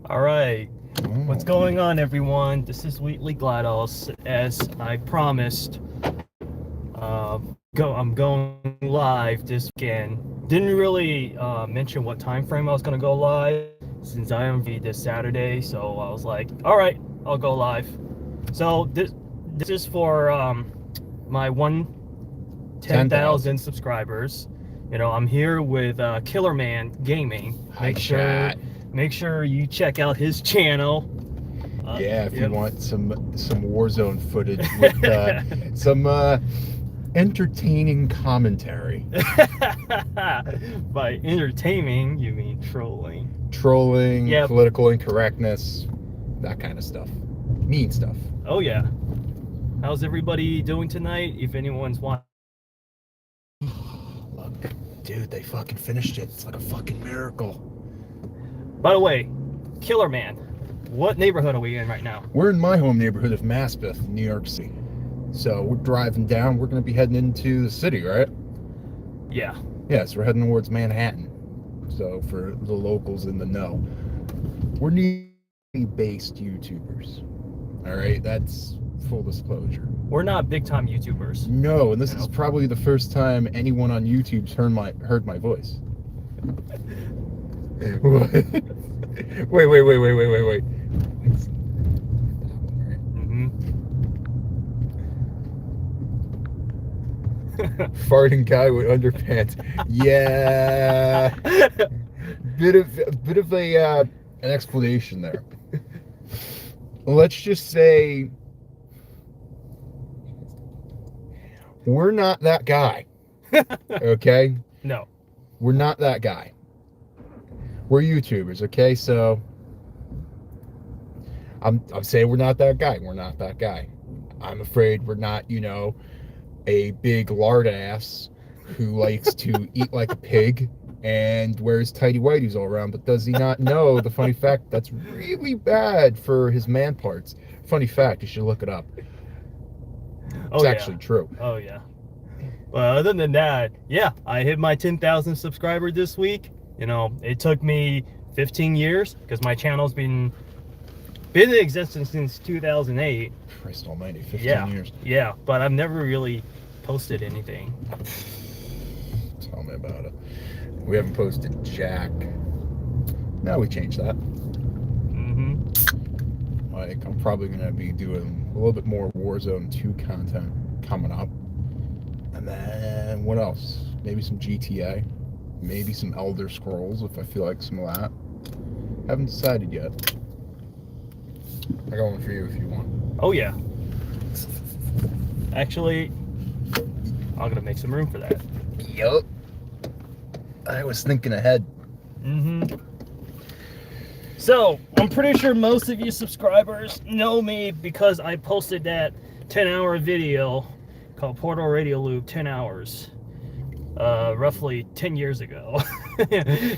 All right. Oh. What's going on, everyone? This is Wheatley GLaDOS. As I promised, I'm going live this weekend. Didn't really mention what time frame I was going to go live since I am this Saturday. So I was like, all right, I'll go live. So this is for my 10,000 subscribers. You know, I'm here with Killerman Gaming. Make sure you check out his channel. Yeah, if you want some Warzone footage with some entertaining commentary. By entertaining, you mean trolling. Trolling, yep. Political incorrectness, that kind of stuff. Mean stuff. Oh yeah. How's everybody doing tonight? If anyone's watching. Look, dude, they fucking finished it. It's like a fucking miracle. By the way, Killerman, what neighborhood are we in right now? We're in my home neighborhood of Maspeth, New York City. So we're driving down. We're going to be heading into the city, right? Yeah. Yeah, so we're heading towards Manhattan. So for the locals in the know, we're New-based YouTubers. All right, that's full disclosure. We're not big-time YouTubers. No, and this is probably the first time anyone on YouTube's heard my voice. Wait. Farting guy with underpants. Yeah. bit of an explanation there. Let's just say we're not that guy. Okay? No. We're not that guy. We're YouTubers, okay? So I'm saying we're not that guy. We're not that guy. I'm afraid we're not, a big lard ass who likes to eat like a pig and wears tighty whities all around, but does he not know the funny fact that's really bad for his man parts? Funny fact, you should look it up. It's actually true. Oh yeah. Well, other than that, yeah, I hit my 10,000 subscriber this week. You know, it took me 15 years because my channel's been in existence since 2008. Christ almighty, 15 years. Yeah, but I've never really posted anything. Tell me about it. We haven't posted jack. Now we changed that. Like, I'm probably going to be doing a little bit more Warzone 2 content coming up. And then, what else? Maybe some GTA. Maybe some Elder Scrolls if I feel like some of that. Haven't decided yet. I got one for you if you want. Oh yeah. Actually, I'm gonna make some room for that. Yup. I was thinking ahead. So, I'm pretty sure most of you subscribers know me because I posted that 10-hour video called Portal Radio Loop 10 hours. Roughly 10 years ago.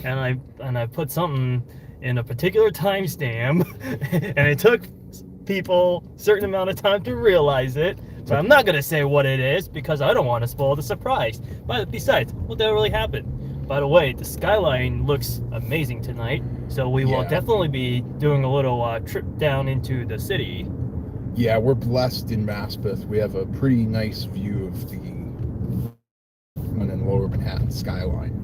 and I put something in a particular timestamp, and it took people a certain amount of time to realize it. So I'm not going to say what it is because I don't want to spoil the surprise. But besides, what the hell really happened? By the way, the skyline looks amazing tonight, so we will definitely be doing a little trip down into the city. Yeah, we're blessed in Maspeth. We have a pretty nice view of the Lower Manhattan skyline.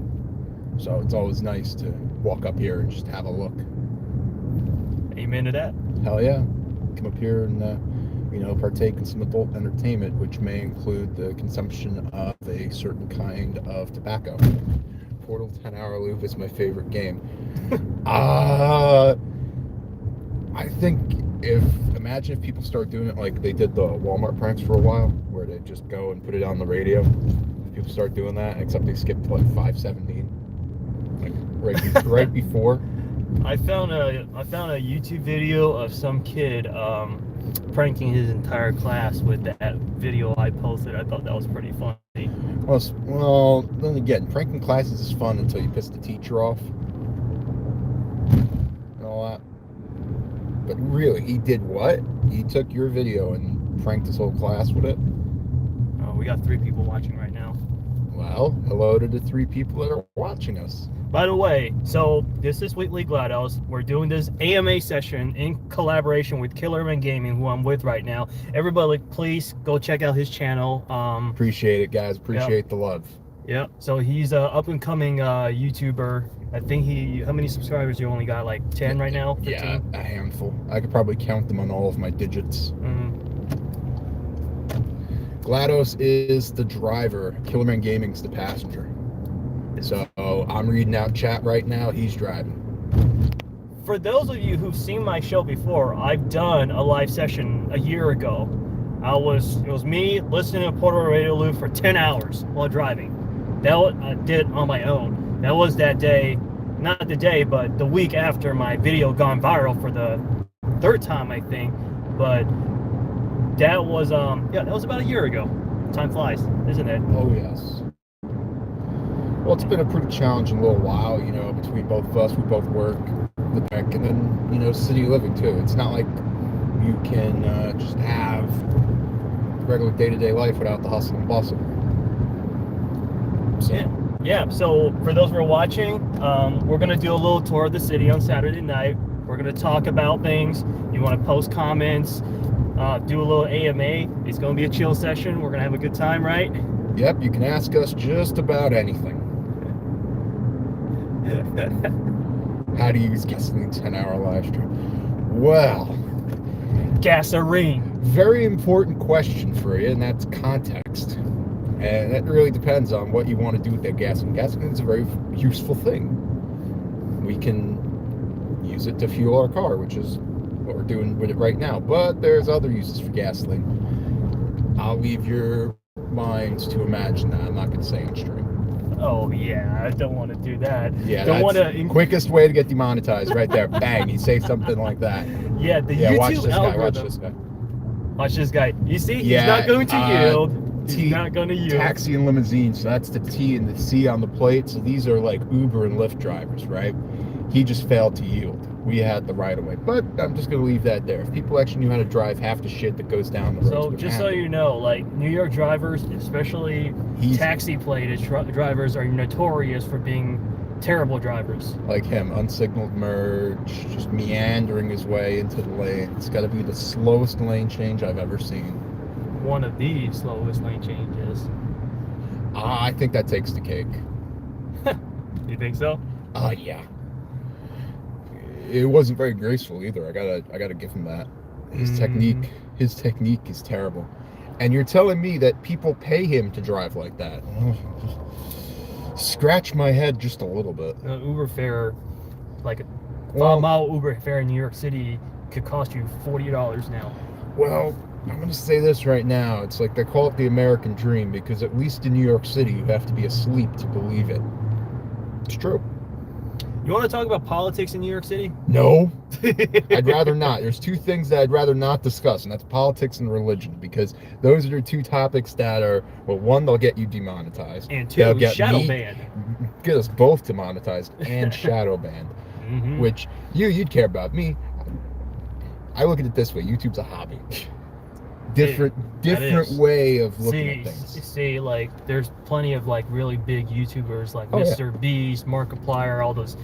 So it's always nice to walk up here and just have a look. Amen to that. Hell yeah. Come up here and partake in some adult entertainment, which may include the consumption of a certain kind of tobacco. Portal 10-hour loop is my favorite game. I think imagine if people start doing it like they did the Walmart pranks for a while, where they just go and put it on the radio. If people start doing that, except they skip to like 5:17, like right before. I found a YouTube video of some kid pranking his entire class with that video I posted. I thought that was pretty funny. Well, then again, pranking classes is fun until you piss the teacher off and all that. But really, he did what? He took your video and pranked his whole class with it? Oh, we got 3 people watching right now. Well, hello to the 3 people that are watching us. By the way, so this is Wheatley GLaDOS. We're doing this AMA session in collaboration with Killerman Gaming, who I'm with right now. Everybody, please go check out his channel. Appreciate it, guys. Appreciate the love. Yeah. So he's a up and coming YouTuber. I think how many subscribers you only got? Like 10 right now? 15? Yeah, a handful. I could probably count them on all of my digits. GLaDOS is the driver. Killerman Gaming's the passenger. So I'm reading out chat right now. He's driving. For those of you who've seen my show before, I've done a live session a year ago. It was me listening to Portable Radio Loop for 10 hours while driving. That I did on my own. That was that day, not the day, but the week after my video gone viral for the 3rd time, I think. But that was that was about a year ago. Time flies, isn't it? Oh yes. Well, it's been a pretty challenging little while, you know, between both of us. We both work the deck and then, you know, city living too. It's not like you can just have regular day-to-day life without the hustle and bustle. So. Yeah. So for those who are watching, we're gonna do a little tour of the city on Saturday night. We're gonna talk about things. You want to post comments, do a little AMA. It's gonna be a chill session. We're gonna have a good time, right? Yep. You can ask us just about anything. How to use gasoline 10-hour live stream? Well, gasoline. Very important question for you, and that's context. And that really depends on what you want to do with that gasoline. Gasoline is a very useful thing. We can use it to fuel our car, which is what we're doing with it right now. But there's other uses for gasoline. I'll leave your minds to imagine that. I'm not going to say on stream. Oh yeah, I don't want to do that. Yeah, don't want to. Quickest way to get demonetized, right there. Bang! You say something like that. Yeah, YouTube watch this algorithm. guy. Watch this guy. Watch this guy. You see, he's Yeah, not going to yield. He's not going to yield. Taxi and limousine. So that's the T and the C on the plate. So these are like Uber and Lyft drivers, right? He just failed to yield. We had the right of way, but I'm just going to leave that there. If people actually knew how to drive half the shit that goes down the road. So just so you know, like New York drivers, especially taxi plated drivers, are notorious for being terrible drivers. Like him, unsignaled merge, just meandering his way into the lane. It's got to be the slowest lane change I've ever seen. One of the slowest lane changes. I think that takes the cake. You think so? Yeah. It wasn't very graceful either. I gotta give him that. His technique is terrible. And you're telling me that people pay him to drive like that? Scratch my head just a little bit. Uber fare, like a 5-mile Uber fare in New York City, could cost you $40 now. Well, I'm gonna say this right now. It's like they call it the American dream, because at least in New York City, you have to be asleep to believe it. It's true. You want to talk about politics in New York City? No. I'd rather not. There's 2 things that I'd rather not discuss, and that's politics and religion, because those are the 2 topics that are, well, 1, they'll get you demonetized. And 2, shadow banned. Get us both demonetized and shadow banned, which you'd care about. Me, I look at it this way. YouTube's a hobby. Different way of looking at things. See, like, there's plenty of like really big YouTubers like Mr. Beast, Markiplier, all those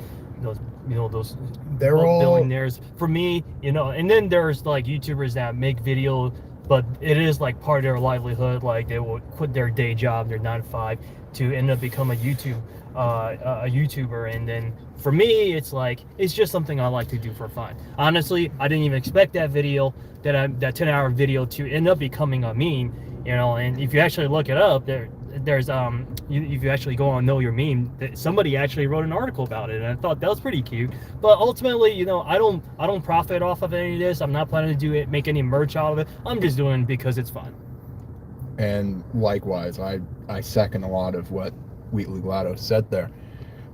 they're all billionaires. For me, and then there's like YouTubers that make video, but it is like part of their livelihood. Like they will quit their day job, their 9 to 5, to end up become a YouTuber. And then for me, it's like, it's just something I like to do for fun. Honestly, I didn't even expect that video, that 10-hour video, to end up becoming a meme. And if you actually look it up, there's if you actually go on Know Your Meme, somebody actually wrote an article about it, and I thought that was pretty cute. But ultimately, I don't profit off of any of this. I'm not planning to make any merch out of it. I'm just doing it because it's fun. And likewise, I second a lot of what Wheatley GLaDOS said there,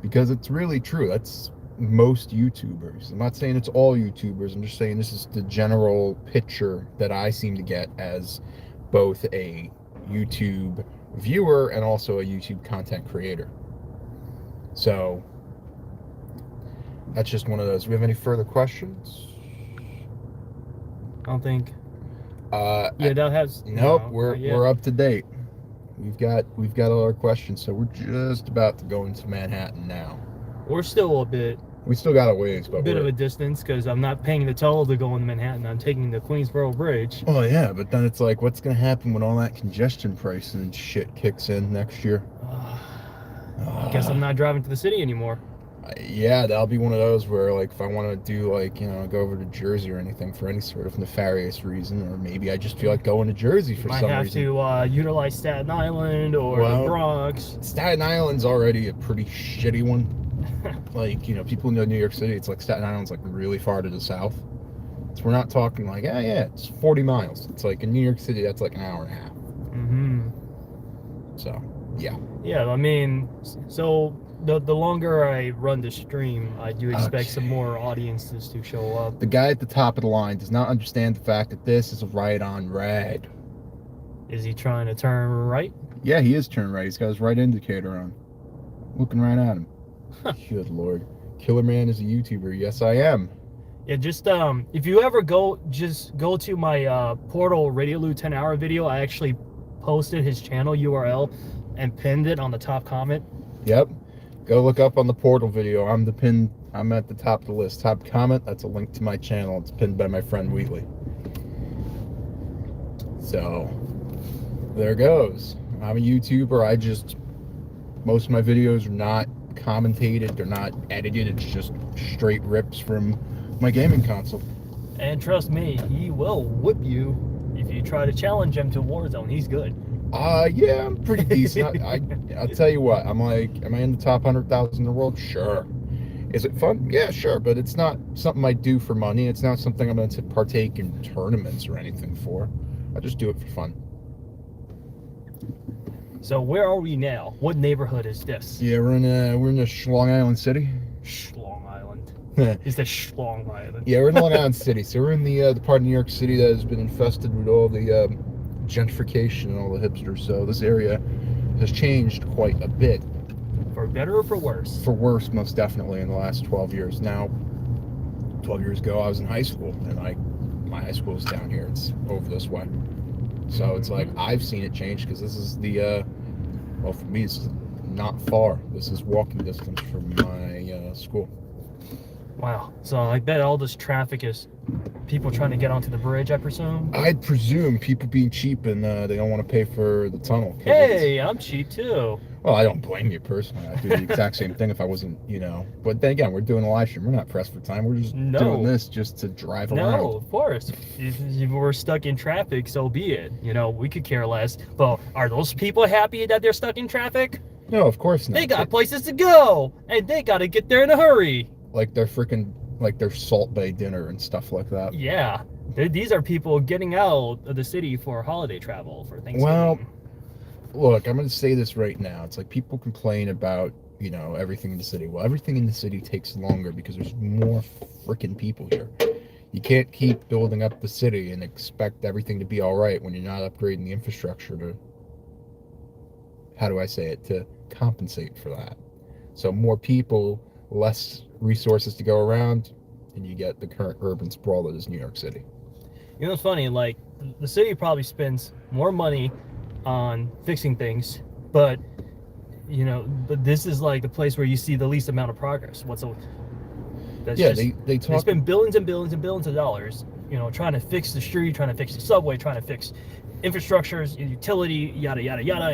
because it's really true. That's most YouTubers. I'm not saying it's all YouTubers. I'm just saying this is the general picture that I seem to get as both a YouTube viewer and also a YouTube content creator. So that's just one of those. Do we have any further questions? I don't think. Nope. That has. We're up to date. we've got all our questions, so we're just about to go into Manhattan now. We're still a bit We still got a ways, but of a distance because I'm not paying the toll to go into Manhattan. I'm taking the Queensboro Bridge. Oh yeah, but then it's like, what's gonna happen when all that congestion pricing and shit kicks in next year? I guess I'm not driving to the city anymore. Yeah, that'll be one of those where, like, if I want to do, like, you know, go over to Jersey or anything for any sort of nefarious reason, or maybe I just feel like going to Jersey for some reason. Might have to utilize Staten Island or the Bronx. Staten Island's already a pretty shitty one. Like, you know, people know New York City, it's like Staten Island's like really far to the south. So we're not talking like, yeah, it's 40 miles. It's like in New York City, that's like an hour and a half. Mm-hmm. So, yeah. Yeah, I mean, so the longer I run the stream, I do expect some more audiences to show up. The guy at the top of the line does not understand the fact that this is a right on red. Is he trying to turn right? Yeah, he is turning right. He's got his right indicator on. Looking right at him. Good lord. Killerman is a YouTuber. Yes, I am. Yeah, just if you ever go to my Portal Radio Loop 10-hour video. I actually posted his channel URL and pinned it on the top comment. Yep. Go look up on the Portal video. I'm at the top of the list. Top comment, that's a link to my channel. It's pinned by my friend Wheatley. So there goes. I'm a YouTuber. Most of my videos are not commentated, they're not edited, it's just straight rips from my gaming console. And trust me, he will whip you if you try to challenge him to Warzone. He's good. Yeah, I'm pretty decent. I'll tell you what, I'm like, am I in the top 100,000 in the world? Sure. Is it fun? Yeah, sure, but it's not something I do for money. It's not something I'm going to partake in tournaments or anything for. I just do it for fun. So where are we now? What neighborhood is this? Yeah, we're in a Long Island City. Long Island. Is this Long Island? Yeah, we're in Long Island City. So we're in the part of New York City that has been infested with all the gentrification and all the hipsters. So this area has changed quite a bit. For better or for worse? For worse, most definitely, in the last 12 years. Now, 12 years ago, I was in high school, and my high school is down here. It's over this way. So it's like, I've seen it change, because this is the, well, for me, it's not far. This is walking distance from my school. Wow. So I bet all this traffic is people trying to get onto the bridge, I presume? I'd presume people being cheap and they don't want to pay for the tunnel. Hey, I'm cheap too. Well, I don't blame you personally. I'd do the exact same thing if I wasn't, you know. But then again, we're doing a live stream. We're not pressed for time. We're just doing this just to drive around. No, of course. If we're stuck in traffic, so be it. You know, we could care less. But are those people happy that they're stuck in traffic? No, of course not. They got places to go, and they got to get there in a hurry. Like their Salt Bay dinner and stuff like that. Yeah. These are people getting out of the city for holiday travel, for Thanksgiving. Well, look, I'm going to say this right now. It's like people complain about, you know, everything in the city. Well, everything in the city takes longer because there's more freaking people here. You can't keep building up the city and expect everything to be all right when you're not upgrading the infrastructure to, how do I say it, to compensate for that. So more people, less resources to go around, and you get the current urban sprawl that is New York City. You know, it's funny, like, the city probably spends more money on fixing things, but, you know, but this is like the place where you see the least amount of progress whatsoever. They spend billions and billions and billions of dollars, you know, trying to fix the street, trying to fix the subway, trying to fix infrastructures, utility, yada, yada, yada,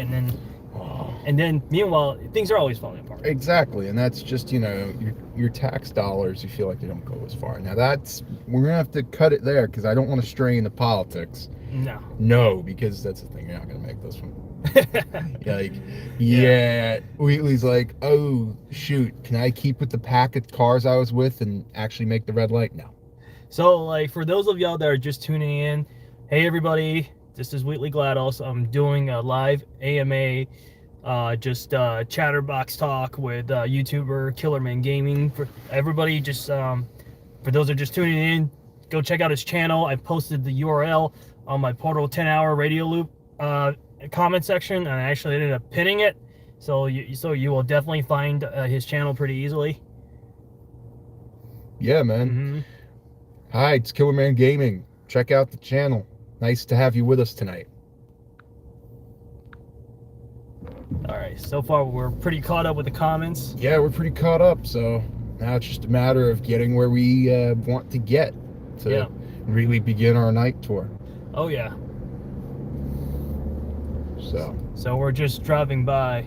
and then meanwhile, things are always falling apart. Exactly, and that's just, you know, your tax dollars, you feel like they don't go as far. Now we're going to have to cut it there, because I don't want to stray into politics. No, because that's the thing, you're not going to make this one. Wheatley's like, oh, shoot, can I keep with the pack of cars I was with and actually make the red light? No. So, like, for those of y'all that are just tuning in, hey, everybody, this is Wheatley GLaDOS. I'm doing a live AMA, chatterbox talk with YouTuber Killerman Gaming. For everybody, just for those that are just tuning in, go check out his channel. I posted the URL on my Portal 10-hour radio loop comment section, and I actually ended up pinning it, so you will definitely find his channel pretty easily. Yeah, man. Hi, it's Killerman Gaming. Check out the channel. Nice to have you with us tonight. Nice. So far, we're pretty caught up with the comments. Yeah, we're pretty caught up, so now it's just a matter of getting where we want to get to really begin our night tour. Oh, yeah. So we're just driving by.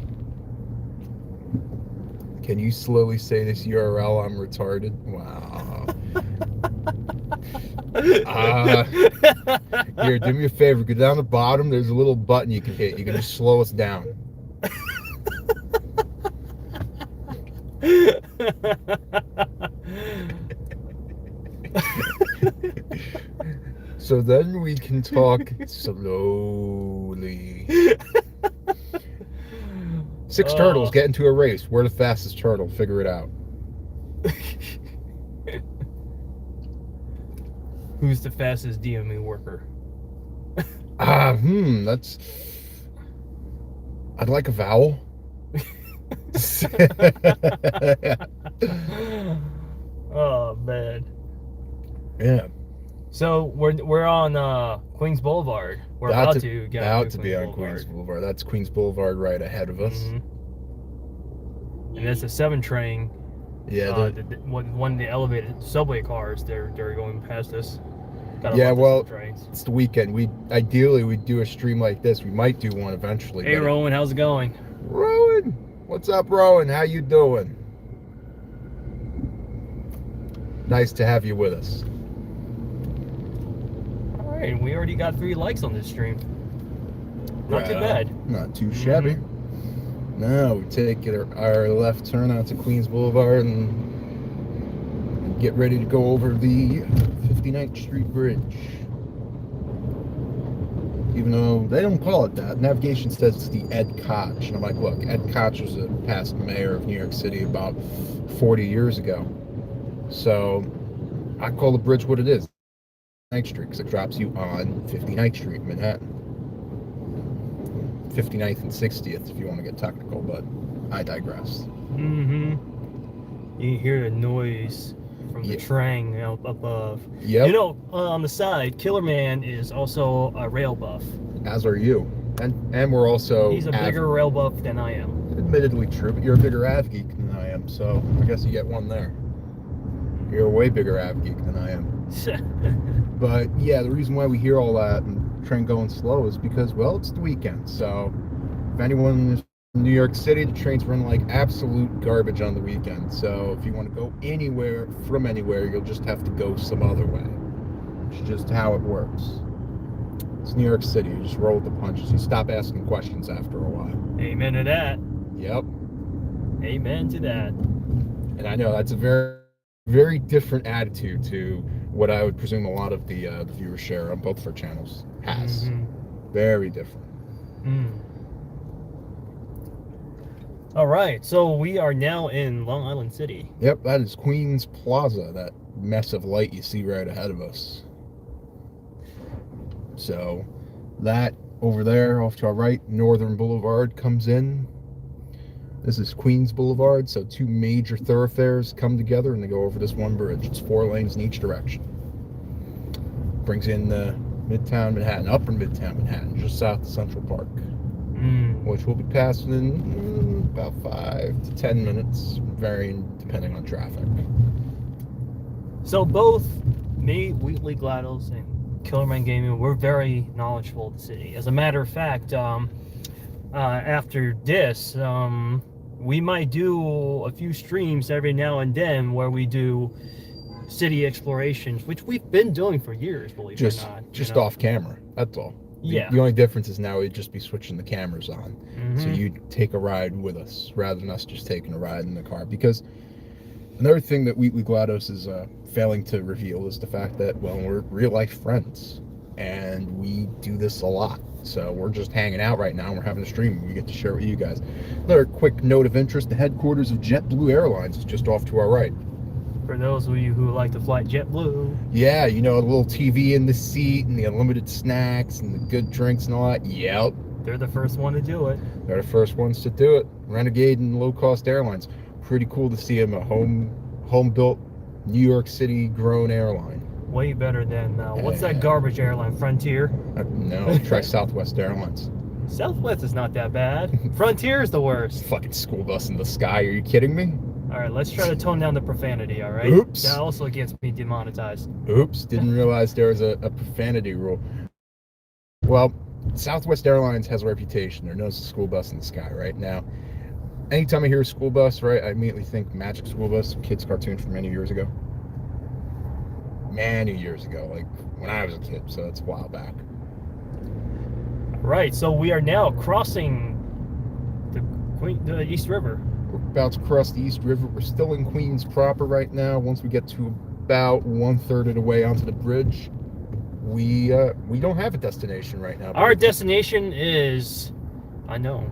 Can you slowly say this URL? I'm retarded. Wow. Here, do me a favor. Go down the bottom. There's a little button you can hit. You can just slow us down. So then we can talk slowly. 6 turtles get into a race. We're the fastest turtle. Figure it out. Who's the fastest DME worker? That's... I'd like a vowel. Oh, man. Yeah. So we're on Queens Boulevard. We're about to get about to be on Queens Boulevard. That's Queens Boulevard right ahead of us. Mm-hmm. And that's a 7 train. Yeah. One of the elevated subway cars. They're going past us. Yeah, well, it's the weekend. Ideally we'd do a stream like this. We might do one eventually. Hey, Rowan, how's it going? Rowan, what's up, Rowan? How you doing? Nice to have you with us. All right, we already got 3 likes on this stream. Not too bad. Not too shabby. Now we take our left turn out to Queens Boulevard and get ready to go over the 59th Street Bridge. Even though they don't call it that. Navigation says it's the Ed Koch. And I'm like, look, Ed Koch was a past mayor of New York City about 40 years ago. So I call the bridge what it is. 59th Street, because it drops you on 59th Street, Manhattan. 59th and 60th, if you want to get technical, but I digress. You hear the noise from the train out above. Yep. You know, on the side, Killerman is also a rail buff. As are you. And we're also... He's a bigger rail buff than I am. Admittedly true, but you're a bigger av geek than I am, so I guess you get one there. You're a way bigger av geek than I am. But yeah, the reason why we hear all that and train going slow is because, well, it's the weekend. So if anyone is in New York City, the trains run like absolute garbage on the weekend. So if you want to go anywhere from anywhere, you'll just have to go some other way. It's just how it works. It's New York City. You just roll with the punches. You stop asking questions after a while. Amen to that. Yep. Amen to that. And I know that's a very, very different attitude to what I would presume a lot of the viewers share on both of our channels has. Very different. All right, so we are now in Long Island City. Yep, that is Queens Plaza, that mess of light you see right ahead of us. So that over there off to our right, Northern Boulevard comes in. This is Queens Boulevard, so 2 major thoroughfares come together and they go over this one bridge. It's 4 lanes in each direction. Brings in Midtown Manhattan, upper Midtown Manhattan, just south of Central Park, which we'll be passing in about 5 to 10 minutes, varying depending on traffic. So both me, Wheatley GLaDOS, and Killerman Gaming, we're very knowledgeable of the city. As a matter of fact, after this, we might do a few streams every now and then where we do city explorations, which we've been doing for years, believe it or not. Just off camera, that's all. Yeah. The only difference is now we'd just be switching the cameras on. So you'd take a ride with us rather than us just taking a ride in the car. Because another thing that Wheatley GLaDOS is failing to reveal is the fact that, well, we're real life friends and we do this a lot. So we're just hanging out right now and we're having a stream and we get to share it with you guys. Another quick note of interest, the headquarters of JetBlue Airlines is just off to our right. For those of you who like to fly JetBlue. Yeah, you know, a little TV in the seat and the unlimited snacks and the good drinks and all that. Yep. They're the first one to do it. They're the first ones to do it. Renegade and low-cost airlines. Pretty cool to see them, a home-built, New York City-grown airline. Way better than, what's that garbage airline, Frontier? No, try Southwest Airlines. Southwest is not that bad. Frontier is the worst. Fucking school bus in the sky. Are you kidding me? All right, let's try to tone down the profanity, all right? Oops. That also gets me demonetized. Oops, didn't realize there was a profanity rule. Well, Southwest Airlines has a reputation. They're known as the school bus in the sky, right? Now, anytime I hear a school bus, right, I immediately think Magic School Bus, kids' cartoon from many years ago. Many years ago, like when I was a kid, so it's a while back. Right, so we are now crossing the East River. We're about to cross the East River. We're still in Queens proper right now. Once we get to about 1/3 of the way onto the bridge, we don't have a destination right now. Our destination is unknown.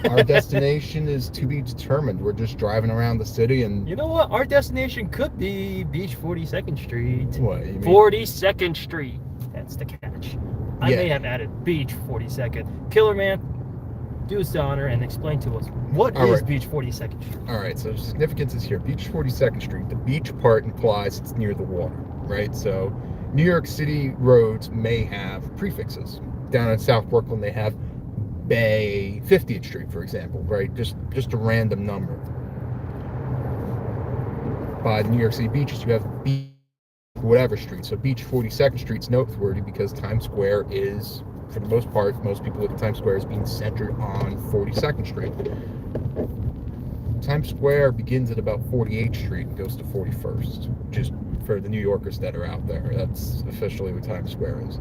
Our destination is to be determined. We're just driving around the city, and you know what? Our destination could be Beach 42nd Street. What you mean? 42nd Street. That's the catch. I may have added Beach 42nd. Killerman, do us the honor and explain to us what is Beach 42nd Street. All right, so the significance is here. Beach 42nd Street. The beach part implies it's near the water, right? So New York City roads may have prefixes. Down in South Brooklyn, they have Bay 50th Street, for example, right? Just a random number. By the New York City beaches, you have Beach whatever street. So Beach 42nd Street's noteworthy because Times Square is, for the most part, most people look at Times Square as being centered on 42nd Street. Times Square begins at about 48th Street and goes to 41st, just for the New Yorkers that are out there. That's officially what Times Square is.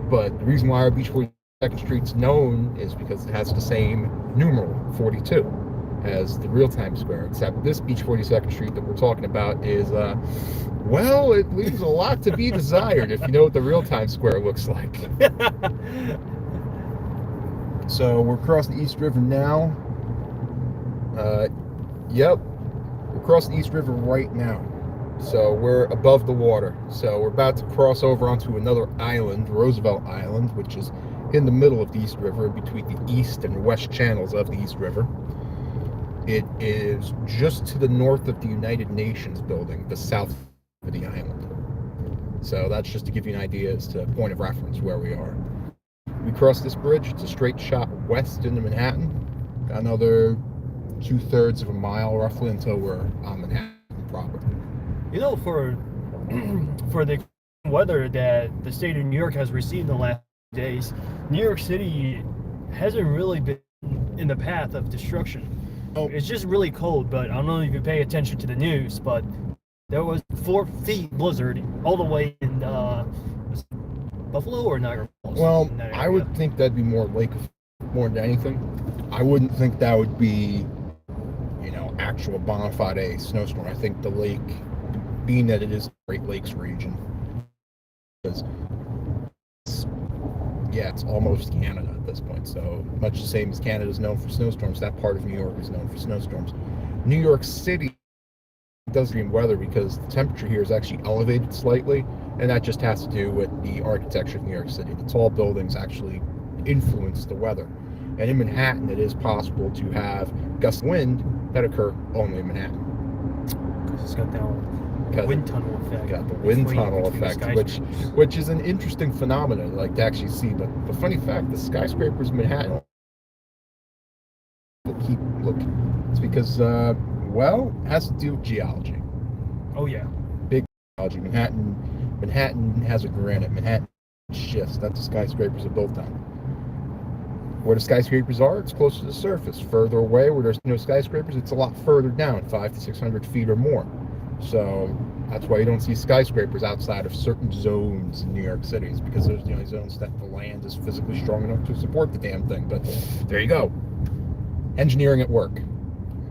But the reason why our Beach 42nd Street's known is because it has the same numeral, 42, as the real Times Square, except this Beach 42nd Street that we're talking about is, well, it leaves a lot to be desired if you know what the real Times Square looks like. So we're crossing the East River now. Yep, we're crossing the East River right now. So we're above the water. So we're about to cross over onto another island, Roosevelt Island, which is in the middle of the East River, between the east and west channels of the East River. It is just to the north of the United Nations building, the south of the island. So that's just to give you an idea as to point of reference where we are. We cross this bridge, it's a straight shot west into Manhattan. Got another 2/3 of a mile roughly until we're on Manhattan proper. You know, for the weather that the state of New York has received in the last days, New York City hasn't really been in the path of destruction. Oh. It's just really cold, but I don't know if you pay attention to the news, but there was 4 feet blizzard all the way in Buffalo or Niagara Falls. Well, I would think that'd be more than anything. I wouldn't think that would be, actual bona fide snowstorm. I think the lake, being that it is the Great Lakes region, because it's almost Canada at this point. So much the same as Canada is known for snowstorms, that part of New York is known for snowstorms. New York City does mean weather because the temperature here is actually elevated slightly, and that just has to do with the architecture of New York City. The tall buildings actually influence the weather. And in Manhattan, it is possible to have gusts of wind that occur only in Manhattan. Because it's got that wind tunnel effect. Got the wind tunnel effect, which is an interesting phenomenon, like to actually see. But the funny fact, the skyscrapers in Manhattan keep looking. It's because, it has to do with geology. Oh yeah. Big geology. Manhattan has a granite. Manhattan shifts. That's the skyscrapers are built on. Where the skyscrapers are, it's close to the surface. Further away, where there's no skyscrapers, it's a lot further down, 500 to 600 feet or more. So that's why you don't see skyscrapers outside of certain zones in New York City. It's because there's zones that the land is physically strong enough to support the damn thing. But there you go. Engineering at work.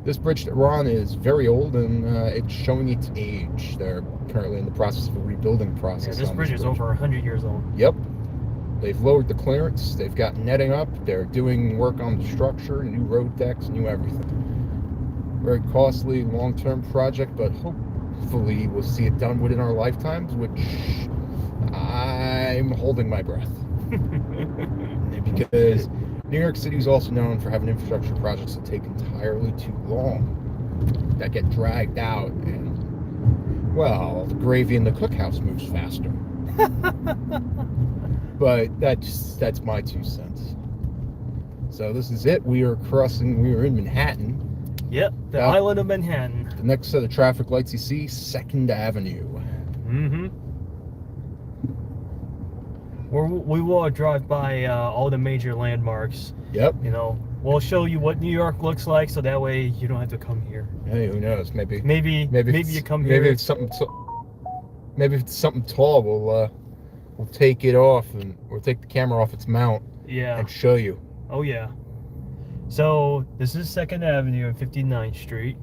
This bridge that we're on is very old, and it's showing its age. They're currently in the process of a rebuilding process. Yeah, this bridge is over 100 years old. Yep. They've lowered the clearance. They've got netting up. They're doing work on the structure, new road decks, new everything. Very costly, long-term project, but hopefully we'll see it done within our lifetimes, which I'm holding my breath. Because New York City is also known for having infrastructure projects that take entirely too long, that get dragged out, and, the gravy in the cookhouse moves faster. But that's my 2 cents. So this is it. We are in Manhattan. Yep, the island of Manhattan. The next set of traffic lights you see, 2nd Avenue. Mm-hmm. We will drive by all the major landmarks. Yep. You know, we'll show you what New York looks like, so that way you don't have to come here. Hey, who knows? Maybe you come here. Maybe if it's something tall, we'll take it off and we'll take the camera off its mount. Yeah. And show you. Oh yeah. So this is 2nd Avenue and 59th Street.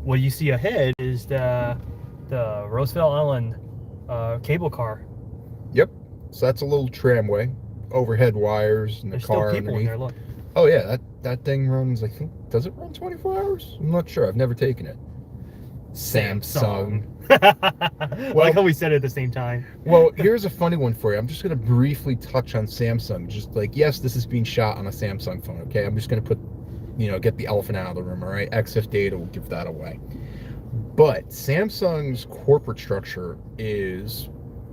What you see ahead is the Roosevelt Island cable car. Yep. So that's a little tramway, overhead wires, and the There's car still people underneath. in there. Look. Oh yeah, that thing runs. I think, does it run 24 hours? I'm not sure. I've never taken it. Samsung. Like how we said it at the same time. Well, here's a funny one for you. I'm just going to briefly touch on Samsung. Just like, yes, this is being shot on a Samsung phone, okay? I'm just going to get the elephant out of the room, all right? XF data will give that away. But Samsung's corporate structure is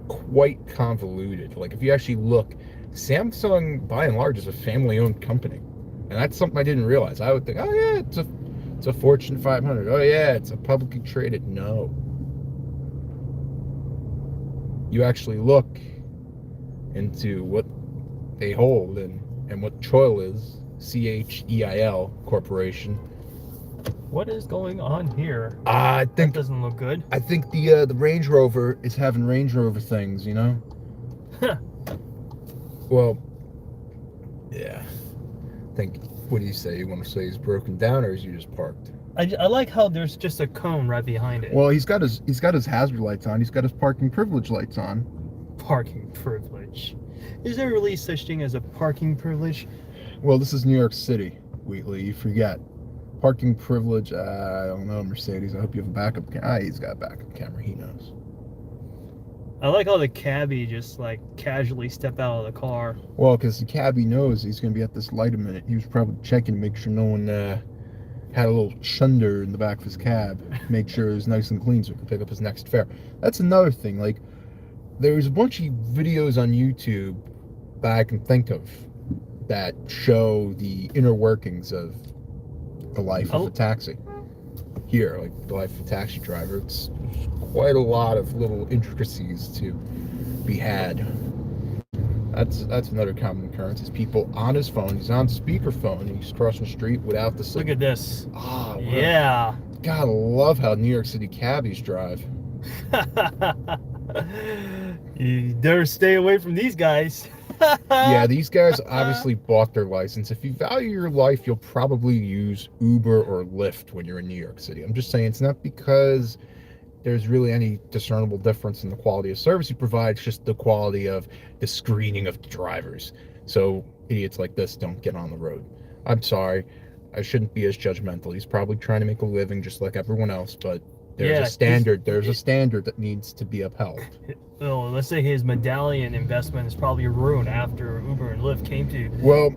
quite convoluted. Like, if you actually look, Samsung, by and large, is a family-owned company. And that's something I didn't realize. I would think, oh, yeah, it's a Fortune 500. Oh, yeah, it's a publicly traded. No. You actually look into what they hold and what Choil is, CHEIL Corporation. What is going on here? I think that doesn't look good. I think the Range Rover is having Range Rover things, you know? Huh. Well, yeah. I think, what do you say? You want to say he's broken down, or is he just parked? I like how there's just a cone right behind it. Well, he's got his hazard lights on. He's got his parking privilege lights on. Parking privilege. Is there really such thing as a parking privilege? Well, this is New York City, Wheatley. You forget. Parking privilege, I don't know, Mercedes. I hope you have a backup camera. He's got a backup camera. He knows. I like how the cabbie just like casually stepped out of the car. Well, because the cabbie knows he's going to be at this light a minute. He was probably checking to make sure no one had a little chunder in the back of his cab. Make sure it was nice and clean so he could pick up his next fare. That's another thing. Like, there's a bunch of videos on YouTube that I can think of that show the inner workings of the life of a taxi. Here, like the life of a taxi driver, it's quite a lot of little intricacies to be had. That's another common occurrence. Is people on his phone, he's on speakerphone, and he's crossing the street without the signal. Look at this. Ah, yeah. Gotta love how New York City cabbies drive. You better stay away from these guys. Yeah, these guys obviously bought their license. If you value your life, you'll probably use Uber or Lyft when you're in New York City. I'm just saying, it's not because there's really any discernible difference in the quality of service you provide. It's just the quality of the screening of drivers. So idiots like this don't get on the road. I'm sorry. I shouldn't be as judgmental. He's probably trying to make a living just like everyone else, but there's a standard. There's a standard that needs to be upheld. Oh, let's say his medallion investment is probably ruined after Uber and Lyft came to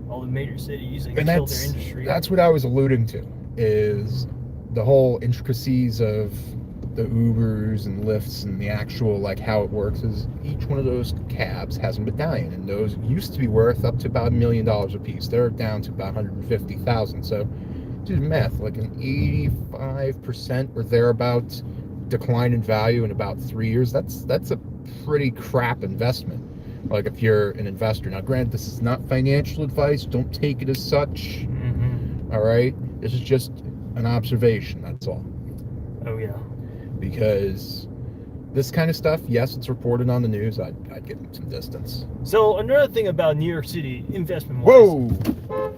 all the major cities and killed their industry. That's what I was alluding to, is the whole intricacies of the Ubers and Lyfts and the actual, like, how it works is each one of those cabs has a medallion, and those used to be worth up to about $1 million a piece. They're down to about $150,000. So do the math, like an 85% or thereabouts decline in value in about 3 years. That's a pretty crap investment. Like, if you're an investor. Now, granted, this is not financial advice. Don't take it as such. All right, this is just an observation. That's all. Oh yeah. Because this kind of stuff, yes, it's reported on the news. I'd give it some distance. So another thing about New York City investment-wise. Whoa!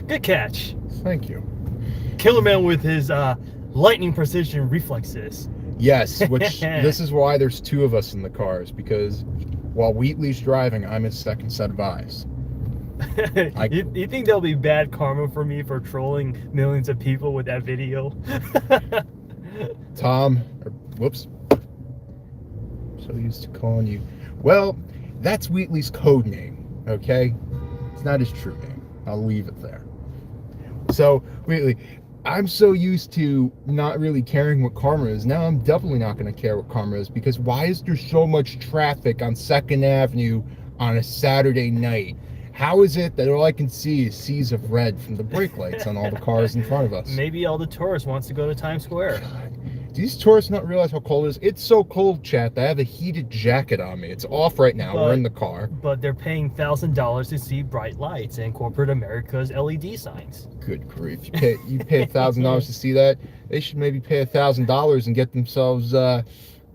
Good catch. Thank you. Killerman with his lightning precision reflexes. Yes, which this is why there's two of us in the cars, because while Wheatley's driving, I'm his second set of eyes. You think there'll be bad karma for me for trolling millions of people with that video? Tom, whoops. So used to calling you. Well, that's Wheatley's code name, okay? It's not his true name. I'll leave it there. So, Wheatley, I'm so used to not really caring what karma is. Now I'm definitely not going to care what karma is, because why is there so much traffic on 2nd Avenue on a Saturday night How is it that all I can see is seas of red from the brake lights on all the cars in front of us? Maybe all the tourists wants to go to Times Square. God. Do these tourists not realize how cold it is? It's so cold, chat, that I have a heated jacket on me. It's off right now. We're in the car. But they're paying $1,000 to see bright lights and corporate America's LED signs. Good grief. You pay $1,000 to see that? They should maybe pay $1,000 and get themselves, I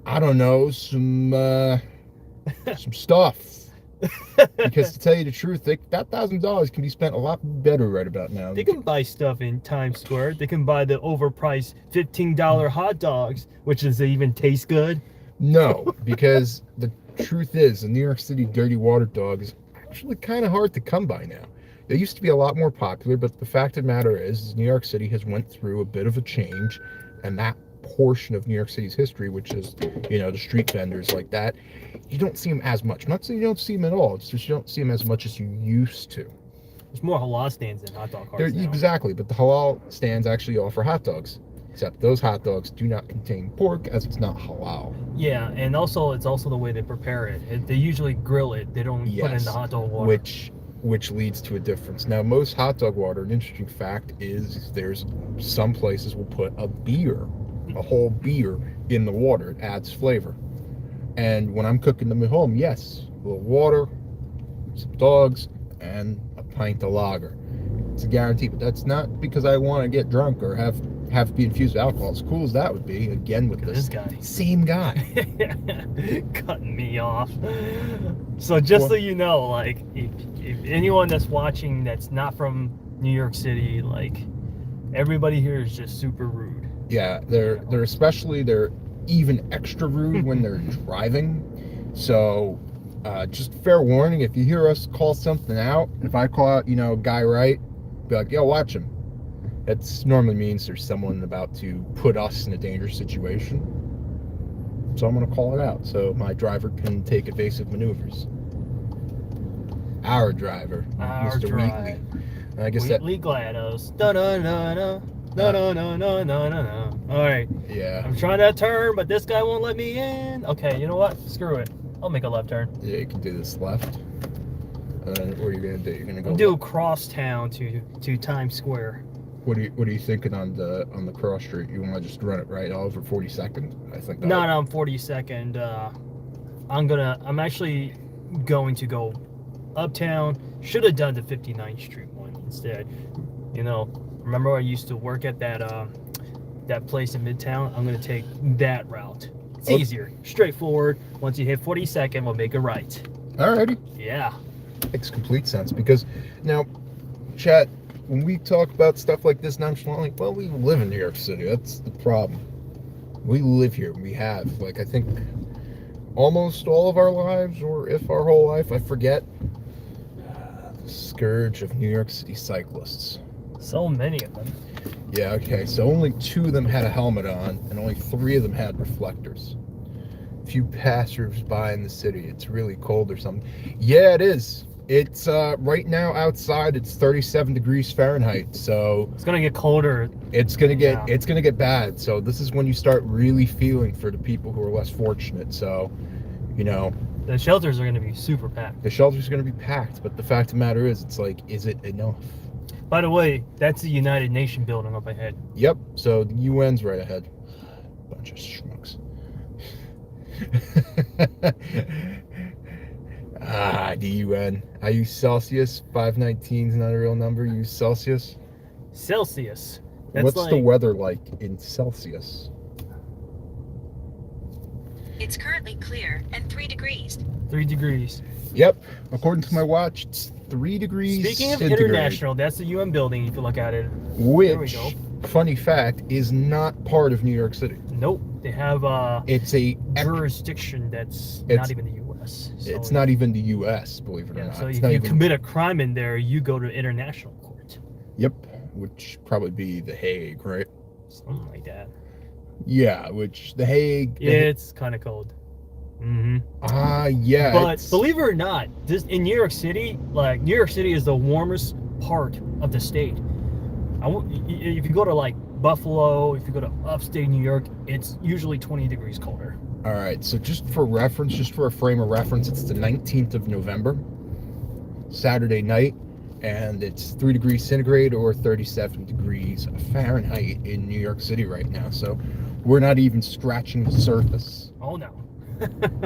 don't know, some stuff. Because to tell you the truth, that $1,000 can be spent a lot better right about now. They can buy stuff in Times Square. They can buy the overpriced $15 hot dogs, which does they even taste good? No, because the truth is, the New York City dirty water dog is actually kind of hard to come by now. They used to be a lot more popular, but the fact of the matter is New York City has went through a bit of a change, and that portion of New York City's history, which is, the street vendors like that, you don't see them as much. I'm not saying you don't see them at all. It's just you don't see them as much as you used to. There's more halal stands than hot dog cars now. Exactly, but the halal stands actually offer hot dogs. Except those hot dogs do not contain pork, as it's not halal. Yeah, and also it's also the way they prepare it. They usually grill it. They don't put it in the hot dog water. Which leads to a difference. Now, most hot dog water, an interesting fact is there's some places will put a whole beer in the water. It adds flavor. And when I'm cooking them at home, yes, a little water, some dogs, and a pint of lager. It's a guarantee, but that's not because I want to get drunk or have to be infused with alcohol. As cool as that would be, again with this guy. Same guy. Cutting me off. So just so you know, like, if anyone that's watching that's not from New York City, like, everybody here is just super rude. Yeah, they're even extra rude when they're driving. So just fair warning, if you hear us call something out, if I call out, Guy Wright, be like, yo, watch him. That normally means there's someone about to put us in a dangerous situation. So I'm going to call it out so my driver can take evasive maneuvers. Our driver, Mr. Wheatley. And I guess Wheatley GLaDOS. Da-da-da-da. No. All right. Yeah. I'm trying to turn, but this guy won't let me in. Okay, you know what? Screw it. I'll make a left turn. Yeah, you can do this left. And then what are you gonna do? You're gonna go. Do crosstown to Times Square. What are you thinking on the cross street? You want to just run it right over 42nd? I think. Not on 42nd. I'm actually going to go uptown. Should have done the 59th Street one instead. Remember I used to work at that place in Midtown? I'm going to take that route. It's easier, straightforward. Once you hit 42nd, we'll make a right. Alrighty. Yeah. Makes complete sense, because now, chat, when we talk about stuff like this nonchalantly, well, we live in New York City. That's the problem. We live here. We have, I think, almost all of our lives, or if our whole life, I forget. The scourge of New York City cyclists. So many of them. Yeah, okay, so only 2 of them had a helmet on, and only 3 of them had reflectors. Few passers-by in the city. It's really cold or something. Yeah, it is. It's right now outside. It's 37 degrees Fahrenheit. So it's gonna get colder. It's gonna get bad. So this is when you start really feeling for the people who are less fortunate. So, the shelters are gonna be super packed. The shelters are gonna be packed. But the fact of the matter is, it's like, is it enough? By the way, that's the United Nations building up ahead. Yep. So the UN's right ahead. Bunch of schmucks. The UN. I use Celsius. 519 is not a real number. You use Celsius. Celsius. What's the weather like in Celsius? It's currently clear and 3 degrees. 3 degrees. Yep. According to my watch, it's 3 degrees. Speaking of centigrade. International, that's the UN building. If you look at it. Which, funny fact, is not part of New York City. Nope. They have it's a jurisdiction that's not even the U.S. So it's not even the U.S., believe it or not. So if you commit a crime in there, you go to international court. Yep. Which probably be The Hague, right? Something like that. Yeah, which The Hague... It's kind of cold. Mm-hmm. Yeah. But believe it or not, in New York City, New York City is the warmest part of the state. If you go to Buffalo, if you go to upstate New York, it's usually 20 degrees colder. All right, so just for a frame of reference, it's the 19th of November. Saturday night, and it's 3 degrees centigrade or 37 degrees Fahrenheit in New York City right now. So we're not even scratching the surface. Oh no.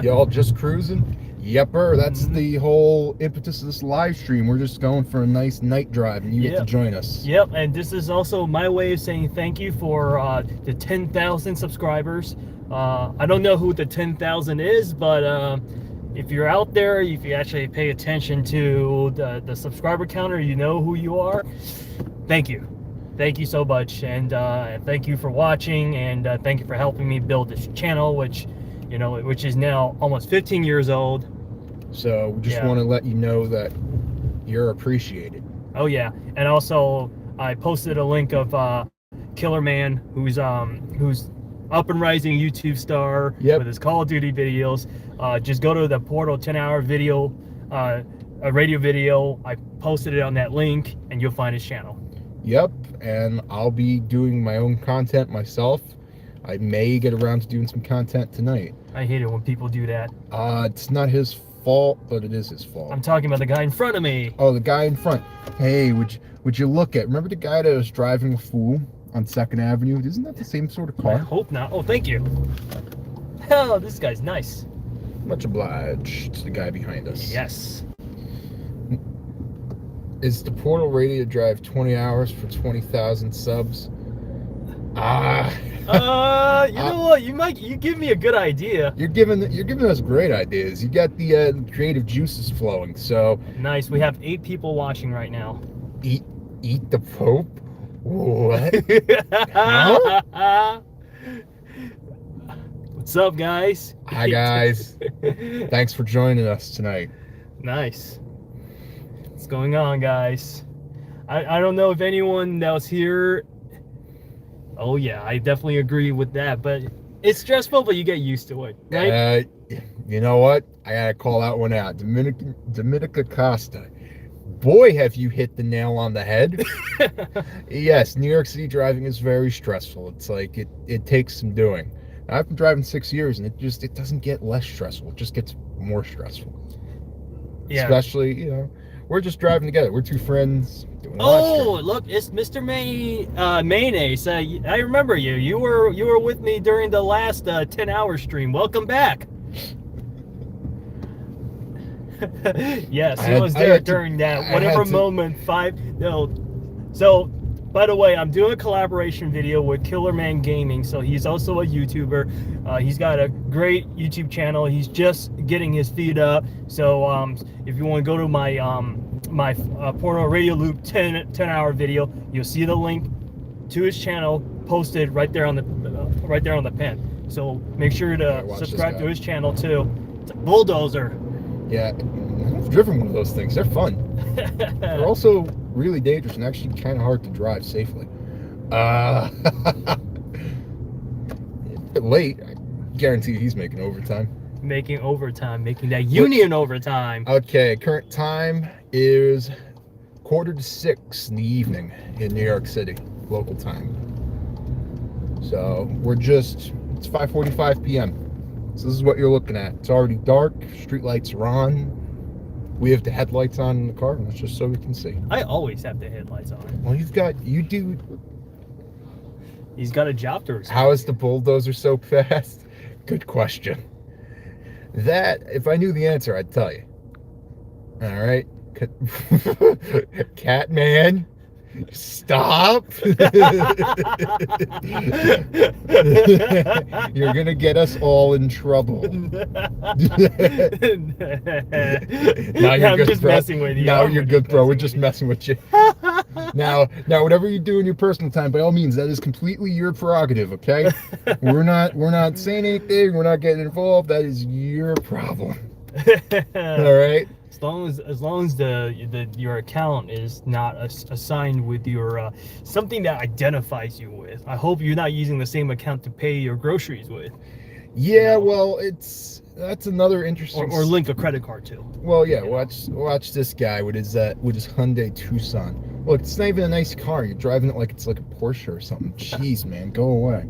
Y'all just cruising? Yepper. That's the whole impetus of this live stream. We're just going for a nice night drive, and you get to join us. Yep, and this is also my way of saying thank you for the 10,000 subscribers. I don't know who the 10,000 is, but if you're out there, if you actually pay attention to the subscriber counter, you know who you are. Thank you. Thank you so much, and thank you for watching, and thank you for helping me build this channel, which is now almost 15 years old. So we just want to let you know that you're appreciated. Oh yeah, and also I posted a link of Killerman, who's up and rising YouTube star with his Call of Duty videos. Just go to the Portal 10-hour video, a radio video. I posted it on that link, and you'll find his channel. Yep, and I'll be doing my own content myself. I may get around to doing some content tonight. I hate it when people do that. It's not his fault, but it is his fault. I'm talking about the guy in front of me. Oh, the guy in front. Hey, would you look at? Remember the guy that was driving a fool on 2nd Avenue? Isn't that the same sort of car? I hope not. Oh, thank you. Oh, this guy's nice. Much obliged to the guy behind us. Yes. Is the Portal Radio Drive 20 hours for 20,000 subs? You know what? You give me a good idea. You're giving us great ideas. You got the creative juices flowing. So nice. We have 8 people watching right now. Eat the Pope? What? Huh? What's up, guys? Hi, guys. Thanks for joining us tonight. Nice. What's going on, guys? I don't know if anyone that was here. Oh yeah, I definitely agree with that, but it's stressful, but you get used to it, right? You know what? I gotta call that one out. Dominica Costa. Boy, have you hit the nail on the head. Yes, New York City driving is very stressful. It's like it takes some doing. I've been driving 6 years, and it doesn't get less stressful. It just gets more stressful. Yeah. Especially, we're just driving together. We're 2 friends doing a live stream. Look, it's Mr. Mayonnaise. I remember you. You were with me during the last 10-hour stream. Welcome back. Yes, he was there during that whatever moment. So, by the way, I'm doing a collaboration video with Killerman Gaming. So he's also a YouTuber. He's got a great YouTube channel. He's just getting his feet up. So if you want to go to my my Portal Radio Loop 10-hour video, you'll see the link to his channel posted right there on the pin. So make sure to subscribe to his channel too. It's a bulldozer. Yeah, I've driven one of those things. They're fun. They're also really dangerous and actually kind of hard to drive safely. A bit late. I guarantee he's making overtime. Making that union overtime. Okay, current time is 5:45 in the evening in New York City, local time. So it's 5:45 p.m. So this is what you're looking at. It's already dark. Street lights are on. We have the headlights on in the car, and that's just so we can see. I always have the headlights on. Well, you do. He's got a job to respect. How is the bulldozer so fast? Good question. That, if I knew the answer, I'd tell you. All right. Catman. Stop. You're gonna get us all in trouble. I'm just messing with you. Now you're good, bro. We're just messing with you. Now whatever you do in your personal time, by all means, that is completely your prerogative, okay? We're not saying anything, we're not getting involved. That is your problem. All right. As long as your account is not assigned with your something that identifies you with. I hope you're not using the same account to pay your groceries with. Yeah, well, that's another interesting. Or link a credit card to. Well, yeah, watch this guy with his Hyundai Tucson. Look, it's not even a nice car. You're driving it like it's like a Porsche or something. Jeez, man, go away.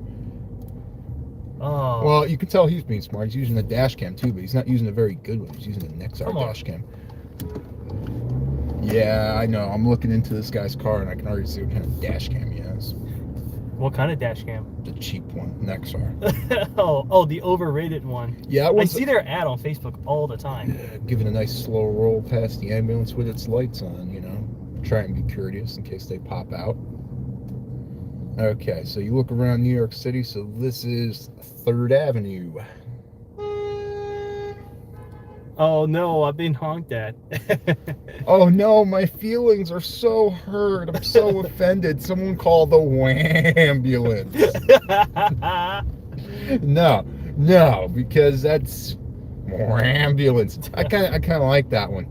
Oh. Well, you can tell he's being smart. He's using a dash cam too, but he's not using a very good one. He's using a Nexar dash cam. Yeah, I know. I'm looking into this guy's car, and I can already see what kind of dash cam he has. What kind of dash cam? The cheap one, Nexar. oh, the overrated one. Yeah, I see their ad on Facebook all the time. Giving a nice slow roll past the ambulance with its lights on, you know. Try and be courteous in case they pop out. Okay, so you look around New York City, so this is 3rd Avenue. Oh no, I've been honked at. Oh no, my feelings are so hurt. I'm so offended. Someone call the ambulance. No, because that's ambulance. I kind of like that one.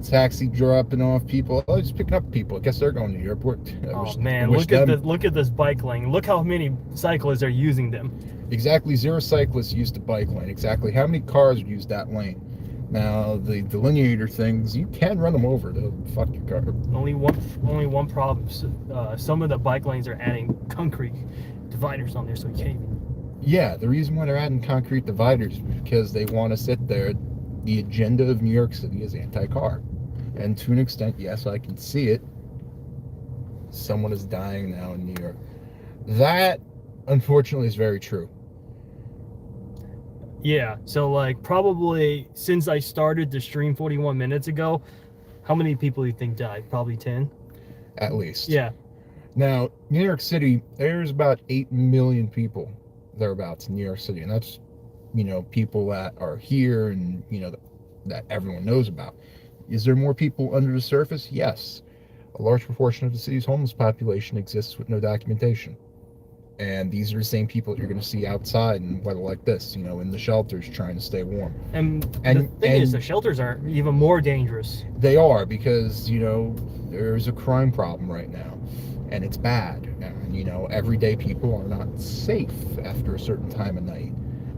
Taxi dropping off people. Oh, just picking up people. I guess they're going to the airport. Oh man, look at this bike lane. Look how many cyclists are using them. Exactly 0 cyclists use the bike lane. Exactly how many cars use that lane? Now the delineator things, you can run them over. They'll fuck your car. Only one problem. Some of the bike lanes are adding concrete dividers on there, so you can't even. Yeah, the reason why they're adding concrete dividers is because they want to sit there. The agenda of New York City is anti-car, and to an extent, yes, I can see it. Someone is dying now in New York. That, unfortunately, is very true. Yeah, so like probably since I started the stream 41 minutes ago, how many people do you think died? Probably 10? At least. Yeah. Now, New York City, there's about 8 million people thereabouts in New York City, and that's, you know, people that are here and, you know, that everyone knows about. Is there more people under the surface? Yes. A large proportion of the city's homeless population exists with no documentation. And these are the same people that you're going to see outside in weather like this, you know, in the shelters trying to stay warm. And the thing is, the shelters are even more dangerous. They are, because, you know, there's a crime problem right now, and it's bad. And, you know, everyday people are not safe after a certain time of night.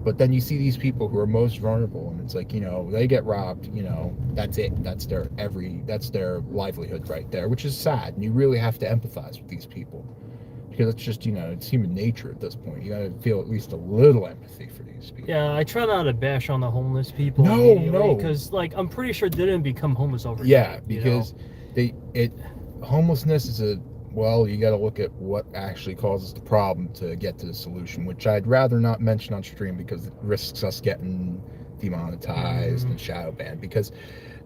But then you see these people who are most vulnerable, and it's like, you know, they get robbed, you know, that's it. That's their livelihood right there, which is sad. And you really have to empathize with these people. Because it's just, you know, it's human nature at this point. You gotta feel at least a little empathy for these people. Yeah, I try not to bash on the homeless people. No. Because, like, I'm pretty sure they didn't become homeless overnight. Yeah, because homelessness is you gotta look at what actually causes the problem to get to the solution, which I'd rather not mention on stream because it risks us getting demonetized and shadow banned. Because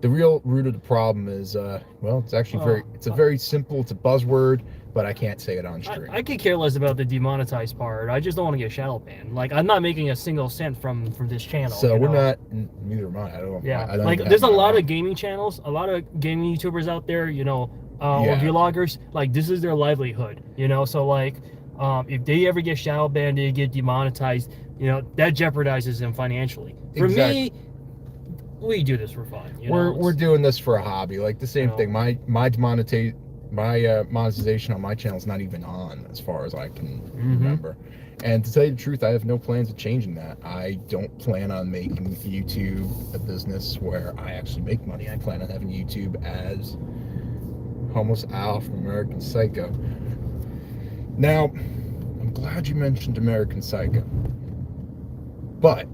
the real root of the problem is, it's actually it's a buzzword, but I can't say it on stream. I could care less about the demonetized part. I just don't want to get shadow banned. Like, I'm not making a single cent from this channel. So we're not. Neither am I. I don't. Yeah. I don't like, there's a lot of gaming channels, a lot of gaming YouTubers out there. You know, or vloggers. Like, this is their livelihood. You know, so like, if they ever get shadow banned, they get demonetized. You know, that jeopardizes them financially. For me, we do this for fun. We're doing this for a hobby. Like the same thing. My monetization on my channel is not even on, as far as I can remember. And to tell you the truth, I have no plans of changing that. I don't plan on making YouTube a business where I actually make money. I plan on having YouTube as Homeless Al from American Psycho. Now, I'm glad you mentioned American Psycho. But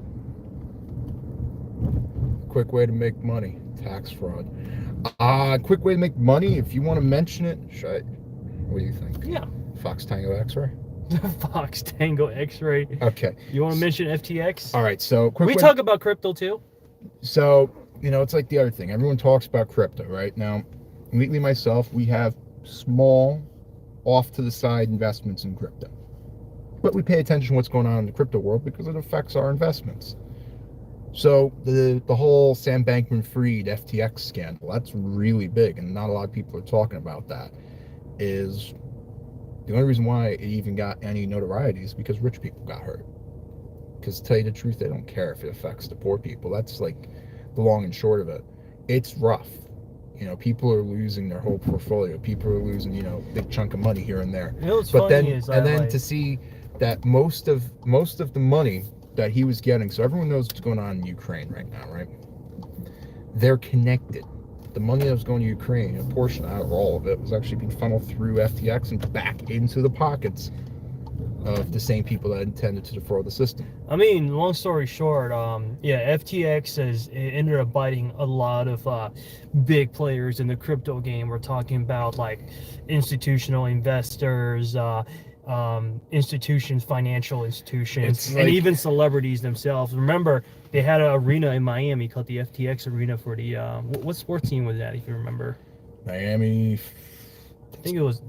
quick way to make money, tax fraud. Quick way to make money, if you want to mention it, what do you think? Yeah. Fox Tango X-Ray? Fox Tango X-Ray. Okay. You want to mention FTX? All right, so we talk about crypto too. So, you know, it's like the other thing. Everyone talks about crypto, right? Now, lately myself, we have small, off-to-the-side investments in crypto. But we pay attention to what's going on in the crypto world because it affects our investments. So the whole Sam Bankman-Fried FTX scandal, that's really big, and not a lot of people are talking about that. Is the only reason why it even got any notoriety is because rich people got hurt. Because to tell you the truth, they don't care if it affects the poor people. That's like the long and short of it. It's rough. You know, people are losing their whole portfolio. People are losing, you know, a big chunk of money here and there. You know what's funny is to see that most of the money that he was getting, so everyone knows what's going on in Ukraine right now, right? They're connected. The money that was going to Ukraine, a portion, not all of it, was actually being funneled through FTX and back into the pockets of the same people that intended to defraud the system. I mean, long story short, yeah, FTX it ended up biting a lot of big players in the crypto game. We're talking about like institutional investors, institutions, financial institutions, and even celebrities themselves. Remember, they had an arena in Miami called the FTX Arena for the what sports team was that? If you remember, Miami. I think it was.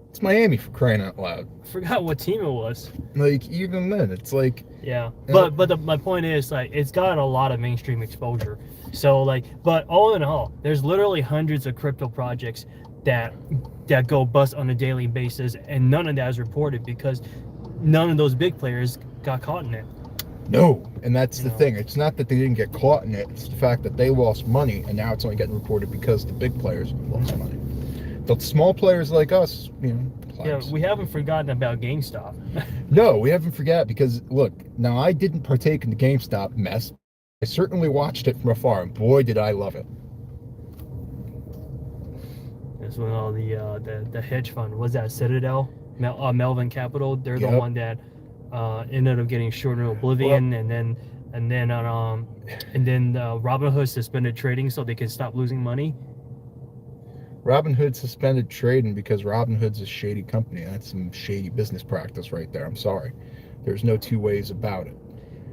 It's Miami, for crying out loud. I forgot what team it was. Like, even then, it's like... Yeah, but my point is, like, it's got a lot of mainstream exposure. So, like, but all in all, there's literally hundreds of crypto projects that go bust on a daily basis, and none of that is reported because none of those big players got caught in it. No, and that's the thing. It's not that they didn't get caught in it. It's the fact that they lost money, and now it's only getting reported because the big players lost money. The small players like us, Yeah, we haven't forgotten about GameStop. No, we haven't forgot because, look, now I didn't partake in the GameStop mess. I certainly watched it from afar, and boy, did I love it. That's when all the hedge fund, was that Citadel? Melvin Capital, they're the one that ended up getting short in oblivion, and then Robinhood suspended trading so they could stop losing money. Robinhood suspended trading because Robinhood's a shady company. That's some shady business practice right there. I'm sorry. There's no two ways about it.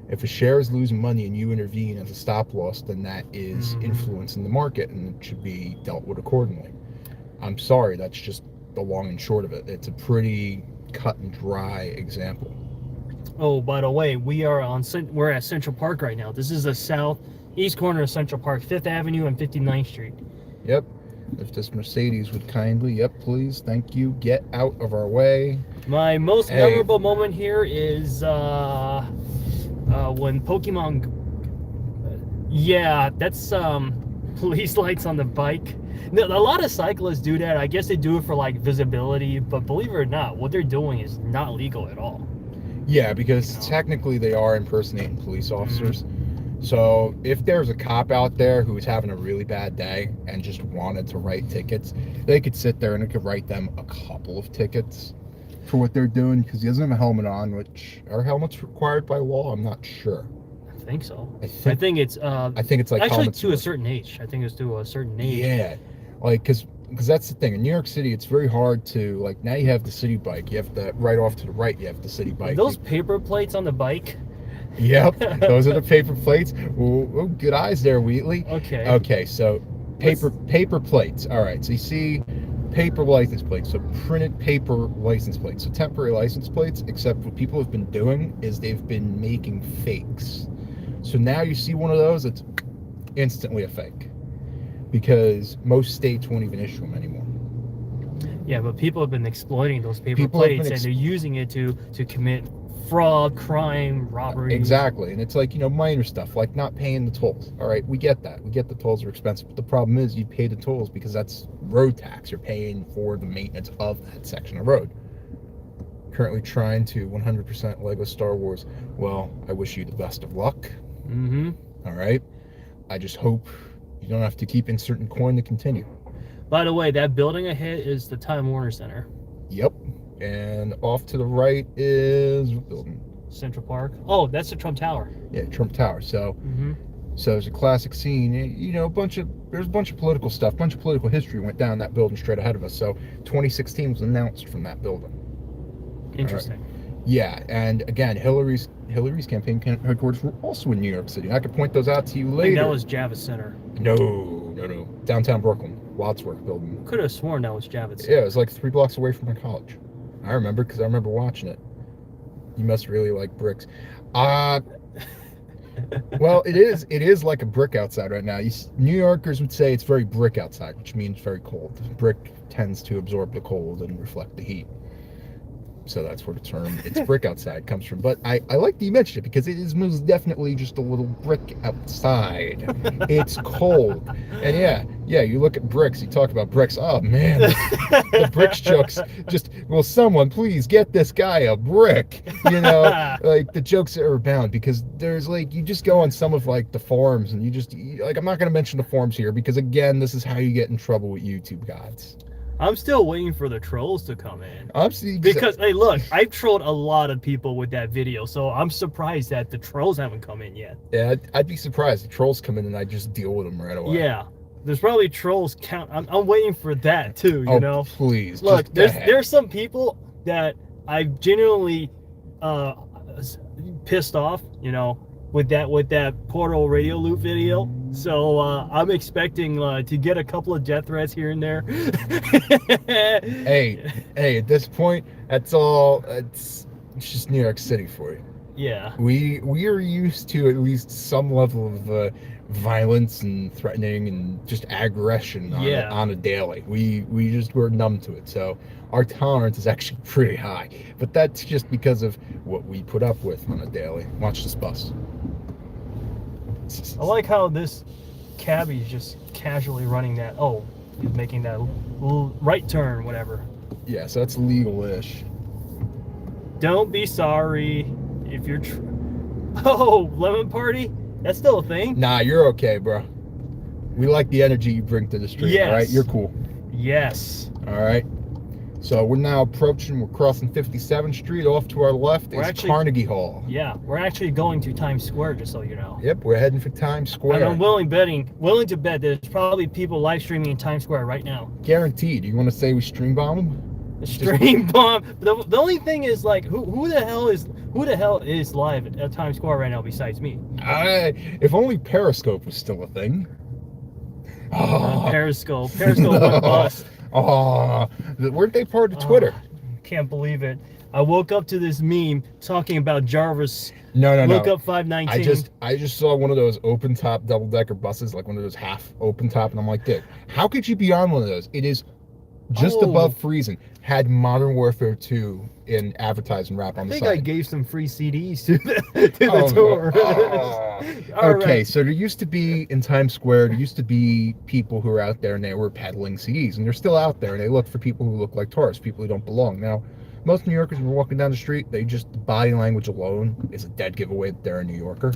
If a share is losing money and you intervene as a stop loss, then that is influencing the market and it should be dealt with accordingly. I'm sorry. That's just the long and short of it. It's a pretty cut and dry example. Oh, by the way, we're at Central Park right now. This is the southeast corner of Central Park, 5th Avenue and 59th Street. Yep. If this Mercedes would kindly, yep, please, thank you, get out of our way. My most memorable moment here is when Pokemon... Yeah, that's police lights on the bike. A lot of cyclists do that. I guess they do it for like visibility, but believe it or not, what they're doing is not legal at all. Yeah, because technically they are impersonating police officers. So if there's a cop out there who's having a really bad day and just wanted to write tickets, they could sit there and it could write them a couple of tickets for what they're doing because he doesn't have a helmet on, which are helmets required by law? I'm not sure. I think so. I think it's like actually to a certain age. I think it's to a certain age. Yeah, like because that's the thing in New York City, it's very hard to like. Now you have the city bike. You have the right off to the right. You have the city bike. Those paper plates on the bike. Yep, those are the paper plates. Ooh, good eyes there, Wheatley. Okay, so paper plates. All right, so you see paper license plates, so printed paper license plates, so temporary license plates, except what people have been doing is they've been making fakes. So now you see one of those, it's instantly a fake because most states won't even issue them anymore. Yeah, but people have been exploiting those paper plates and they're using it to commit fraud, crime, robbery. Exactly. And it's like, minor stuff like not paying the tolls. All right, we get that. We get the tolls are expensive. But the problem is you pay the tolls because that's road tax. You're paying for the maintenance of that section of road. Currently trying to 100% Lego Star Wars. Well, I wish you the best of luck. All right. I just hope you don't have to keep inserting coin to continue. By the way, that building ahead is the Time Warner Center. Yep. And off to the right is what building? Central Park. Oh, that's the Trump Tower. Yeah, Trump Tower. So, so there's a classic scene. There's a bunch of political stuff, a bunch of political history went down that building straight ahead of us. So, 2016 was announced from that building. Interesting. Right. Yeah, and again, Hillary's campaign headquarters were also in New York City. I could point those out to you later. I think that was Javits Center. No. Downtown Brooklyn, Wadsworth building. Could have sworn that was Javits Center. Yeah, it was like 3 blocks away from my college. I remember because I remember watching it. You must really like bricks. Well, it is like a brick outside right now. New Yorkers would say it's very brick outside, which means very cold. Brick tends to absorb the cold and reflect the heat. So that's where the term "it's brick outside" comes from. But I like that you mentioned it because it is most definitely just a little brick outside. It's cold. And yeah, you look at bricks, you talk about bricks. Oh man, the bricks jokes just, will someone please get this guy a brick? Like the jokes are abound because there's like, you just go on some of like the forums and I'm not going to mention the forums here because again, this is how you get in trouble with YouTube gods. I'm still waiting for the trolls to come in. Honestly, Because, hey, look, I've trolled a lot of people with that video, so I'm surprised that the trolls haven't come in yet. yeah, I'd be surprised. The trolls come in and I just deal with them right away. Yeah, there's probably trolls count. I'm waiting for that too. You know, please. look, just there's some people that I genuinely pissed off. You know, with that Portal Radio Loop video. So I'm expecting to get a couple of death threats here and there. hey, at this point, that's all. It's just New York City for you. Yeah. We are used to at least some level of violence and threatening and just aggression on a daily. We're numb to it. So our tolerance is actually pretty high. But that's just because of what we put up with on a daily. Watch this bus. I like how this cabbie's just casually running that. Oh, he's making that right turn, whatever. Yeah, so that's legal-ish. Don't be sorry if you're. Oh, lemon party? That's still a thing? Nah, you're okay, bro. We like the energy you bring to the street. Yes. All right, you're cool. Yes. All right. So we're now approaching. We're crossing 57th Street. Off to our left is Carnegie Hall. Yeah, we're actually going to Times Square, just so you know. Yep, we're heading for Times Square. And I'm willing to bet there's probably people live streaming in Times Square right now. Guaranteed. You want to say we stream bomb them? The stream bomb. The only thing is, like, who the hell is live at Times Square right now besides me? If only Periscope was still a thing. Periscope went bust. Oh, weren't they part of Twitter? Can't believe it. I woke up to this meme talking about Jarvis. No. Look up 519. I just saw one of those open top double decker buses, like one of those half open top, and I'm like, dude, how could you be on one of those? It is just above freezing. Had Modern Warfare 2 in advertising wrap on the side. I think I gave some free CDs to the tour. Okay, right. so there used to be in Times Square, there used to be people who were out there and they were peddling CDs, and they're still out there, and they look for people who look like tourists, people who don't belong. Now, most New Yorkers, when we're walking down the street, the body language alone is a dead giveaway that they're a New Yorker.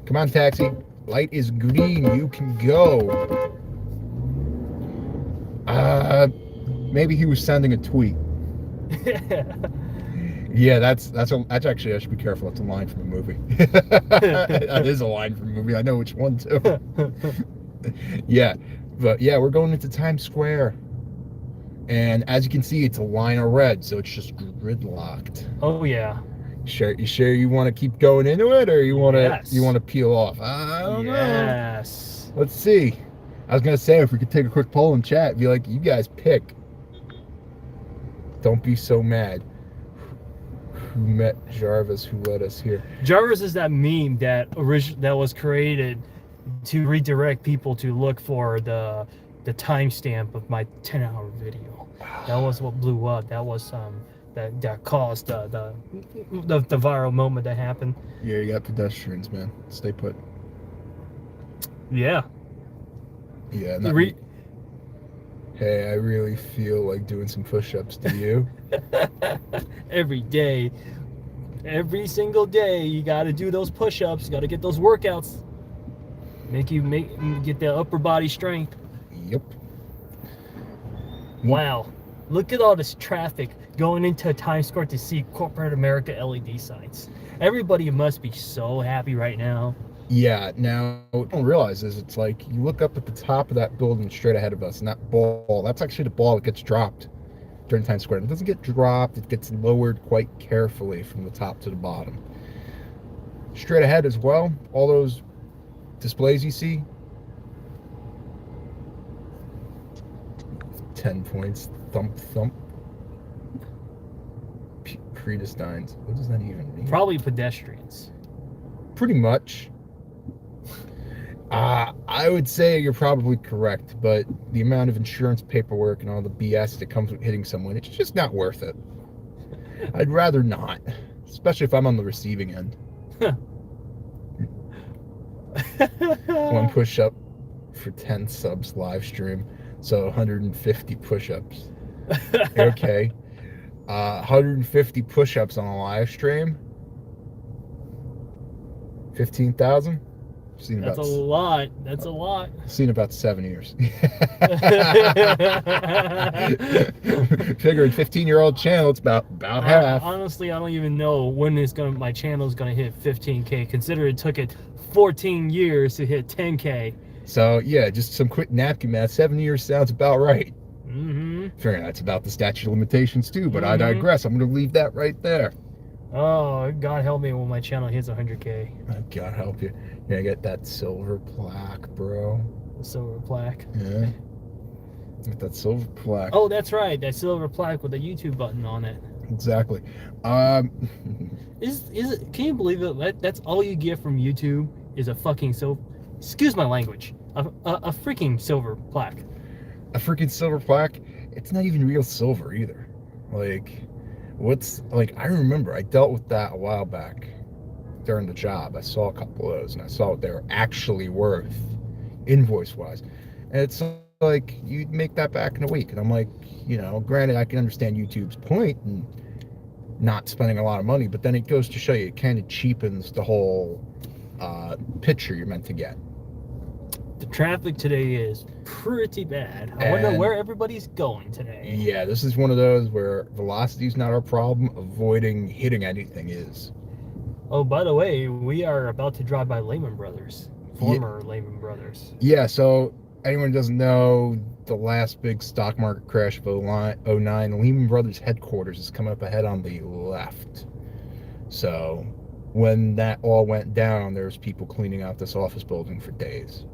Come on, taxi. Light is green. You can go. Maybe he was sending a tweet. Yeah, that's actually, I should be careful. That's a line from a movie. That is a line from a movie. I know which one too. Yeah, but yeah, we're going into Times Square, and as you can see, it's a line of red, so it's just gridlocked. Oh yeah. You sure you want to keep going into it, or you want to peel off? I don't know. Yes. Let's see. I was gonna say if we could take a quick poll in chat, be like, you guys pick. Don't be so mad. Who met Jarvis? Who led us here? Jarvis is that meme that was created to redirect people to look for the timestamp of my 10-hour video. That was what blew up. That was that caused the viral moment that happened. Yeah, you got pedestrians, man. Stay put. Yeah. Yeah. Hey, I really feel like doing some push-ups. Do you? Every day. Every single day, you got to do those push-ups. You got to get those workouts. Get that upper body strength. Yep. Wow. Look at all this traffic going into Times Square to see corporate America LED signs. Everybody must be so happy right now. Yeah, now, what you don't realize is it's like you look up at the top of that building straight ahead of us, and that ball, that's actually the ball that gets dropped during Times Square. It doesn't get dropped, it gets lowered quite carefully from the top to the bottom. Straight ahead as well, all those displays you see, 10 points, thump, thump. Predestines. What does that even mean? Probably pedestrians. Pretty much. I would say you're probably correct, but the amount of insurance paperwork and all the BS that comes with hitting someone, it's just not worth it. I'd rather not, especially if I'm on the receiving end. One push-up for 10 subs live stream, so 150 push-ups. Okay. 150 push-ups on a live stream. 15,000. Seen That's a about lot. That's a lot. seen about 7 years. Figuring 15-year-old channel, it's about half. Honestly, I don't even know when my channel's gonna hit 15K. Consider it took it 14 years to hit 10K. So yeah, just some quick napkin math. 7 years sounds about right. Mm-hmm. Figuring that's about the statute of limitations too, but I Mhm. digress. I'm gonna leave that right there. Oh, God help me when my channel hits 100K. Oh, God help you. You're gonna get that silver plaque, bro. The silver plaque. Yeah. Get that silver plaque. Oh, that's right. That silver plaque with the YouTube button on it. Exactly. Is it? Can you believe it? That's all you get from YouTube is a fucking excuse my language. A freaking silver plaque. A freaking silver plaque. It's not even real silver either. Like, I remember I dealt with that a while back during the job. I saw a couple of those and I saw what they were actually worth invoice wise. And it's like, you'd make that back in a week. And I'm like, granted, I can understand YouTube's point and not spending a lot of money, but then it goes to show you it kind of cheapens the whole picture you're meant to get. The traffic today is pretty bad. I wonder where everybody's going today. Yeah, this is one of those where velocity's not our problem, avoiding hitting anything is. Oh, by the way, we are about to drive by Lehman Brothers. Former Lehman Brothers. Yeah, so anyone who doesn't know, the last big stock market crash of 09, Lehman Brothers headquarters is coming up ahead on the left. So when that all went down, there was people cleaning out this office building for days.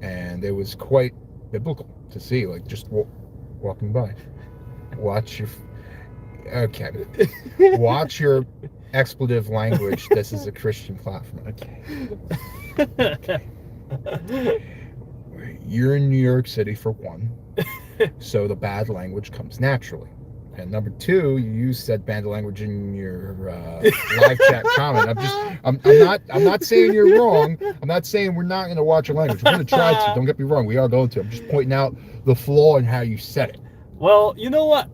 And it was quite biblical to see, like, just walking by. Watch your expletive language. This is a Christian platform. Okay. You're in New York City for one, so the bad language comes naturally. And number two, you use said bad language in your live chat comment. I'm not saying you're wrong. I'm not saying we're not going to watch your language. We're going to try to. Don't get me wrong. We are going to. I'm just pointing out the flaw in how you said it. Well, you know what?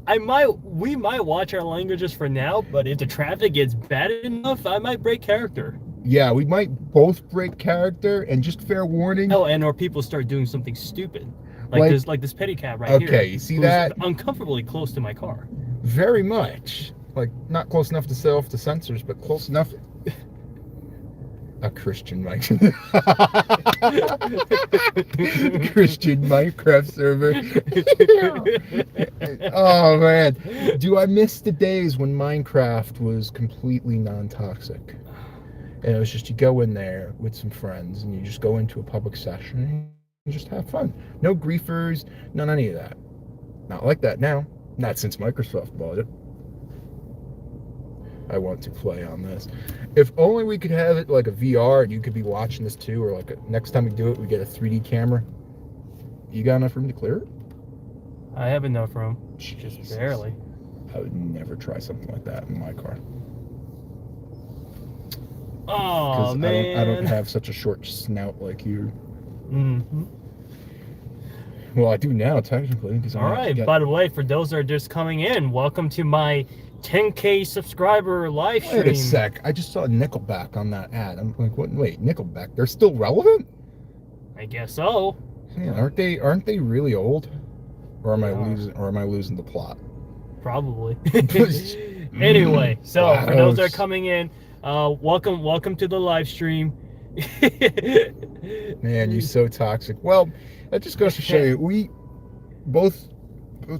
We might watch our languages for now, but if the traffic gets bad enough, I might break character. Yeah, we might both break character, and just fair warning. Oh, or people start doing something stupid. Like this pedicab right here. Okay, you see that? Uncomfortably close to my car. Very much. Like, not close enough to set off the sensors, but close enough. A Christian mic. Christian Minecraft server. Oh, man. Do I miss the days when Minecraft was completely non-toxic? And it was just, you go in there with some friends, and you just go into a public session, and just have fun. No griefers, none any of that. Not like that now. Not since Microsoft bought it. I want to play on this. If only we could have it like a VR and you could be watching this too, or like next time we do it, we get a 3D camera. You got enough room to clear it? I have enough room. Jesus. Just barely. I would never try something like that in my car. Oh, man. I don't have such a short snout like you. Mm-hmm. Well, I do now, technically. All right. By the way, for those that are just coming in, welcome to my 10K subscriber live stream. Wait a sec. I just saw Nickelback on that ad. I'm like, what? Wait, Nickelback? They're still relevant? I guess so. Yeah, aren't they really old? Or am I losing the plot? Probably. Anyway, so for those that are coming in, welcome to the live stream. Man, you're so toxic. Well, that just goes to show you we both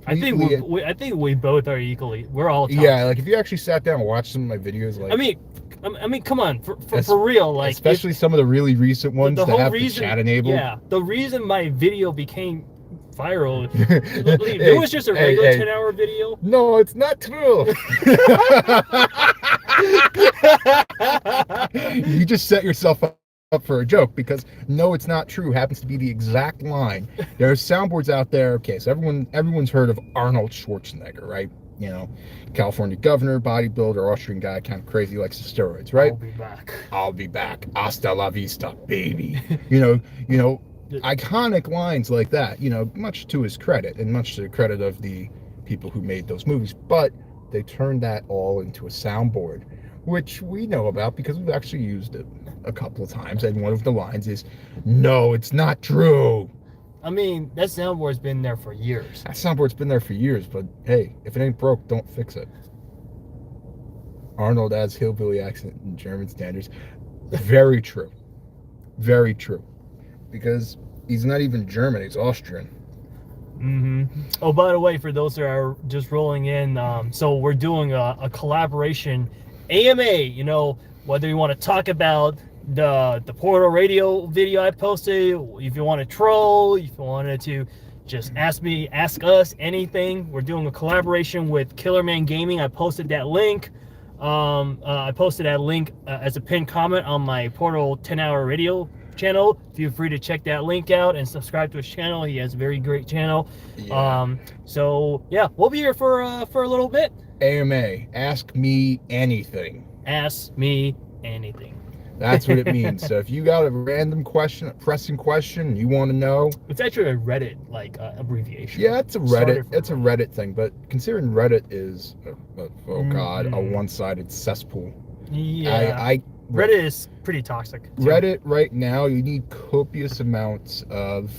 I think we both are equally. We're all toxic. Yeah, like if you actually sat down and watched some of my videos, like I mean, come on, for real, like especially some of the really recent ones that have the chat enabled. Yeah, the reason my video became viral, it was just a regular 10-hour video. No, it's not true. You just set yourself up for a joke, because no, it's not true happens to be the exact line. There are soundboards out there. Okay, so everyone's heard of Arnold Schwarzenegger, right? You know, California governor, bodybuilder, Austrian guy, kind of crazy, likes steroids, right? I'll be back. Hasta la vista, baby. You know, iconic lines like that. You know, much to his credit, and much to the credit of the people who made those movies. But they turned that all into a soundboard, which we know about because we've actually used it a couple of times. And one of the lines is, "No, it's not true." I mean, that soundboard's been there for years. That soundboard's been there for years, but hey, if it ain't broke, don't fix it. Arnold adds hillbilly accent in German standards. Very true. Very true. Because he's not even German, he's Austrian. Oh, by the way, for those that are just rolling in, so we're doing a collaboration AMA, you know, whether you want to talk about the Portal Radio video I posted, if you want to troll, if you wanted to just ask us anything. We're doing a collaboration with Killerman Gaming. I posted that link. I posted that link as a pinned comment on my Portal 10-hour radio channel. Feel free to check that link out and subscribe to his channel. He has a very great channel. Yeah. So yeah, we'll be here for a little bit. AMA, ask me anything. Ask me anything. That's what it means. So if you got a random question, a pressing question, you want to know, it's actually a Reddit abbreviation. Yeah, it's a Reddit thing. But considering Reddit is god, a one-sided cesspool. Yeah, Reddit is pretty toxic too. Reddit right now, you need copious amounts of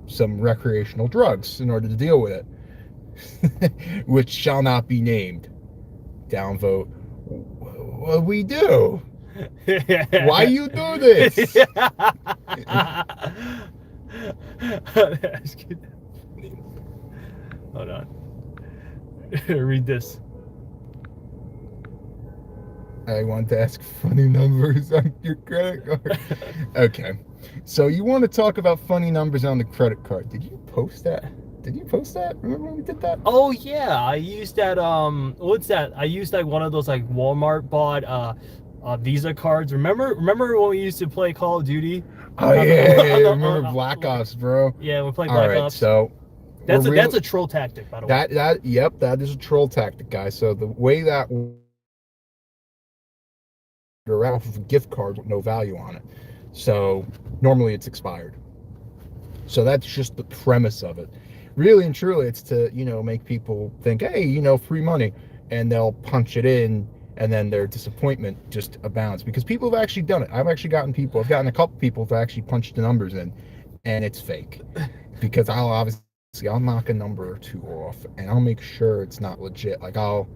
some recreational drugs in order to deal with it, which shall not be named. Downvote. What we do? Why you do this? Hold on. Read this. I want to ask funny numbers on your credit card. Okay. So you want to talk about funny numbers on the credit card. Did you post that? Remember when we did that? Oh yeah, I used that what's that? I used like one of those like Walmart bought Visa cards. Remember when we used to play Call of Duty? Oh yeah, remember Black Ops, bro. Yeah, we played Black Ops. So that's a troll tactic, by the way. That is a troll tactic, guys. So the way that you're out with a gift card with no value on it. So normally it's expired. So that's just the premise of it. Really and truly, it's to, make people think, hey, free money, and they'll punch it in, and then their disappointment just abounds because people have actually done it. I've gotten a couple people to actually punch the numbers in, and it's fake because I'll knock a number or two off, and I'll make sure it's not legit. Like one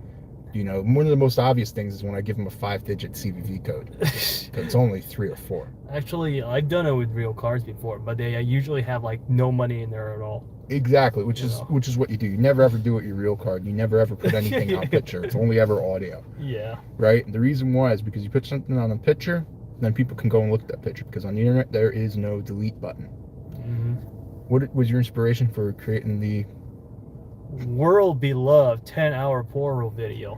of the most obvious things is when I give them a 5-digit CVV code. It's only 3 or 4. Actually, I've done it with real cards before, but they usually have like no money in there at all. Exactly, which is what you do. You never ever do it with your real card. You never ever put anything on picture. It's only ever audio. Yeah. Right? And the reason why is because you put something on a picture, then people can go and look at that picture because on the internet there is no delete button. What was your inspiration for creating the world beloved 10-hour Portal video?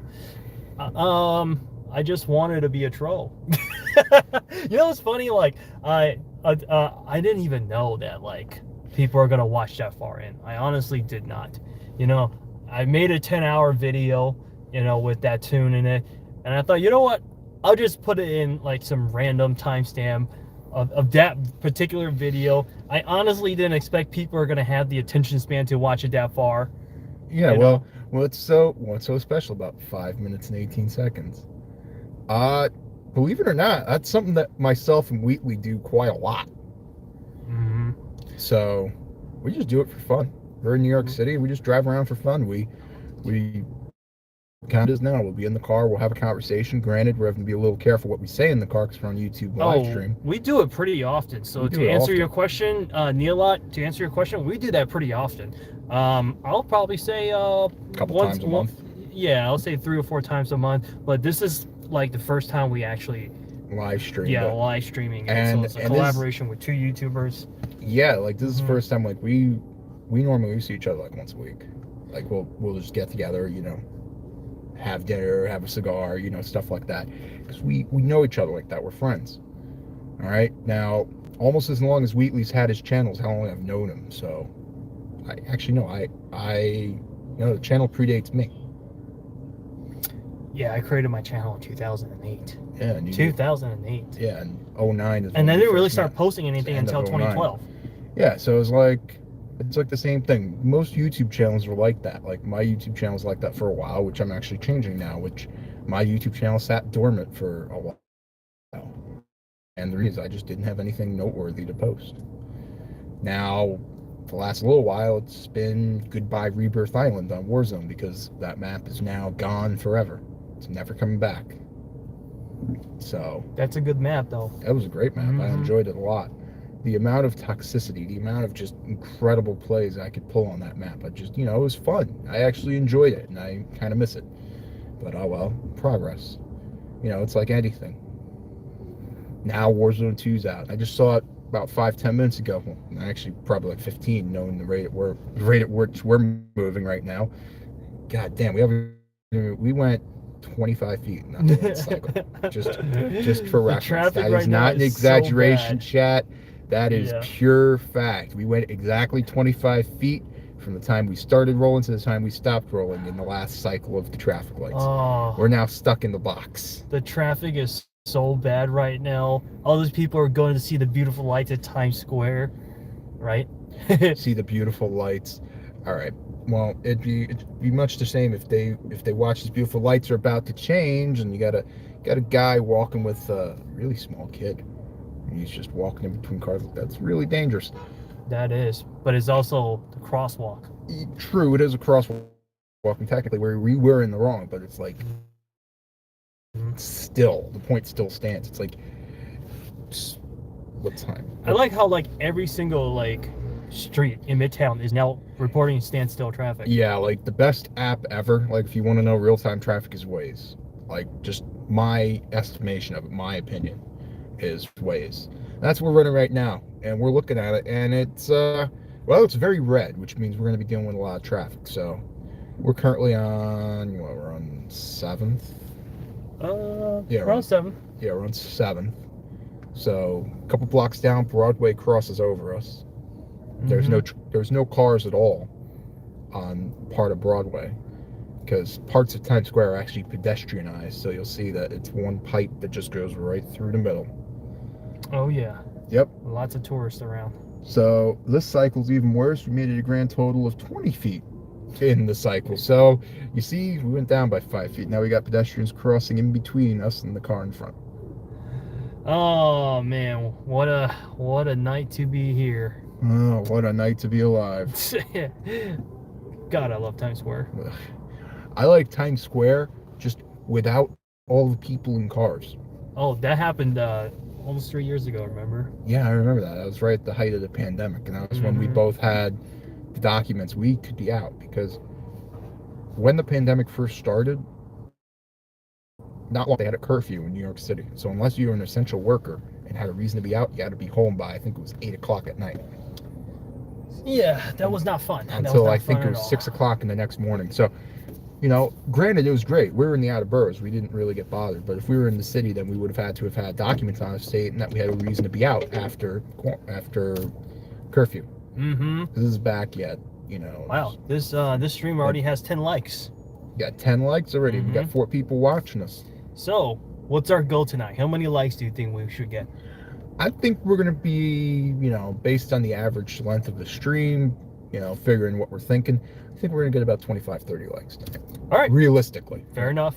I just wanted to be a troll. It's funny, like I didn't even know that like people are gonna watch that far in. I honestly did not. I made a 10-hour video, with that tune in it, and I thought, you know what, I'll just put it in like some random timestamp of that particular video. I honestly didn't expect people are gonna have the attention span to watch it that far. Yeah, well, what's so special about 5 minutes and 18 seconds? Believe it or not, that's something that myself and Wheatley do quite a lot. So we just do it for fun. We're in New York City. We just drive around for fun. We kind of now. We'll be in the car. We'll have a conversation. Granted, we're having to be a little careful what we say in the car because we're on YouTube live stream. We do it pretty often. So to answer your question, Neilot, to answer your question, we do that pretty often. I'll probably say a couple times a month. Yeah, I'll say 3 or 4 times a month. But this is like the first time we actually live stream. Yeah, live streaming. So it's a collaboration with 2 YouTubers. Yeah, like this is the first time. Like we normally see each other like once a week. Like we'll just get together, have dinner, have a cigar, stuff like that. Because we know each other like that. We're friends. All right. Now, almost as long as Wheatley's had his channels, how long I've known him. So I actually know the channel predates me. Yeah, I created my channel in 2008. Yeah, 2008. Yeah, and 09 is. And I didn't really start posting anything until 2012. Yeah, so it's like the same thing. Most YouTube channels were like that. Like my YouTube channel was like that for a while, which I'm actually changing now. Which my YouTube channel sat dormant for a while. And the reason is I just didn't have anything noteworthy to post. Now, for the last little while, it's been Goodbye Rebirth Island on Warzone because that map is now gone forever. It's never coming back. So That's a good map, though. that was a great map. I enjoyed it a lot. The amount of toxicity, the amount of just incredible plays I could pull on that map, it was fun. I actually enjoyed it, and I kind of miss it. But oh well, progress. It's like anything. Now Warzone 2's out. I just saw it about 5-10 minutes ago. Well, actually, probably like 15, knowing the rate at which we're moving right now. God damn, we went 25 feet in that one cycle. Just for reference. That is not an exaggeration, chat. That is pure fact. We went exactly 25 feet from the time we started rolling to the time we stopped rolling in the last cycle of the traffic lights. Oh, we're now stuck in the box. The traffic is so bad right now. All those people are going to see the beautiful lights at Times Square, right? See the beautiful lights. All right. Well, it'd be much the same if they watch these beautiful lights are about to change, and you got a guy walking with a really small kid. He's just walking in between cars. That's really dangerous. That is, but it's also the crosswalk. True, it is a crosswalk, and technically we were in the wrong, but it's like still the point still stands. It's like what time? I like how every single street in Midtown is now reporting standstill traffic. Yeah, the best app ever. If you want to know real-time traffic is Waze. Just my estimation of it, my opinion, is Waze. That's what we're running right now, and we're looking at it, and it's it's very red, which means we're going to be dealing with a lot of traffic. So we're currently on we're on 7th. We're on 7th. Yeah, we're on 7th. So a couple blocks down, Broadway crosses over us. There's no cars at all on part of Broadway because parts of Times Square are actually pedestrianized. So you'll see that it's one pipe that just goes right through the middle. Oh yeah. Yep. Lots of tourists around. So this cycle's even worse. We made it a grand total of 20 feet in the cycle. So you see, we went down by 5 feet. Now we got pedestrians crossing in between us and the car in front. Oh man, what a night to be here. Oh, what a night to be alive. God, I love Times Square. I like Times Square just without all the people in cars. Oh, that happened almost 3 years ago, remember? Yeah, I remember that. That was right at the height of the pandemic, and that was when we both had the documents. We could be out because when the pandemic first started, not long they had a curfew in New York City. So unless you were an essential worker and had a reason to be out, you had to be home by, I think it was 8 o'clock at night. Yeah, that was not fun. Until I think it was 6 o'clock in the next morning. So, granted, it was great. We were in the outer boroughs. We didn't really get bothered. But if we were in the city, then we would have had to have had documents on us stating that we had a reason to be out after curfew. Mm-hmm. This is back yet, Wow, this stream already has 10 likes. Got 10 likes already. We got 4 people watching us. So, what's our goal tonight? How many likes do you think we should get? I think we're going to be, based on the average length of the stream, figuring what we're thinking, I think we're going to get about 25, 30 likes tonight. All right. Realistically. Fair enough.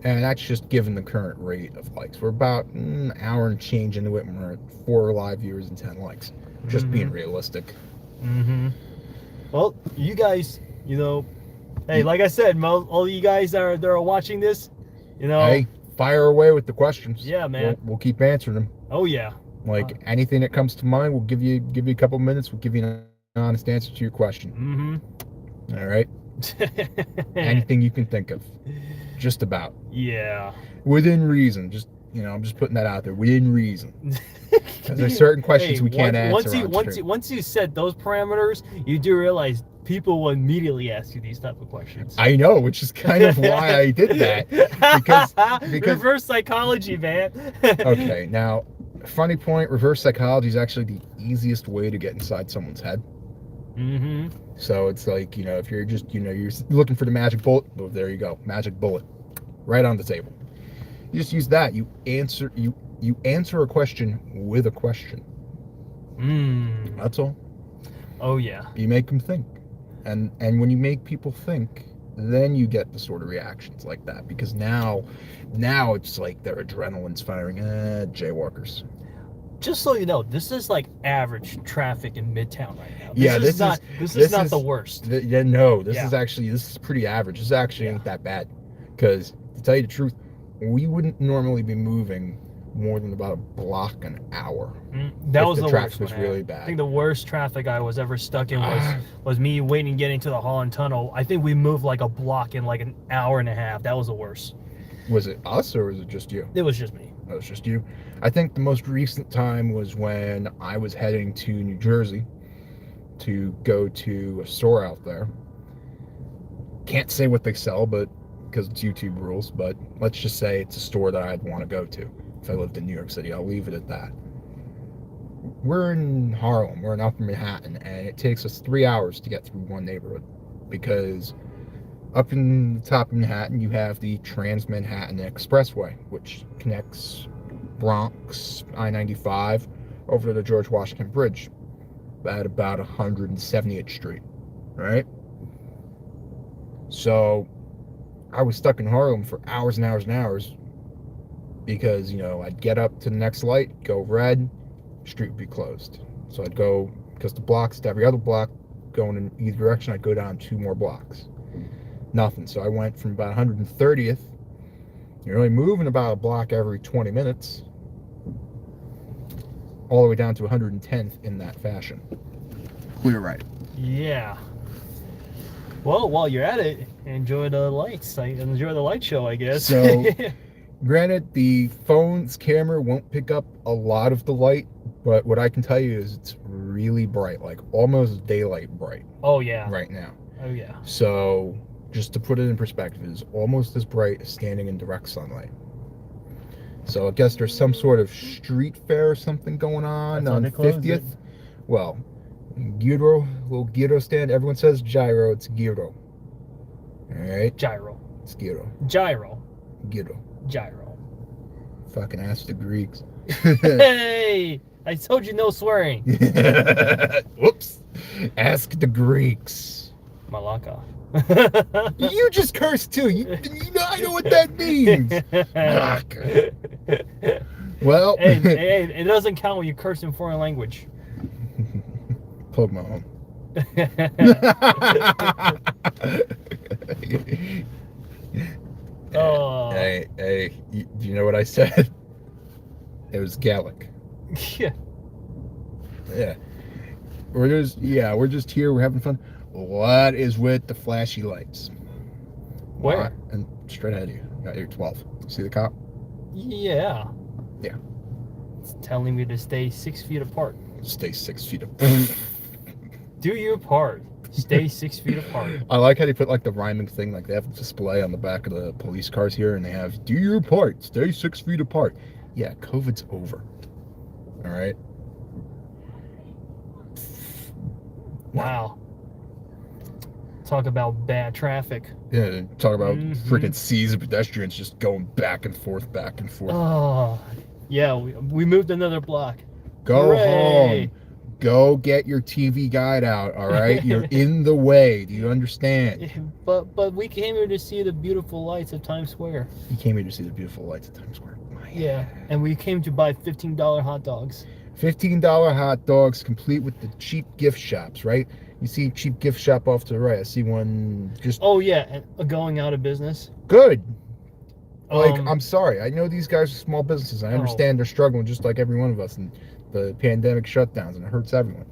And that's just given the current rate of likes. We're about an hour and change into it, and we're at 4 live viewers and 10 likes. Just being realistic. Mm-hmm. Well, you guys, hey, like I said, all you guys that are watching this, Hey, fire away with the questions. Yeah, man. We'll keep answering them. Oh, yeah. Anything that comes to mind, we'll give you a couple minutes. We'll give you an honest answer to your question. Mm-hmm. All right. Anything you can think of, just about. Yeah. Within reason. Just I'm just putting that out there. Within reason. There's certain questions we can't answer. Once you set those parameters, you do realize people will immediately ask you these type of questions. I know, which is kind of why I did that. Because reverse psychology, man. Okay, now, funny point, reverse psychology is actually the easiest way to get inside someone's head. Mm-hmm. So it's like, if you're just, you're looking for the magic bullet, well, there you go, magic bullet, right on the table. You just use that. You answer a question with a question. That's all. Oh yeah. You make them think. And when you make people think, then you get the sort of reactions like that, because now it's like their adrenaline's firing. Jaywalkers. Just so you know, this is like average traffic in Midtown right now. Yeah, This is not the worst. This is pretty average. This actually ain't that bad, because to tell you the truth, we wouldn't normally be moving more than about a block an hour. That was the traffic worst was really bad. I think the worst traffic I was ever stuck in was me waiting getting to the Holland Tunnel. I think we moved like a block in like an hour and a half. That was the worst. Was it us or was it just you? It was just me. It was just you. I think the most recent time was when I was heading to New Jersey to go to a store out there. Can't say what they sell, but because it's YouTube rules, but let's just say it's a store that I'd want to go to if I lived in New York City. I'll leave it at that. We're in Harlem, we're in Upper Manhattan, and it takes us 3 hours to get through one neighborhood, because up in the top of Manhattan you have the Trans-Manhattan Expressway, which connects Bronx, I-95 over to the George Washington Bridge at about 170th Street, right? So I was stuck in Harlem for hours and hours and hours, because, I'd get up to the next light, go red, street would be closed. So I'd go, because the blocks to every other block going in either direction, I'd go down 2 more blocks. Nothing. So I went from about 130th, you're only moving about a block every 20 minutes, all the way down to 110th in that fashion. Clear right. Yeah. Well, while you're at it, enjoy the lights. Enjoy the light show, I guess. So, granted, the phone's camera won't pick up a lot of the light, but what I can tell you is it's really bright, like almost daylight bright. Oh, yeah. Right now. Oh, yeah. So, just to put it in perspective, it's almost as bright as standing in direct sunlight. So, I guess there's some sort of street fair or something going on 50th. Well, gyro, little gyro stand. Everyone says gyro. It's gyro. All right. Gyro. It's gyro. Gyro. Gyro. Gyro. Fucking ask the Greeks. Hey, I told you no swearing. Whoops. Ask the Greeks. Malaka. You just cursed too. I know what that means. Malaka. Well, hey, it doesn't count when you curse in foreign language. Plug my home. Oh. Hey, do you know what I said? It was Gallic. Yeah. Yeah. We're just here, we're having fun. What is with the flashy lights? Where? And straight ahead of you. Got your 12. See the cop? Yeah. Yeah. It's telling me to stay 6 feet apart. Stay 6 feet apart. Do your part. Stay 6 feet apart. I like how they put like the rhyming thing, like they have a display on the back of the police cars here, and they have, do your part, stay 6 feet apart. Yeah, COVID's over. All right. Wow. Talk about bad traffic. Yeah, talk about freaking seas of pedestrians just going back and forth. Oh, yeah, we moved another block. Go Hooray. home. Go get your TV guide out, all right? You're in the way. Do you understand? But we came here to see the beautiful lights of Times Square. You came here to see the beautiful lights of Times Square. Yeah, and we came to buy $15 hot dogs. $15 hot dogs, complete with the cheap gift shops, right? You see cheap gift shop off to the right. I see one just... Oh, yeah, and going out of business. Good. Like, I'm sorry. I know these guys are small businesses. I understand they're struggling just like every one of us, and the pandemic shutdowns, and it hurts everyone.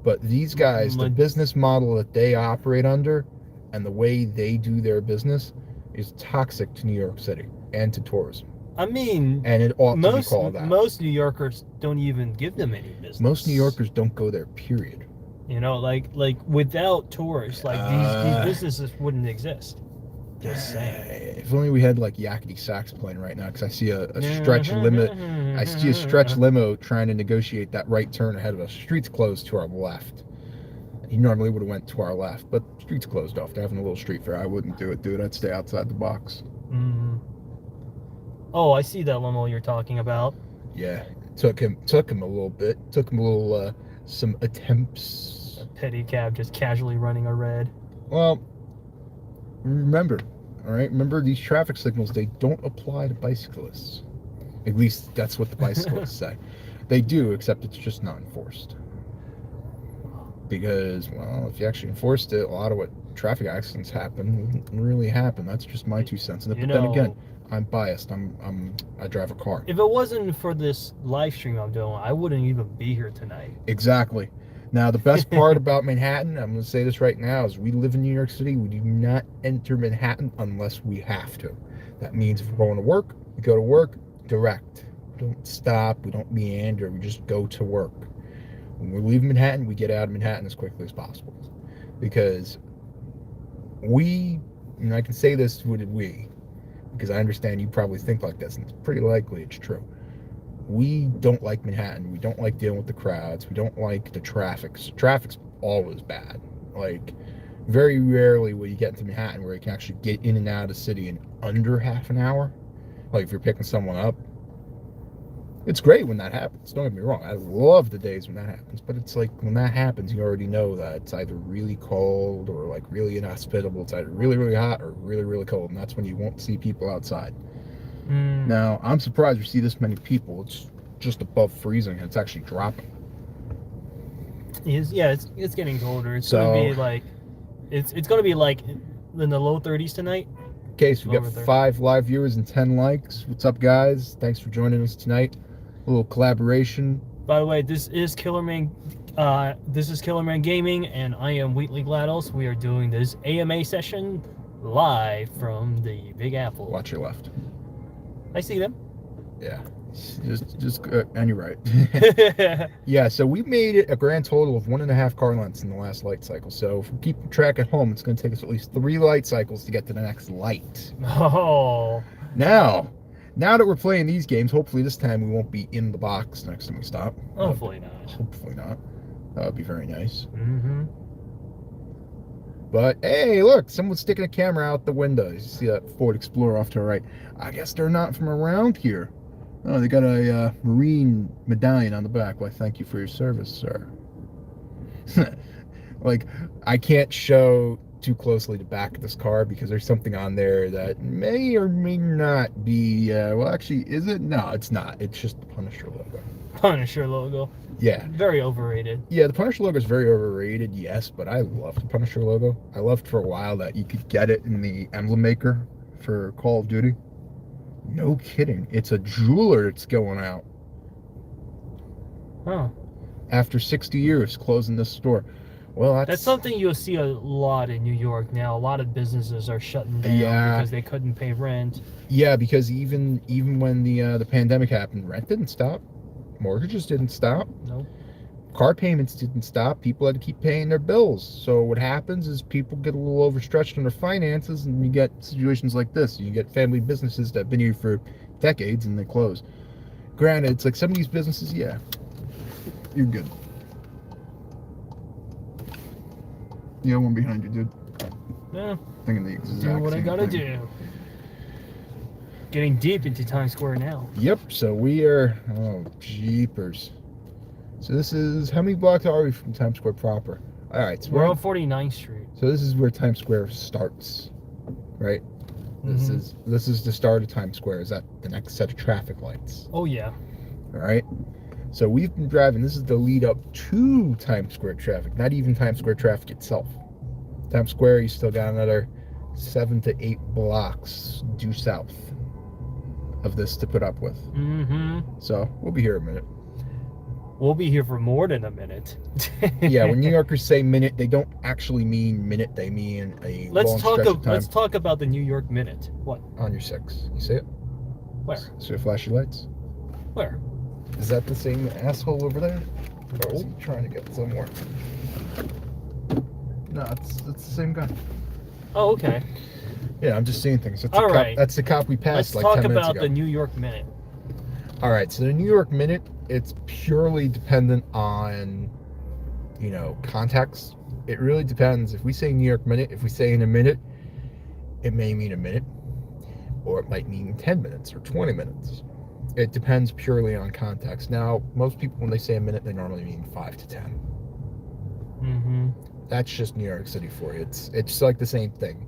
But these guys, the business model that they operate under and the way they do their business is toxic to New York City and to tourism. I mean, and it ought to be called that. Most New Yorkers don't even give them any business. Most New Yorkers don't go there, period. You know, like without tourists, like these businesses wouldn't exist. Just saying. If only we had like yakety sax playing right now, because I see a stretch limit. I see a stretch limo trying to negotiate that right turn ahead of us. Street's closed to our left. He normally would have went to our left, but street's closed off. They're having a little street fair. I wouldn't do it, dude. I'd stay outside the box. Oh, I see that limo you're talking about. Yeah, took him a little bit. Took him a little some attempts. A pedicab just casually running a red. Well, remember, all right? Remember, these traffic signals, they don't apply to bicyclists. At least that's what the bicyclists say. They do, except it's just not enforced. Because, well, if you actually enforced it, a lot of what traffic accidents happen wouldn't really happen. That's just my 2 cents. But then again, I'm biased. I drive a car. If it wasn't for this live stream I'm doing, I wouldn't even be here tonight. Exactly. Now, the best part about Manhattan, I'm going to say this right now, is we live in New York City. We do not enter Manhattan unless we have to. That means if we're going to work, we go to work direct. We don't stop. We don't meander. We just go to work. When we leave Manhattan, we get out of Manhattan as quickly as possible. Because and I can say this with we, because I understand you probably think like this, and it's pretty likely it's true. We don't like Manhattan. We don't like dealing with the crowds. We don't like the traffic. So traffic's always bad. Like, very rarely will you get into Manhattan where you can actually get in and out of the city in under half an hour. Like, if you're picking someone up. It's great when that happens. Don't get me wrong. I love the days when that happens. But it's like, when that happens, you already know that it's either really cold or, like, really inhospitable. It's either really, really hot or really, really cold. And that's when you won't see people outside. Now, I'm surprised we see this many people. It's just above freezing, and it's actually dropping. It's getting colder. It's gonna be like, it's gonna be like in the low 30s tonight. Okay, so we got 5 live viewers and 10 likes. What's up, guys? Thanks for joining us tonight. A little collaboration. By the way, this is Killerman. This is Killerman Gaming, and I am Wheatley GLaDOS. We are doing this AMA session live from the Big Apple. Watch your left. I see them. Yeah, just and you're right. Yeah, so we made it a grand total of 1.5 car lengths in the last light cycle. So if we keep track at home, it's going to take us at least 3 light cycles to get to the next light. Oh. Now that we're playing these games, hopefully this time we won't be in the box next time we stop. Hopefully not. Hopefully not. That would be very nice. Mm-hmm. But, hey, look, someone's sticking a camera out the window. You see that Ford Explorer off to the right. I guess they're not from around here. Oh, they got a Marine medallion on the back. Why, thank you for your service, sir. Like, I can't show too closely the back of this car because there's something on there that may or may not be, well, actually, is it? No, it's not. It's just the Punisher logo. Punisher logo. Yeah. Very overrated. Yeah, the Punisher logo is very overrated, yes, but I love the Punisher logo. I loved for a while that you could get it in the emblem maker for Call of Duty. No kidding. It's a jeweler that's going out. Huh. After 60 years closing this store. Well, that's something you'll see a lot in New York now. A lot of businesses are shutting down because they couldn't pay rent. Yeah, because even when the pandemic happened, rent didn't stop. Mortgages didn't stop. Nope. Car payments didn't stop. People had to keep paying their bills. So what happens is people get a little overstretched in their finances, and you get situations like this. You get family businesses that have been here for decades, and they close. Granted, it's like some of these businesses, yeah, you're good. Yeah, one behind you, dude. Yeah. Thinking the exact do what I gotta thing. do. Getting deep into Times Square now. Yep, so we are, oh, jeepers. So this is, how many blocks are we from Times Square proper? All right, so we're on 49th Street. So this is where Times Square starts, right? This is the start of Times Square. Is that the next set of traffic lights? Oh, yeah. All right. So we've been driving, this is the lead up to Times Square traffic, not even Times Square traffic itself. Times Square, you still got another 7 to 8 blocks due south of this to put up with. So we'll be here a minute. We'll be here for more than a minute. Yeah, when New Yorkers say minute, they don't actually mean minute. They mean a long stretch of time. Let's talk about the New York minute. What? On your 6. You see it? Where? So your flashy lights? Where? Is that the same asshole over there? Or is he trying to get somewhere? No, it's the same guy. Oh, okay. Yeah, I'm just seeing things. That's all right. That's the cop we passed Let's like 10 minutes ago. Let's talk about the New York minute. All right, so the New York minute, it's purely dependent on, you know, context. It really depends. If we say New York minute, if we say in a minute, it may mean a minute, or it might mean 10 minutes or 20 minutes. It depends purely on context. Now, most people, when they say a minute, they normally mean 5 to 10. That's just New York City for you. It's like the same thing.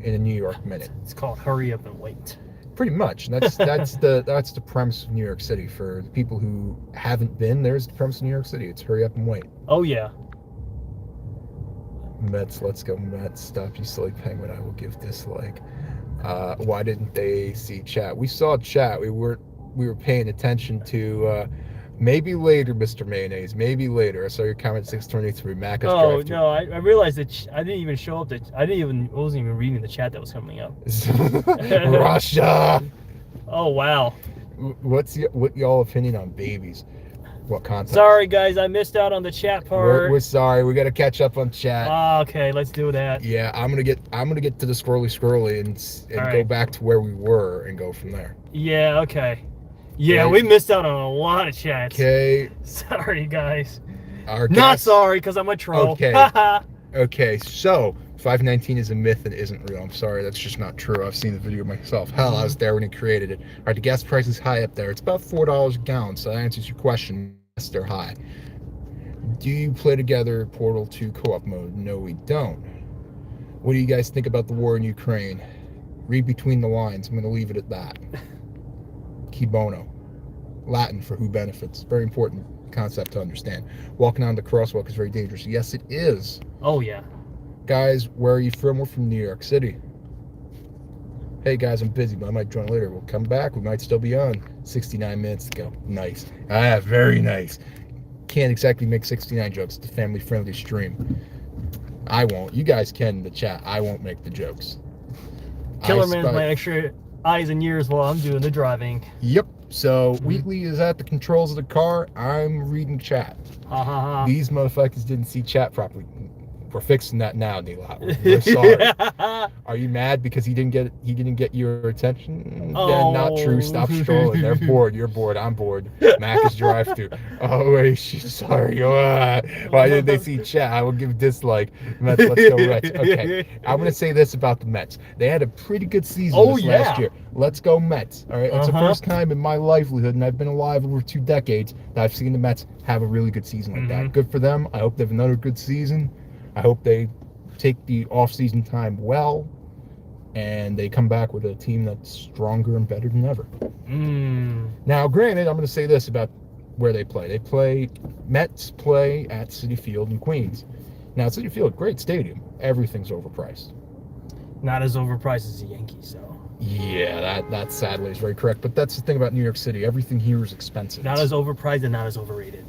in a New York minute. It's called hurry up and wait. Pretty much. And that's the premise of New York City. For the people who haven't been, there's the premise of New York City. It's hurry up and wait. Oh yeah. Mets, let's go Mets. Stop, you silly penguin. I will give dislike. Why didn't they see chat? We saw chat. We were paying attention to maybe later, Mr. Mayonnaise. Maybe later. I saw your comment 623. Macca's drive-thru. No, I realized that I didn't even show up. I wasn't even reading the chat that was coming up. Russia. Oh wow. What y'all opinion on babies? What content? Sorry guys, I missed out on the chat part. We're sorry. We got to catch up on chat. Okay, let's do that. Yeah, I'm gonna get to the scrolly and All go right. back to where we were and go from there. Yeah. Okay. Yeah, Okay. we missed out on a lot of chats. Okay. Sorry guys. Our Not guest- sorry, because I'm a troll. Okay. Okay, so 519 is a myth and isn't real. I'm sorry, that's just not true. I've seen the video myself. Hell, I was there when he created it. All right, the gas price is high up there. It's about $4 a gallon, so that answers your question. Yes, they're high. Do you play together Portal 2 co-op mode? No, we don't. What do you guys think about the war in Ukraine? Read between the lines. I'm going to leave it at that. Qui bono. Latin for who benefits. Very important concept to understand. Walking on the crosswalk is very dangerous. Yes, it is. Oh yeah. Guys, where are you from? We're from New York City. Hey guys, I'm busy, but I might join later. We'll come back. We might still be on. 69 minutes to go. Nice. Ah, very nice. Can't exactly make 69 jokes. It's a family-friendly stream. I won't. You guys can in the chat. I won't make the jokes. Killerman's my extra eyes and ears while I'm doing the driving. Yep. So Wheatley is at the controls of the car. I'm reading chat. Ha ha ha. These motherfuckers didn't see chat properly. We're fixing that now, Neil. We're sorry. Are you mad because he didn't get your attention? Oh. Yeah, not true. Stop strolling. They're bored. You're bored. I'm bored. Macca's drive-thru. Oh wait, she's sorry. Why did they see chat? I will give dislike. Mets, let's go Mets. Okay, I'm gonna say this about the Mets. They had a pretty good season last year. Let's go Mets. All right, it's the first time in my livelihood, and I've been alive over 2 decades, that I've seen the Mets have a really good season like that. Good for them. I hope they have another good season. I hope they take the off-season time well, and they come back with a team that's stronger and better than ever. Now, granted, I'm going to say this about where they play. Mets play at Citi Field in Queens. Now, Citi Field, great stadium. Everything's overpriced. Not as overpriced as the Yankees, though. Yeah, that sadly is very correct. But that's the thing about New York City. Everything here is expensive. Not as overpriced and not as overrated.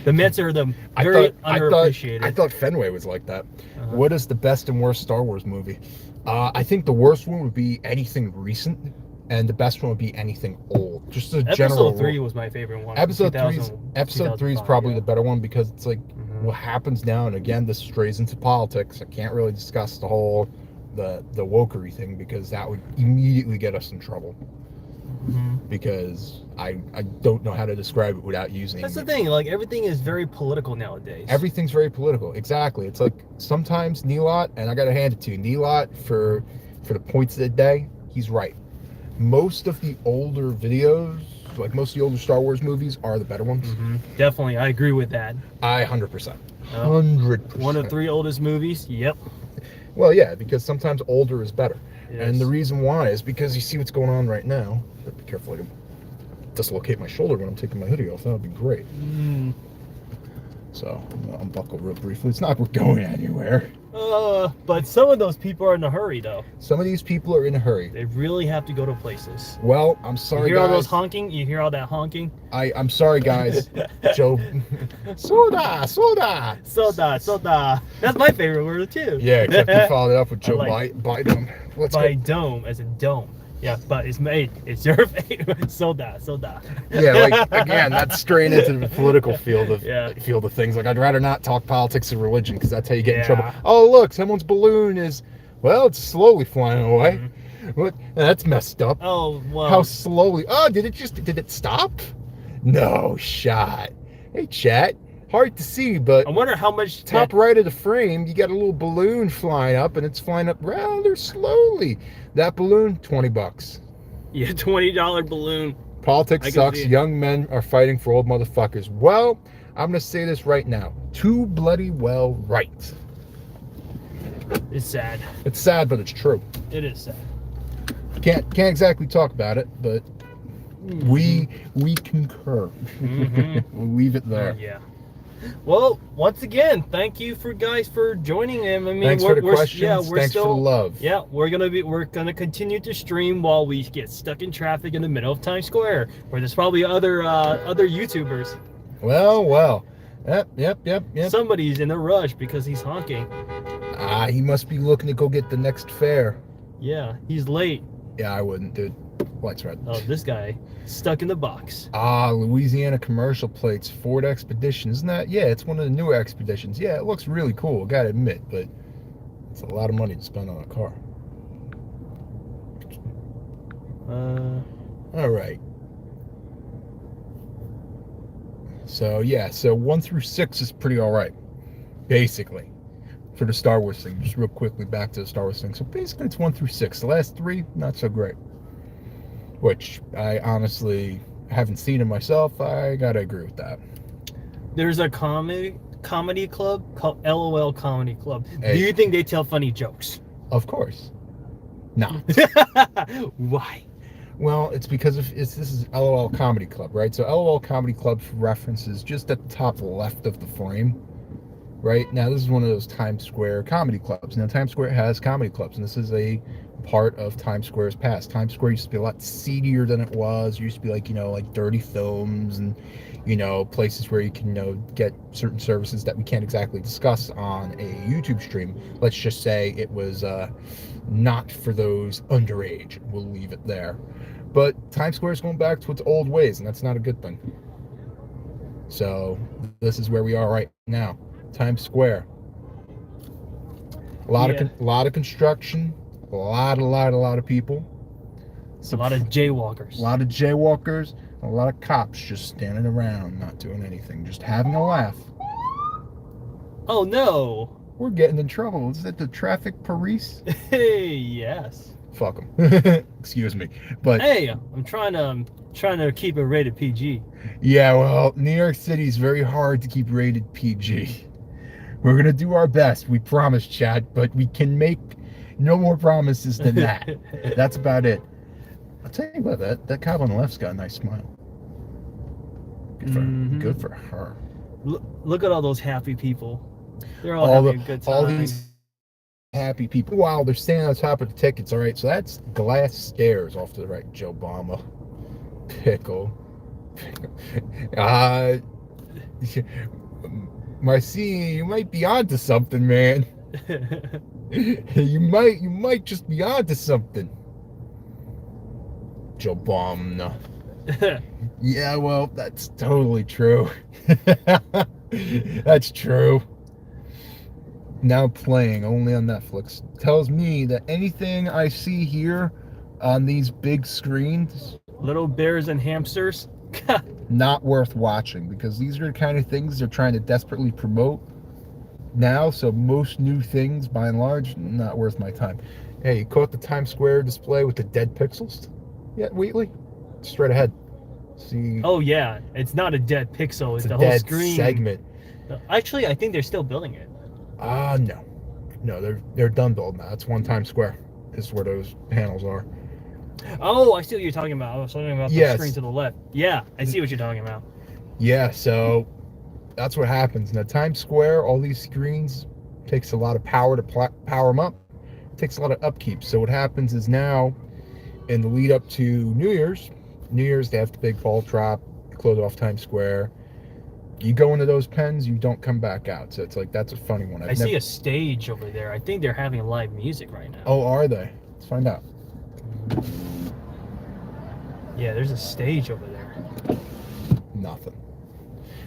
The Mets are very underappreciated. I thought Fenway was like that. What is the best and worst Star Wars movie? I think the worst one would be anything recent, and the best one would be anything old. Just a general. Episode 3 was my favorite one. Episode 3 is probably the better one because it's like what happens now. And again, this strays into politics. I can't really discuss the whole the wokery thing because that would immediately get us in trouble. Because I don't know how to describe it without using. That's the thing. Like everything is very political nowadays. Everything's very political. Exactly. It's like sometimes Neelot, and I gotta hand it to you, Neelot for the points of the day. He's right. Most of the older videos, like most of the older Star Wars movies, are the better ones. Definitely, I agree with that. 100%. 100%. One of the 3 oldest movies. Yep. Well, yeah, because sometimes older is better. Yes. And the reason why is because you see what's going on right now. Be careful, I don't dislocate my shoulder when I'm taking my hoodie off. That would be great. So, I'll unbuckle real briefly. It's not going anywhere. But some of those people are in a hurry, though. Some of these people are in a hurry. They really have to go to places. Well, I'm sorry, You hear guys. all those honking? You hear all that honking? I'm sorry, guys. Joe. Soda. Soda. That's my favorite word, too. Yeah, except you followed it up with Joe like Biden. Let's By go. dome, as in dome. Yeah, but it's made. It's your favorite. Soda. Yeah, like again, that's straying into the political field of things. Like I'd rather not talk politics and religion because that's how you get in trouble. Oh, look, someone's balloon is, well, it's slowly flying away. What? That's messed up. Oh, well. How slowly? Oh, did it stop? No shot. Hey, chat. Hard to see, but I wonder how much top right of the frame, you got a little balloon flying up, and it's flying up rather slowly. That balloon, $20. Yeah, $20 balloon. Politics sucks. Young men are fighting for old motherfuckers. Well, I'm gonna say this right now. Too bloody well right. It's sad. It's sad, but it's true. It is sad. Can't exactly talk about it, but we concur. We'll leave it there. Yeah. Well, once again, thank you for joining him. I mean, Thanks for the questions. Yeah, we're Thanks still, for the love. Yeah, we're gonna continue to stream while we get stuck in traffic in the middle of Times Square, where there's probably other YouTubers. Well. Yep. Somebody's in a rush because he's honking. He must be looking to go get the next fare. Yeah, he's late. Yeah, I wouldn't, dude. Lights red. Oh, this guy stuck in the box. Louisiana commercial plates, Ford Expedition. Isn't that? Yeah, it's one of the newer Expeditions. Yeah, it looks really cool, gotta admit, but it's a lot of money to spend on a car. All right. So yeah, so 1 through 6 is pretty all right, basically, for the Star Wars thing. Just real quickly back to the Star Wars thing. So basically, it's 1 through 6. The last 3, not so great. Which I honestly haven't seen it myself. I gotta agree with that. There's a comedy club called LOL Comedy Club. Hey. Do you think they tell funny jokes? Of course. No. Why? Well, it's because this is LOL Comedy Club, right? So LOL Comedy Club references just at the top left of the frame, right? Now, this is one of those Times Square comedy clubs. Now, Times Square has comedy clubs, and this is a part of Times Square's past. Times Square used to be a lot seedier than it was. It used to be like, like dirty films and, places where you can, get certain services that we can't exactly discuss on a YouTube stream. Let's just say it was not for those underage. We'll leave it there. But Times Square is going back to its old ways, and that's not a good thing. So this is where we are right now. Times Square. A lot of construction. A lot of people. A lot of jaywalkers. A lot of jaywalkers. A lot of cops just standing around, not doing anything, just having a laugh. Oh no! We're getting in trouble. Is that the traffic police? Hey, yes. Fuck them. Excuse me, but hey, I'm trying to keep it rated PG. Yeah, well, New York City is very hard to keep rated PG. We're gonna do our best, we promise, Chad, but we can make no more promises than that. That's about it. I'll tell you what, that cop on the left's got a nice smile. Good for her. Look at all those happy people. They're all having a good time. All these happy people. Wow, they're standing on top of the tickets. All right, so that's glass stairs off to the right. Joe Obama. Pickle. Marcy, you might be onto something, man. you might just be onto something. Joe Obama. Yeah, well, that's totally true. That's true. Now playing only on Netflix. Tells me that anything I see here on these big screens, little bears and hamsters, not worth watching, because these are the kind of things they're trying to desperately promote now. So most new things, by and large, not worth my time. Hey, you caught the Times Square display with the dead pixels yet, Wheatley? Straight ahead. See. Oh yeah, it's not a dead pixel. It's the whole whole screen segment. Actually, I think they're still building it. No, they're done building that. That's one Times Square is where those panels are. Oh, I see what you're talking about. I was talking about the screen to the left. Yeah, I see what you're talking about. Yeah, so that's what happens. Now, Times Square, all these screens, takes a lot of power to power them up. It takes a lot of upkeep. So what happens is now, in the lead up to New Year's, they have the big ball drop, close off Times Square. You go into those pens, you don't come back out. So it's like, that's a funny one. I see a stage over there. I think they're having live music right now. Oh, are they? Let's find out. Yeah, there's a stage over there. Nothing.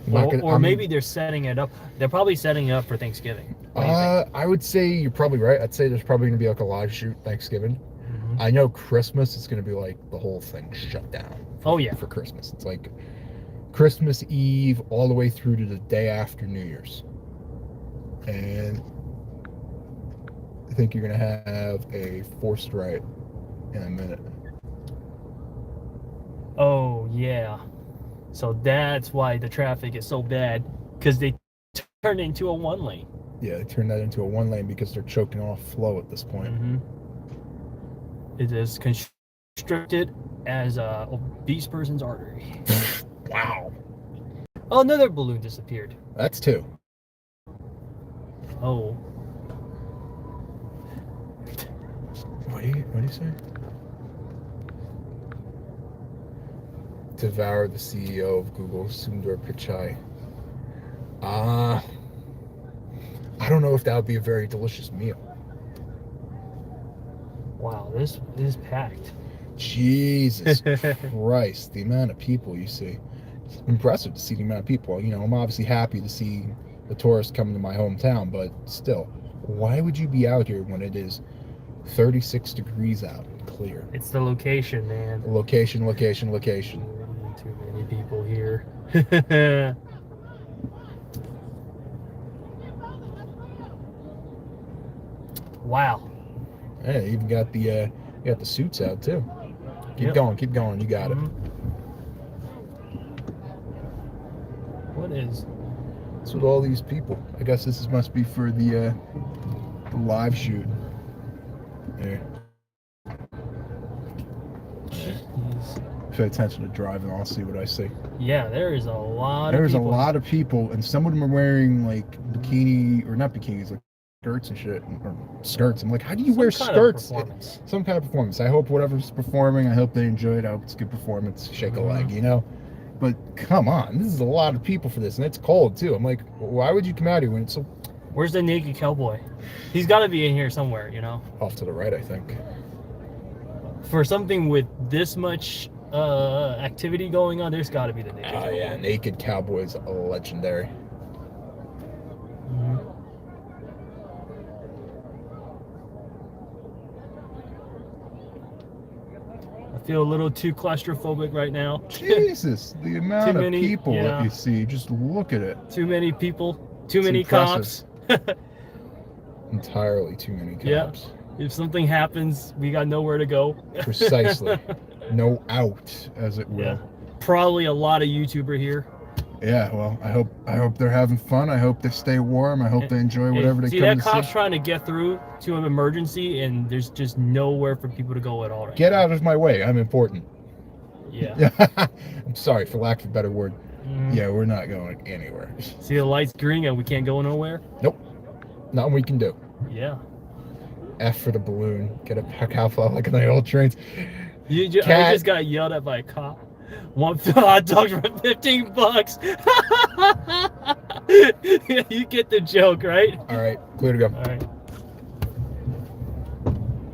Maybe they're setting it up. They're probably setting it up for Thanksgiving. I would say you're probably right. I'd say there's probably going to be like a live shoot Thanksgiving. Mm-hmm. I know Christmas is going to be like the whole thing shut down. For Christmas. It's like Christmas Eve all the way through to the day after New Year's. And I think you're going to have a forced right in a minute. Oh, yeah. So that's why the traffic is so bad, because they turned into a one lane. Yeah, they turned that into a 1-lane because they're choking off flow at this point. It is constricted as a obese person's artery. Wow. Oh, another balloon disappeared. That's 2. Oh. What do you say? Devour the CEO of Google, Sundar Pichai. I don't know if that would be a very delicious meal. Wow, this is packed. Jesus Christ, the amount of people you see. It's impressive to see the amount of people. You know, I'm obviously happy to see the tourists coming to my hometown, but still, why would you be out here when it is 36 degrees out and clear? It's the location, man. Location. Too many people here. Wow. Hey, you even got the suits out too. Keep going. You got it. What is? What's with all these people? I guess must be for the live shoot. There. Jeez. Pay attention to driving. I'll see what I see. Yeah, there is a lot. There's of people. a lot of people, and some of them are wearing like bikini or not bikinis, like skirts and shit, or skirts. I'm like, how do you wear skirts? Some kind of performance. I hope whatever's performing, I hope they enjoy it. I hope it's a good performance. Shake a leg, you know. But come on, this is a lot of people for this, and it's cold too. I'm like, why would you come out here when it's so? Where's the naked cowboy? He's got to be in here somewhere, you know. Off to the right, I think. For something with this much activity going on, there's got to be the naked cowboy. Yeah, naked cowboy's legendary. I feel a little too claustrophobic right now. Jesus, the amount of people that you see, just look at it. Too many people, too many cops. Entirely too many cops. Yeah. If something happens, we got nowhere to go. Precisely. No out, as it will. Yeah. Probably a lot of YouTuber here. Yeah, well, I hope they're having fun. I hope they stay warm. I hope they enjoy whatever they come to see. See, that cop's trying to get through to an emergency, and there's just nowhere for people to go at all. Get out of my way. I'm important. Yeah. I'm sorry, for lack of a better word. Yeah, we're not going anywhere. See the lights green and we can't go nowhere? Nope. Nothing we can do. Yeah. F for the balloon. Get a heck out like on the old trains. I just got yelled at by a cop. One hot dog for $15. You get the joke, right? All right, clear to go. All right.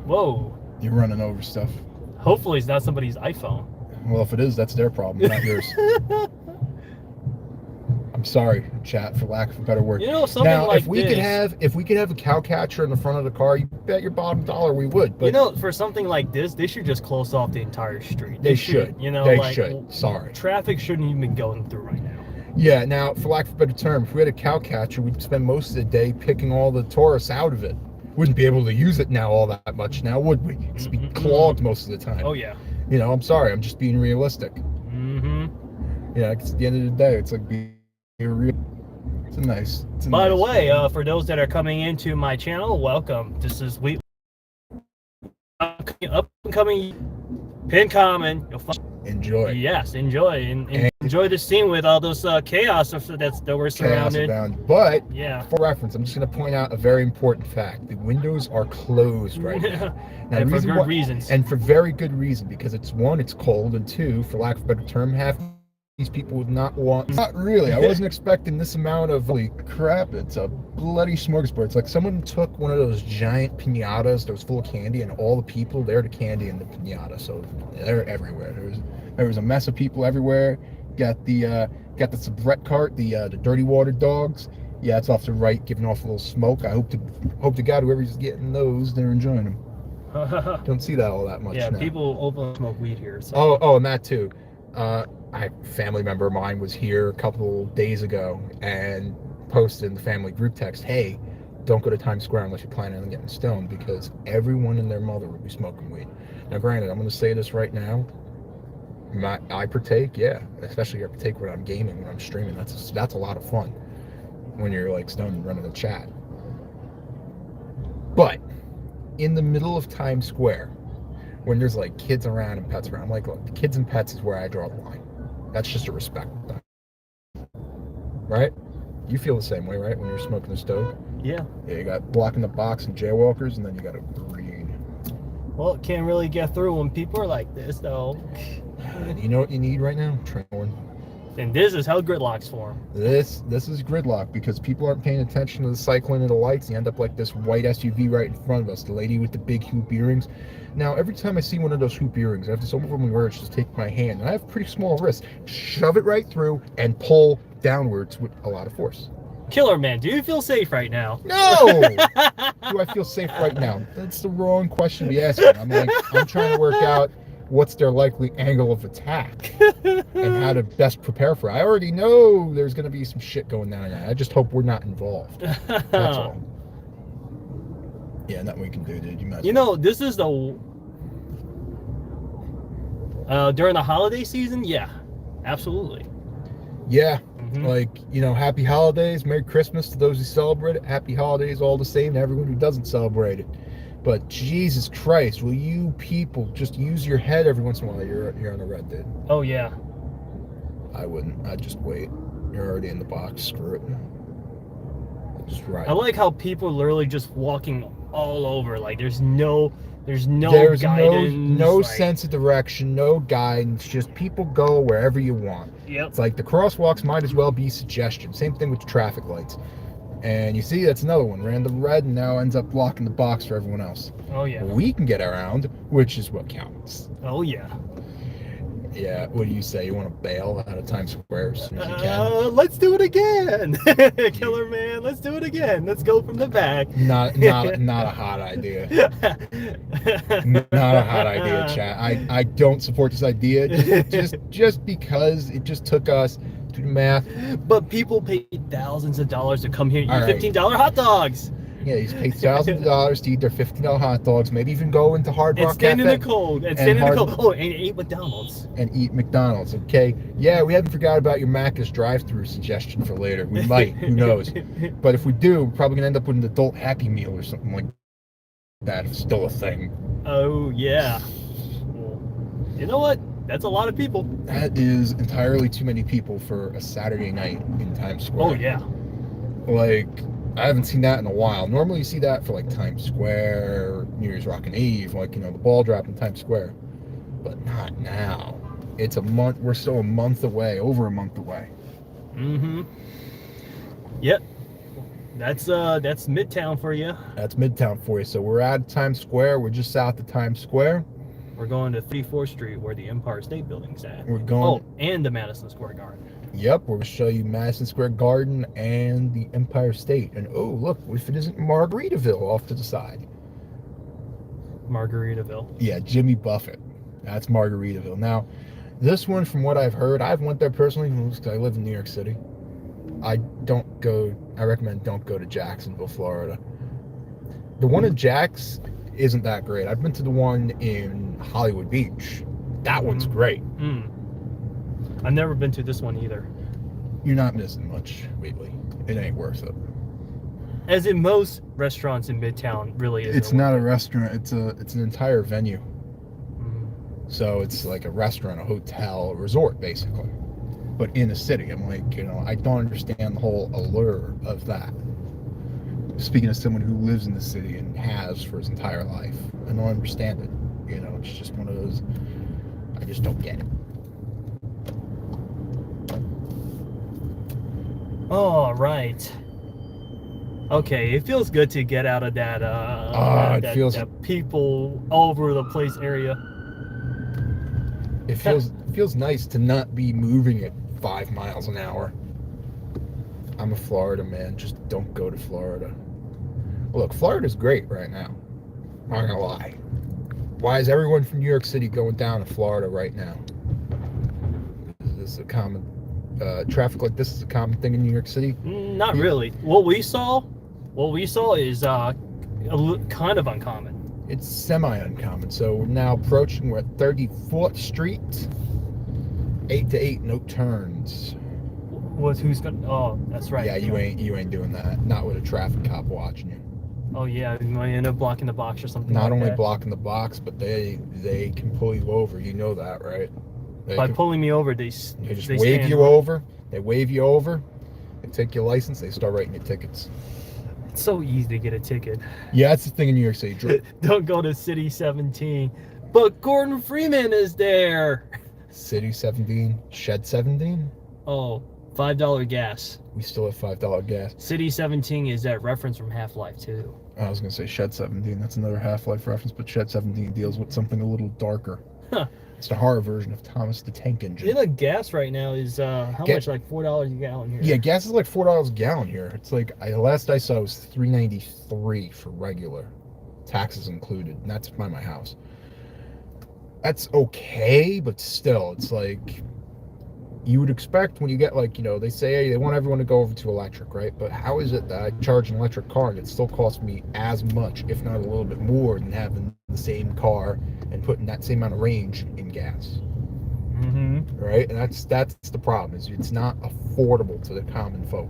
Whoa. You're running over stuff. Hopefully it's not somebody's iPhone. Well, if it is, that's their problem, not yours. I'm sorry, chat, for lack of a better word. You know, something now, like if we could have a cow catcher in the front of the car, you bet your bottom dollar we would. But you know, for something like this, they should just close off the entire street. They should. You know, they should. Sorry. Traffic shouldn't even be going through right now. Yeah. Now, for lack of a better term, if we had a cow catcher, we'd spend most of the day picking all the tourists out of it. Wouldn't be able to use it now all that much now, would we? It'd be clogged most of the time. Oh yeah. You know, I'm sorry. I'm just being realistic. Yeah, because at the end of the day, it's like being real. By the way, for those that are coming into my channel, welcome. This is up and coming pin comment. Enjoy. Yes, enjoy and enjoy the scene with all those chaos that we're surrounded. But yeah, for reference, I'm just going to point out a very important fact: the windows are closed right now. Now, and for good reasons. And for very good reason, because it's one, it's cold, and two, for lack of a better term, half these people would not want. Not really. I wasn't expecting this amount of. Holy crap! It's a bloody smorgasbord. It's like someone took one of those giant pinatas that was full of candy, and all the people there to candy in the pinata. So they're everywhere. There was a mess of people everywhere. Got the soubrette cart, the dirty water dogs. Yeah, it's off to the right, giving off a little smoke. I hope to God whoever's getting those, they're enjoying them. Don't see that all that much. Yeah, now. People openly smoke weed here. So. Oh, and that too. A family member of mine was here a couple days ago and posted in the family group text, "Hey, don't go to Times Square unless you're planning on getting stoned because everyone and their mother will be smoking weed." Now, granted, I'm going to say this right now. I partake, yeah, especially I partake when I'm gaming, when I'm streaming. That's a lot of fun when you're like stoned and running a chat. But in the middle of Times Square, when there's like kids around and pets around, I'm like, look, the kids and pets is where I draw the line. That's just a respect thing. Right? You feel the same way, right? When you're smoking a stove? Yeah. Yeah, you got blocking the box and jaywalkers, and then you got a green. Well, it can't really get through when people are like this, though. You know what you need right now? Training. And this is how gridlock's form. This is gridlock because people aren't paying attention to the cycling of the lights. You end up like this white SUV right in front of us, the lady with the big hoop earrings. Now, every time I see one of those hoop earrings, I have this overwhelming urge to take my hand, and I have pretty small wrists, shove it right through and pull downwards with a lot of force. Killerman, do you feel safe right now? No! Do I feel safe right now? That's the wrong question to be asking. I'm trying to work out what's their likely angle of attack and how to best prepare for it. I already know there's going to be some shit going down there. I just hope we're not involved. That's all. Yeah, nothing we can do, dude. You know, this is the during the holiday season. Yeah, absolutely. Yeah, like, you know, happy holidays, Merry Christmas to those who celebrate it. Happy holidays all the same to everyone who doesn't celebrate it. But Jesus Christ, will you people just use your head every once in a while? You're on a red, dude. Oh yeah. I wouldn't. I'd just wait. You're already in the box. Screw it. Just ride. I like how people are literally just walking all over. Like there's no guidance. no like, sense of direction, no guidance. Just people go wherever you want. Yep. It's like the crosswalks might as well be suggestion. Same thing with the traffic lights. And you see, that's another one. Ran the red and now ends up blocking the box for everyone else. Oh yeah. We can get around, which is what counts. Oh yeah. Yeah, what do you say? You want to bail out of Times Square as soon as you can? Let's do it again. Killer man, let's do it again. Let's go from the back. Not a hot idea. Not a hot idea, chat. I don't support this idea just because it just took us to the math. But people paid thousands of dollars to come here and All eat $15 hot dogs. Yeah, he's paid thousands of dollars to eat their $15 hot dogs, maybe even go into Hard Rock And stand Cafe in the cold. And stand in the cold. Oh, and eat McDonald's. And eat McDonald's, okay? Yeah, we haven't forgot about your Macca's drive-thru suggestion for later. We might, who knows? But if we do, we're probably going to end up with an adult Happy Meal or something like that, if it's still a thing. Oh, yeah. You know what? That's a lot of people. That is entirely too many people for a Saturday night in Times Square. Oh, yeah. Like, I haven't seen that in a while. Normally you see that for like Times Square, New Year's Rockin' Eve, like, you know, the ball drop in Times Square. But not now. It's a month, we're still a month away, over a month away. Mm-hmm. Yep. That's Midtown for you. That's Midtown for you. So we're at Times Square. We're just south of Times Square. We're going to 34th Street where the Empire State Building's at. We're going... Oh, and the Madison Square Garden. Yep, we're going to show you Madison Square Garden and the Empire State. And oh, look, if it isn't Margaritaville off to the side. Margaritaville. Yeah, Jimmy Buffett. That's Margaritaville. Now, this one, from what I've heard, I've went there personally because I live in New York City. I recommend don't go to Jacksonville, Florida. The one in Jax isn't that great. I've been to the one in Hollywood Beach. That one's great. I've never been to this one either. You're not missing much, Wheatley. It ain't worth it. As in most restaurants in Midtown, really is. It's not a restaurant. It's an entire venue. So it's like a restaurant, a hotel, a resort, basically. But in a city. I'm like, you know, I don't understand the whole allure of that. Speaking as someone who lives in the city and has for his entire life, I don't understand it. You know, it's just one of those, I just don't get it. Oh, right. Okay, it feels good to get out of that, that people all over the place area. It feels nice to not be moving at 5 miles an hour. I'm a Florida man. Just don't go to Florida. Look, Florida's great right now. I'm not gonna lie. Why is everyone from New York City going down to Florida right now? Is this a common traffic like this is a common thing in New York City? Not really. What we saw is kind of uncommon. It's semi-uncommon. So we're now approaching, we're at 34th Street. 8 to 8, no turns. Who's gonna? Oh, that's right. Yeah, you ain't doing that. Not with a traffic cop watching you. Oh yeah, you might end up blocking the box or something. Not like only that. blocking the box, but they can pull you over. You know that, right? By pulling me over, they just they wave stand you right. over. They wave you over. They take your license. They start writing your tickets. It's so easy to get a ticket. Yeah, that's the thing in New York City. Don't go to City 17. But Gordon Freeman is there. City 17, Shed 17. Oh, $5 gas. We still have $5 gas. City 17 is that reference from Half-Life 2. I was gonna say Shed 17. That's another Half-Life reference, but Shed 17 deals with something a little darker. Huh. It's the horror version of Thomas the Tank Engine. You know, gas right now is how much? Like $4 a gallon here. Yeah, gas is like $4 a gallon here. It's like last I saw it was $3.93 for regular, taxes included, and that's by my house. That's okay, but still, it's like you would expect when you get like, they say hey, they want everyone to go over to electric, right? But how is it that I charge an electric car and it still costs me as much, if not a little bit more, than having the same car and putting that same amount of range in gas? Mm-hmm. Right? And that's the problem, is it's not affordable to the common folk.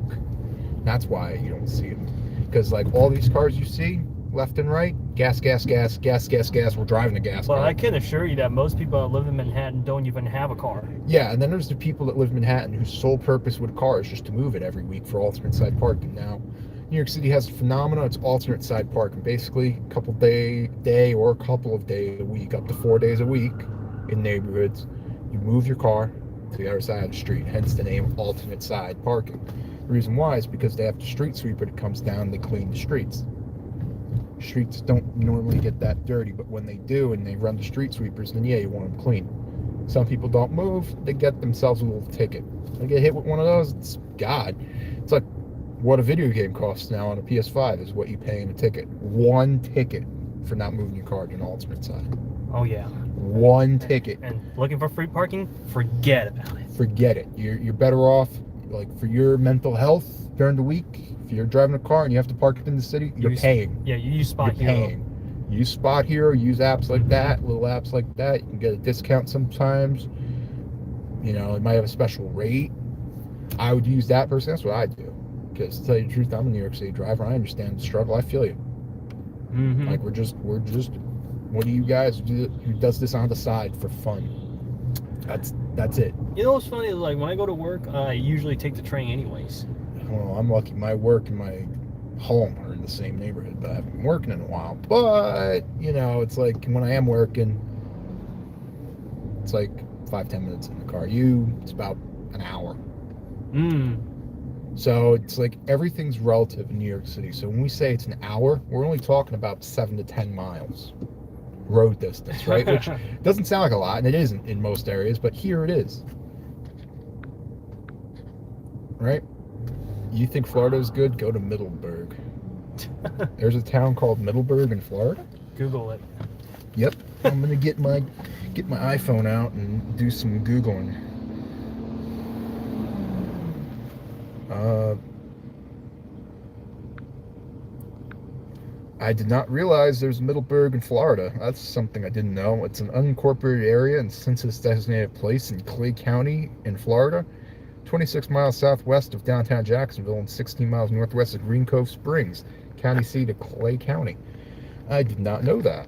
That's why you don't see them. Because like all these cars you see left and right, gas, we're driving a gas car. But I can assure you that most people that live in Manhattan don't even have a car. Yeah, and then there's the people that live in Manhattan whose sole purpose with a car is just to move it every week for alternate side parking. Now, New York City has a phenomenon, it's alternate side parking. Basically, a couple day or a couple of days a week, up to 4 days a week in neighborhoods, you move your car to the other side of the street, hence the name alternate side parking. The reason why is because they have the street sweeper that comes down, they clean the streets. Streets don't normally get that dirty, but when they do and they run the street sweepers, then yeah, you want them clean. Some people don't move, they get themselves a little ticket. They get hit with one of those, it's God. It's like what a video game costs now on a PS5 is what you pay in a ticket. One ticket for not moving your car to an alternate side. Oh yeah. One ticket. And looking for free parking? Forget about it. Forget it. You're better off, like, for your mental health during the week. If you're driving a car and you have to park it in the city, you're paying. Yeah, you use Spot You're Hero. paying. Use Spot Hero, use apps like that, little apps like that. You can get a discount sometimes. It might have a special rate. I would use that personally. That's what I do. Because to tell you the truth, I'm a New York City driver. I understand the struggle. I feel you. Mm-hmm. Like we're just. What do you guys do? Who does this on the side for fun? That's it. You know what's funny? Like when I go to work, I usually take the train anyways. Well, I'm lucky. My work and my home are in the same neighborhood, but I haven't been working in a while. But it's like when I am working, it's like 5-10 minutes in the car. It's about an hour. So it's like everything's relative in New York City. So when we say it's an hour, we're only talking about 7 to 10 miles road distance, right? Which doesn't sound like a lot, and it isn't in most areas, but here it is. Right? You think Florida is good? Go to Middleburg. There's a town called Middleburg in Florida. Google it. Yep. I'm gonna get my iPhone out and do some Googling. I did not realize there's Middleburg in Florida. That's something I didn't know. It's an unincorporated area and census-designated place in Clay County in Florida, 26 miles southwest of downtown Jacksonville and 16 miles northwest of Green Cove Springs, county seat of Clay County. I did not know that.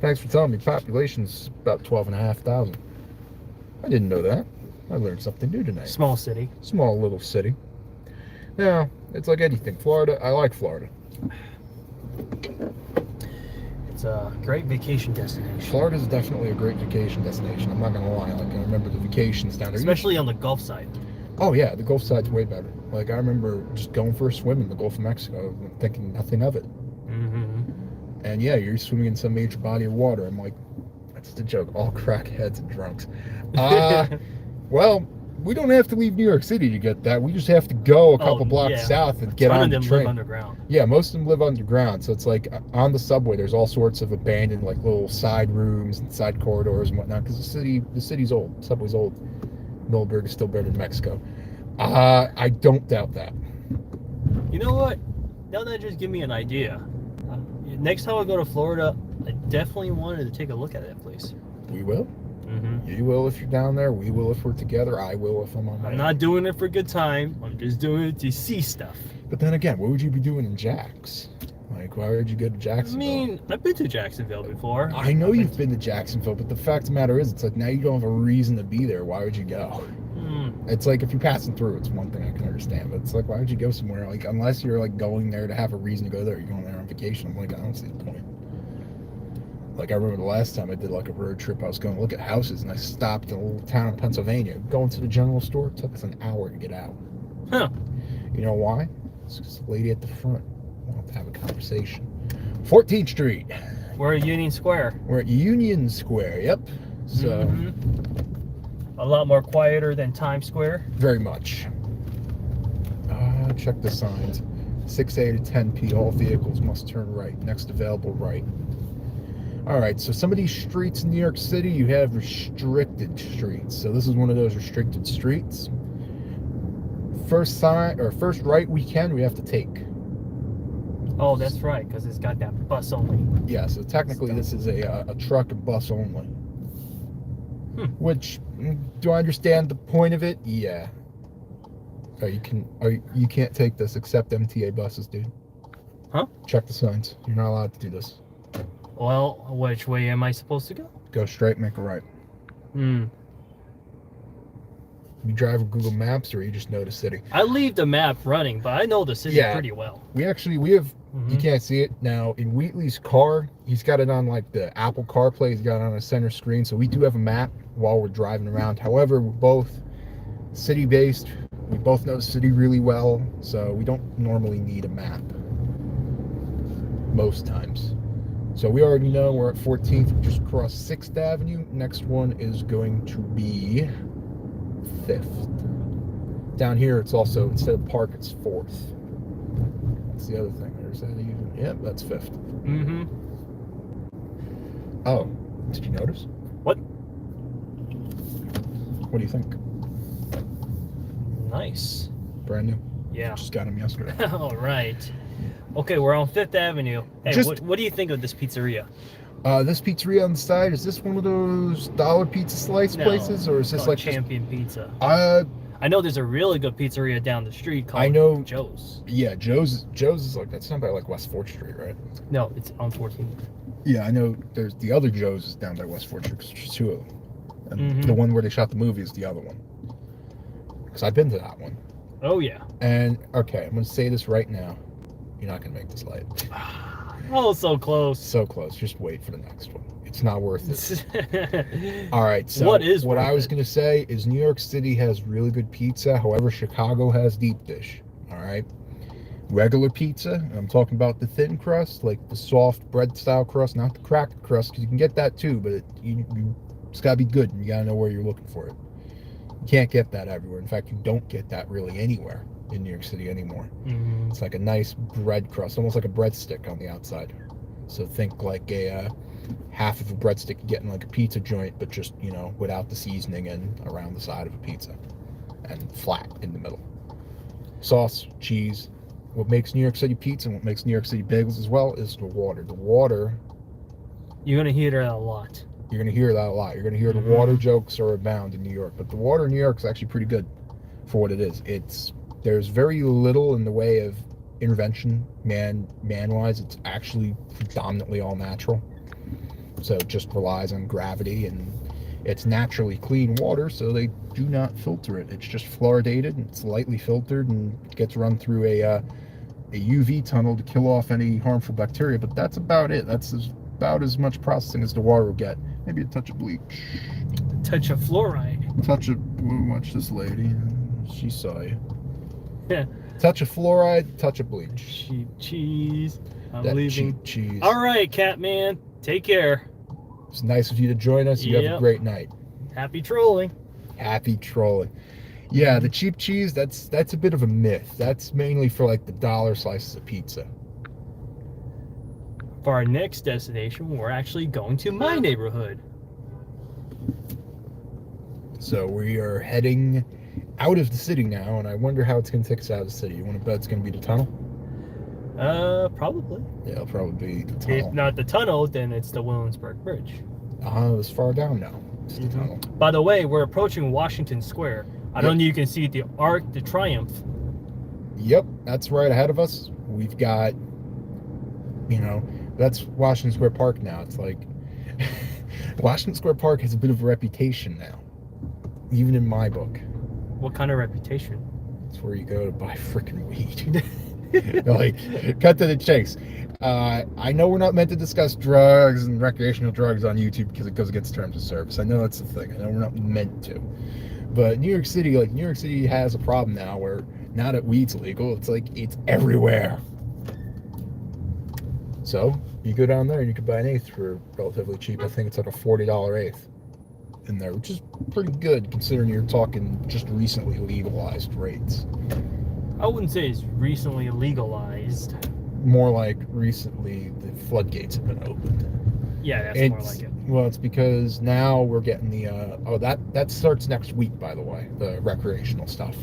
Thanks for telling me. Population's about 12,500. I didn't know that. I learned something new tonight. Small city. Small little city. Yeah, it's like anything. Florida, I like Florida. It's a great vacation destination. Florida is definitely a great vacation destination. I'm not gonna lie. Like I remember the vacations down there. Especially on the Gulf side. Oh yeah, the Gulf side's way better. Like I remember just going for a swim in the Gulf of Mexico, and thinking nothing of it. Mm-hmm. And yeah, you're swimming in some major body of water. I'm like, that's the joke. All crackheads and drunks. Well, we don't have to leave New York City to get that. We just have to go a couple blocks south and get on the train. Live underground. Yeah, most of them live underground. So it's like on the subway, there's all sorts of abandoned like little side rooms and side corridors and whatnot. Because the city's old. The subway's old. Middleburg is still better than Mexico. I don't doubt that. You know what? Now that just give me an idea. Next time I go to Florida, I definitely wanted to take a look at that place. We will. Mm-hmm. You will if you're down there. We will if we're together. I will if I'm on my own. I'm not doing it for a good time. I'm just doing it to see stuff. But then again, what would you be doing in Jack's? Like, why would you go to I Jacksonville? mean, I've been to Jacksonville before. I know you've been to Jacksonville, but the fact of the matter is, it's like now you don't have a reason to be there. Why would you go? Hmm. It's like if you're passing through, it's one thing I can understand, but it's like, why would you go somewhere? Like, unless you're like going there to have a reason to go there, you're going there on vacation. I'm like, I don't see the point. Like, I remember the last time I did like a road trip, I was going to look at houses, and I stopped in a little town in Pennsylvania. Going to the general store, it took us an hour to get out. Huh. You know why? It's because the lady at the front wanted to have a conversation. 14th Street. We're at Union Square. We're at Union Square, yep. So, a lot more quieter than Times Square. very much. Check the signs. 6A to 10P, all vehicles must turn right. Next available right. All right, so some of these streets in New York City, you have restricted streets. So this is one of those restricted streets. First right we have to take. Oh, that's right, because it's got that bus only. Yeah, so technically this is a truck and bus only. Which, do I understand the point of it? Yeah. You can't take this except MTA buses, dude. Huh? Check the signs. You're not allowed to do this. Well, which way am I supposed to go? Go straight, make a right. You drive with Google Maps, or you just know the city? I leave the map running, but I know the city pretty well. We have, you can't see it now, in Wheatley's car, he's got it on like the Apple CarPlay, he's got it on a center screen, so we do have a map while we're driving around. However, we're both city-based, we both know the city really well, so we don't normally need a map most times. So we already know we're at 14th, we just crossed 6th Avenue. Next one is going to be 5th. Down here, it's also, instead of Park, it's 4th. That's the other thing. There's that even. Yep, that's 5th. Oh, did you notice? What? What do you think? Nice. Brand new? Yeah. Just got them yesterday. All right. Okay, we're on 5th Avenue. Hey, what do you think of this pizzeria? This pizzeria on the side, is this one of those dollar pizza slice places, or is this like Champion Pizza? I know there's a really good pizzeria down the street called Joe's. Yeah, Joe's is like, that's not by like West 4th Street, right? No, it's on 14th. Yeah, I know there's the other Joe's is down by West 4th Street, because there's two of them. And the one where they shot the movie is the other one. Because I've been to that one. Oh, yeah. And, okay, I'm going to say this right now. You're not going to make this light. Oh, so close. So close. Just wait for the next one. It's not worth it. All right, so what I was going to say is New York City has really good pizza. However, Chicago has deep dish. All right? Regular pizza, I'm talking about the thin crust, like the soft bread style crust, not the cracked crust, because you can get that too, but it's got to be good, and you got to know where you're looking for it. You can't get that everywhere. In fact, you don't get that really anywhere in New York City anymore. It's like a nice bread crust, almost like a breadstick on the outside. So think like a half of a breadstick you get in like a pizza joint, but just, you know, without the seasoning and around the side of a pizza, and flat in the middle. Sauce, cheese. What makes New York City pizza and what makes New York City bagels as well is the water. The water, you're gonna hear that a lot. You're gonna hear that a lot. You're gonna hear the water jokes are abound in New York, but the water in New York is actually pretty good for what it is. There's very little in the way of intervention man-wise. It's actually predominantly all natural. So it just relies on gravity, and it's naturally clean water, so they do not filter it. It's just fluoridated, and it's lightly filtered, and gets run through a UV tunnel to kill off any harmful bacteria, but that's about it. That's about as much processing as the water will get. Maybe a touch of bleach. A touch of fluoride. Watch this lady. She saw you. Yeah. Touch of fluoride, touch of bleach. Cheap cheese. I'm that leaving. Cheap cheese. All right, Catman. Take care. It's nice of you to join us. You have a great night. Happy trolling. Happy trolling. Yeah, the cheap cheese, that's a bit of a myth. That's mainly for like the dollar slices of pizza. For our next destination, we're actually going to my neighborhood. So we are heading out of the city now, and I wonder how it's going to take us out of the city. You want to bet it's going to be the tunnel? Probably. Yeah, it'll probably be the tunnel. If not the tunnel, then it's the Williamsburg Bridge. It's far down now. It's the tunnel. By the way, we're approaching Washington Square. I don't know if you can see the Arc de Triomphe. Yep, that's right ahead of us. We've got You know, that's Washington Square Park now. It's like Washington Square Park has a bit of a reputation now, even in my book. What kind of reputation? It's where you go to buy freaking weed. Like, cut to the chase. I know we're not meant to discuss drugs and recreational drugs on YouTube because it goes against terms of service. I know that's the thing. I know we're not meant to. But New York City has a problem now where now that weed's legal, it's like it's everywhere. So you go down there and you can buy an eighth for relatively cheap. I think it's like a $40 eighth in there, which is pretty good considering you're talking just recently legalized rates. I wouldn't say it's recently legalized. More like recently the floodgates have been opened. Yeah, that's more like it. Well, it's because now we're getting the that starts next week, by the way, the recreational stuff.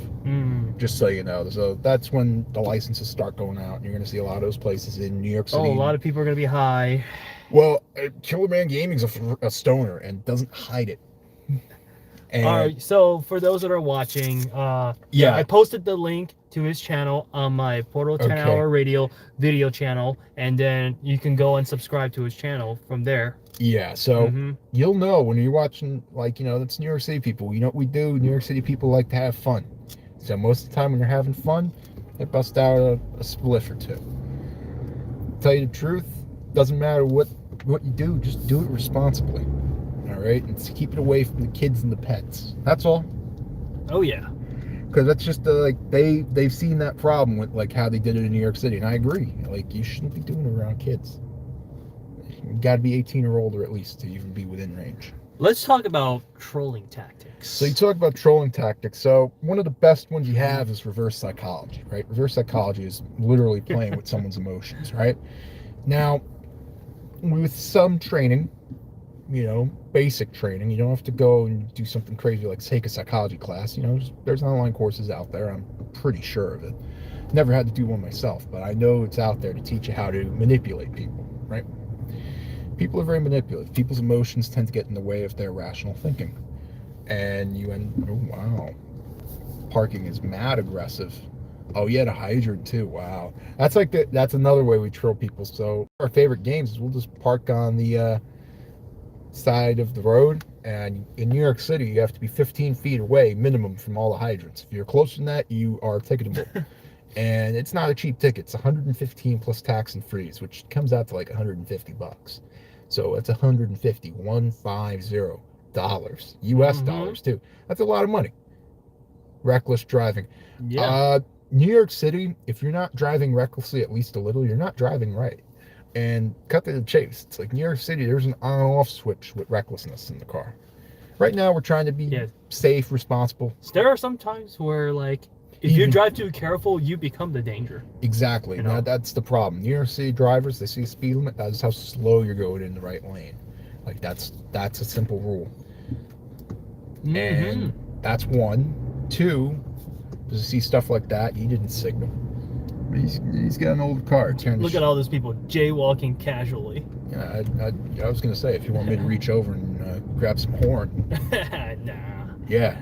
Just so you know. So that's when the licenses start going out, and you're going to see a lot of those places in New York City. Oh, a lot of people are going to be high. Well, Killerman Gaming's a stoner and doesn't hide it. And all right, so for those that are watching, yeah, I posted the link to his channel on my Portal 10 Hour Radio video channel, and then you can go and subscribe to his channel from there. Yeah, so you'll know when you're watching, like, you know, that's New York City people. You know what we do? New York City people like to have fun. So most of the time when you're having fun, they bust out a spliff or two. Tell you the truth, doesn't matter what you do, just do it responsibly. All right, and keep it away from the kids and the pets. That's all. Oh yeah, because that's just like they've seen that problem with like how they did it in New York City, and I agree. Like you shouldn't be doing it around kids. You got to be 18 or older at least to even be within range. Let's talk about trolling tactics. So you talk about trolling tactics. So one of the best ones you have is reverse psychology, right? Reverse psychology is literally playing with someone's emotions, right? Now, with some training, you know, basic training, you don't have to go and do something crazy like take a psychology class. You know, there's online courses out there. I'm pretty sure of it. Never had to do one myself, but I know it's out there to teach you how to manipulate people, right? People are very manipulative. People's emotions tend to get in the way of their rational thinking. And you end, oh wow, parking is mad aggressive. Oh, you had a hydrant too. Wow. That's like that's another way we troll people. So our favorite games is we'll just park on the side of the road, and in New York City you have to be 15 feet away minimum from all the hydrants. If you're closer than that, you are ticketable. And it's not a cheap ticket. It's 115 plus tax and fees, which comes out to like $150. So it's $150 US dollars too. That's a lot of money. Reckless driving. Yeah. New York City, if you're not driving recklessly at least a little, you're not driving right. And cut to the chase. It's like New York City, there's an on-off switch with recklessness in the car. Right now, we're trying to be safe, responsible. There are some times where, like, if you drive too careful, you become the danger. Exactly. You know? Now, that's the problem. New York City drivers, they see a speed limit. That's how slow you're going in the right lane. Like, that's a simple rule. And that's one. Two, to see stuff like that, he didn't signal. He's got an old car. Look at all those people jaywalking casually. Yeah, I was going to say, if you want me to reach over and grab some horn. Nah. Yeah.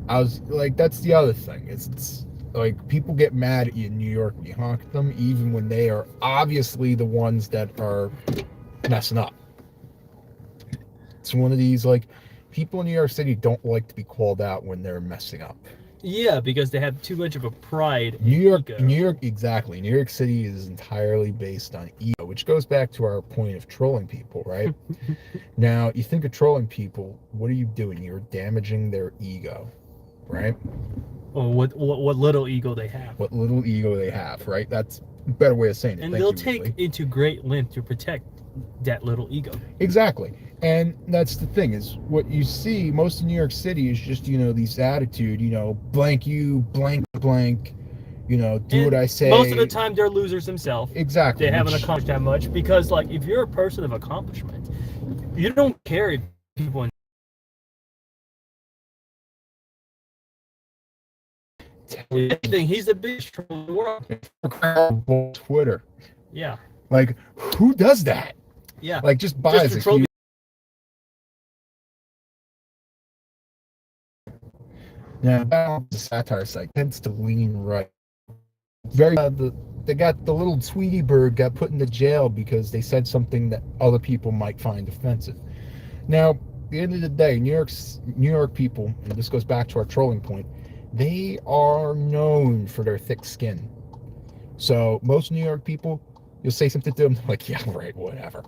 I was like, that's the other thing. It's like people get mad at you in New York when you honk at them, even when they are obviously the ones that are messing up. It's one of these, like, people in New York City don't like to be called out when they're messing up. Yeah, because they have too much of a pride. New York, exactly. New York City is entirely based on ego, which goes back to our point of trolling people, right? Now, you think of trolling people, what are you doing? You're damaging their ego, right? Or what little ego they have. What little ego they have, right? That's a better way of saying it. And they'll take into great length to protect that little ego. Exactly. And that's the thing, is what you see most of New York City is just, you know, these attitude, you know, blank you, blank, you know, do what I say. Most of the time they're losers themselves. Exactly. They haven't accomplished that much because, like, if you're a person of accomplishment, you don't care if people he's the biggest troll in the world. Twitter. Yeah. Like, who does that? Yeah. Like, just buys it. Now, the satire site tends to lean right They got the little Tweety bird got put into jail because they said something that other people might find offensive. Now, at the end of the day, New York people, and this goes back to our trolling point, they are known for their thick skin. So most New York people, you'll say something to them, they're like, yeah, right, whatever.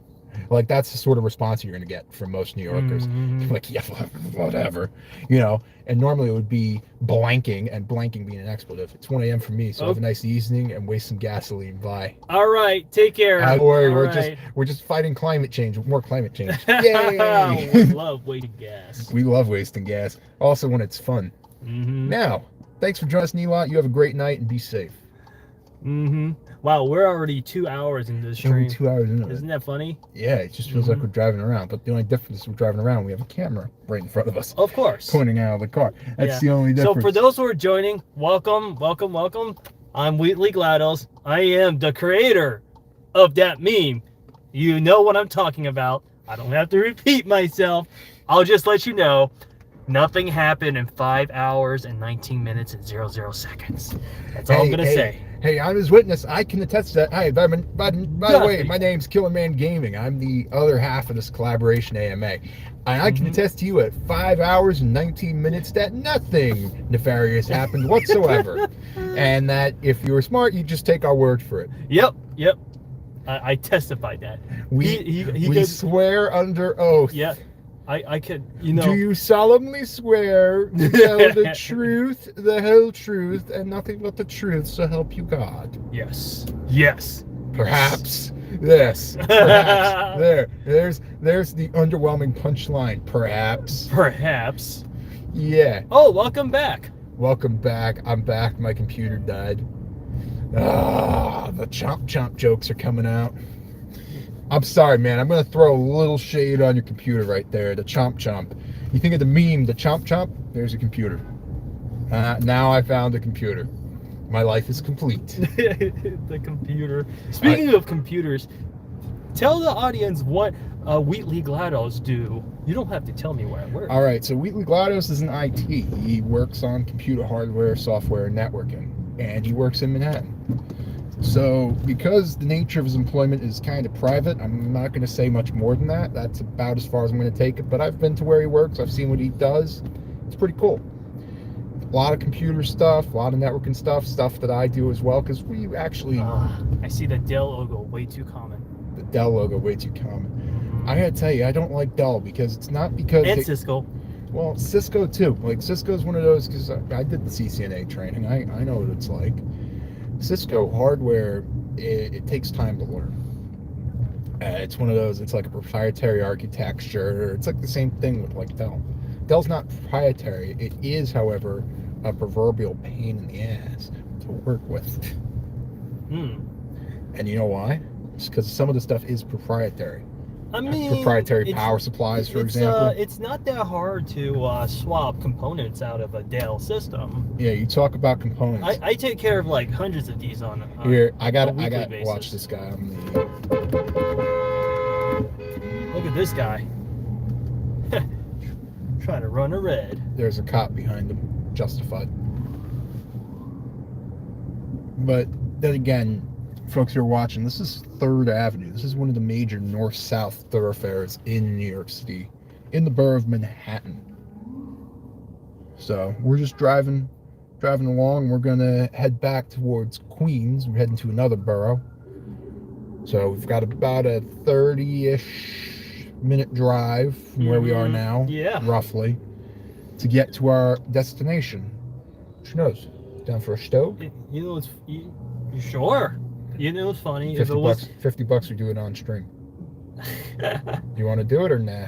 Like, that's the sort of response you're going to get from most New Yorkers. Mhm. Like, yeah, whatever. And normally it would be blanking, and blanking being an expletive. It's 1 a.m. for me, so have a nice evening and waste some gasoline. Bye. All right, take care. Don't worry, All we're just fighting climate change, more climate change. right. Yay! We love wasting gas. We love wasting gas. Also when it's fun. Mm-hmm. Now, thanks for joining us, Nilot. You have a great night and be safe. Mm-hmm. Wow, we're already 2 hours into the stream. Only 2 hours into it. Isn't that funny? Yeah, it just feels like we're driving around. But the only difference is we're driving around, we have a camera right in front of us. Of course. Pointing out of the car. That's the only difference. So for those who are joining, welcome. I'm Wheatley GLaDOS. I am the creator of that meme. You know what I'm talking about. I don't have to repeat myself. I'll just let you know. Nothing happened in 5 hours and 19 minutes and 00 seconds. That's all I'm going to say. Hey, I'm his witness. I can attest to that. Hi, by the way, my name's Killerman Gaming. I'm the other half of this collaboration AMA. And I can attest to you at 5 hours and 19 minutes that nothing nefarious happened whatsoever. And that if you were smart, you just take our word for it. Yep. I testified that. We swear under oath. Yeah. I could, Do you solemnly swear to tell the truth, the whole truth, and nothing but the truth, so help you God? Yes. Perhaps. Yes. Perhaps. There's the underwhelming punchline. Perhaps. Yeah. Oh, welcome back. Welcome back. I'm back. My computer died. The chomp jokes are coming out. I'm sorry, man. I'm going to throw a little shade on your computer right there. The chomp. You think of the meme, the chomp? There's a computer. Now I found a computer. My life is complete. The computer. Speaking of computers, tell the audience what Wheatley GLaDOS do. You don't have to tell me where I work. All right. So Wheatley GLaDOS is an IT. He works on computer hardware, software, and networking. And he works in Manhattan. So, because the nature of his employment is kind of private, I'm not going to say much more than that. That's about as far as I'm going to take it. But I've been to where he works. I've seen what he does. It's pretty cool. A lot of computer stuff, a lot of networking stuff that I do as well. Because we actually... I see the Dell logo way too common. The Dell logo way too common. I got to tell you, I don't like Dell because it's not because... And Cisco. Well, Cisco too. Like, Cisco's one of those, because I did the CCNA training. I know what it's like. Cisco hardware, it takes time to learn. It's one of those, it's like a proprietary architecture. It's like the same thing with like Dell. Dell's not proprietary. It is, however, a proverbial pain in the ass to work with. And you know why? It's because some of the stuff is proprietary. I mean, proprietary power supplies, for example. It's not that hard to swap components out of a Dell system. Yeah, you talk about components. I take care of like hundreds of these on here. I got basis. Watch this guy. Look at this guy. Trying to run a red. There's a cop behind him. Justified. But then again, folks who are watching, this is 3rd Avenue. This is one of the major north-south thoroughfares in New York City, in the borough of Manhattan. So we're just driving along. We're gonna head back towards Queens. We're heading to another borough. So we've got about a 30-ish minute drive from where we are now, roughly, to get to our destination. Who knows? Down for a stove? You know, you sure? You know, it's funny. $50 we do it on stream. You want to do it or nah?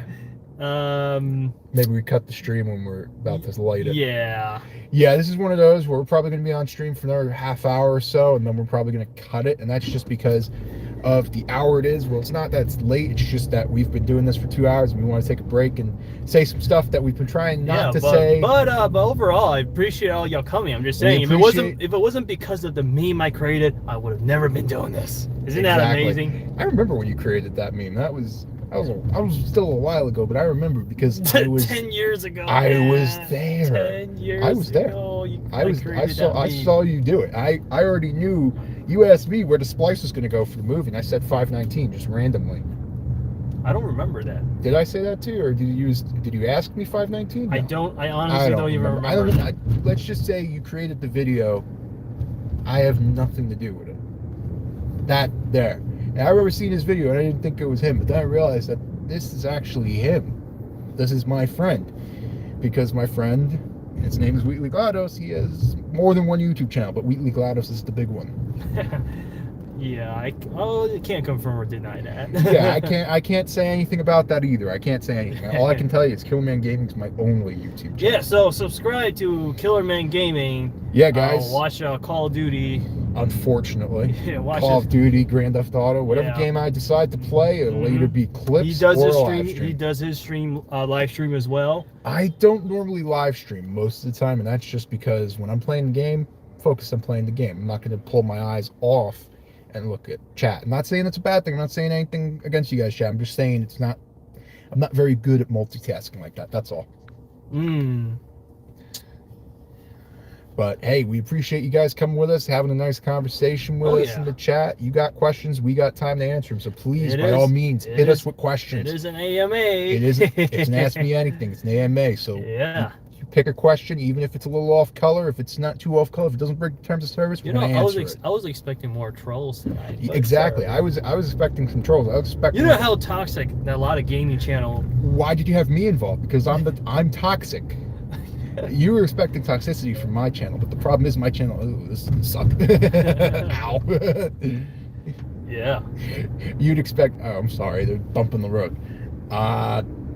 Maybe we cut the stream when we're about to light it. Yeah, this is one of those where we're probably going to be on stream for another half hour or so, and then we're probably going to cut it, and that's just because of the hour it is. Well, it's not that it's late, it's just that we've been doing this for 2 hours and we want to take a break and say some stuff that we've been trying not to say. But overall, I appreciate all y'all coming. I'm just saying, if it wasn't because of the meme I created, I would have never been doing this. Isn't that amazing? I remember when you created that meme. That was I was still a while ago, but I remember because I was 10 years ago. I was man. there. 10 years I was there. ago, I saw you do it. I already knew. You asked me where the splice was going to go for the movie, and I said 519 just randomly. I don't remember that. Did I say that too, or did you ask me 519? No. I honestly don't even remember. Let's just say you created the video. I have nothing to do with it. That there. And I remember seeing his video and I didn't think it was him, but then I realized that this is actually him. This is my friend. Because my friend, his name is Wheatley GLaDOS, he has more than one YouTube channel, but Wheatley GLaDOS is the big one. Yeah, I can't confirm or deny that. Yeah, I can't say anything about that either. I can't say anything. All I can tell you is Killerman Gaming is my only YouTube channel. Yeah, so subscribe to Killerman Gaming. Yeah, guys. Watch Call of Duty. Unfortunately, Yeah, watch Call of Duty, Grand Theft Auto, whatever game I decide to play, it'll either be clips he does or his a stream. live stream. He does his stream, live stream as well. I don't normally live stream most of the time, and that's just because when I'm playing the game, focus on playing the game. I'm not going to pull my eyes off and look at chat. I'm not saying it's a bad thing. I'm not saying anything against you guys, chat. I'm just saying I'm not very good at multitasking like that. That's all. But hey, we appreciate you guys coming with us, having a nice conversation with us in the chat. You got questions, we got time to answer them. So please, by all means, hit us with questions. It is an AMA. It's an Ask Me Anything. It's an AMA. So yeah. You pick a question, even if it's a little off color, if it's not too off color, if it doesn't break terms of service, we're gonna answer it. I was expecting more trolls tonight. Exactly. I was expecting some trolls. I was expecting. You know how toxic that a lot of gaming channel. Why did you have me involved? Because I'm toxic. You were expecting toxicity from my channel, but the problem is my channel. Oh, this sucks. Ow. Yeah. You'd expect. Oh, I'm sorry. They're bumping the road.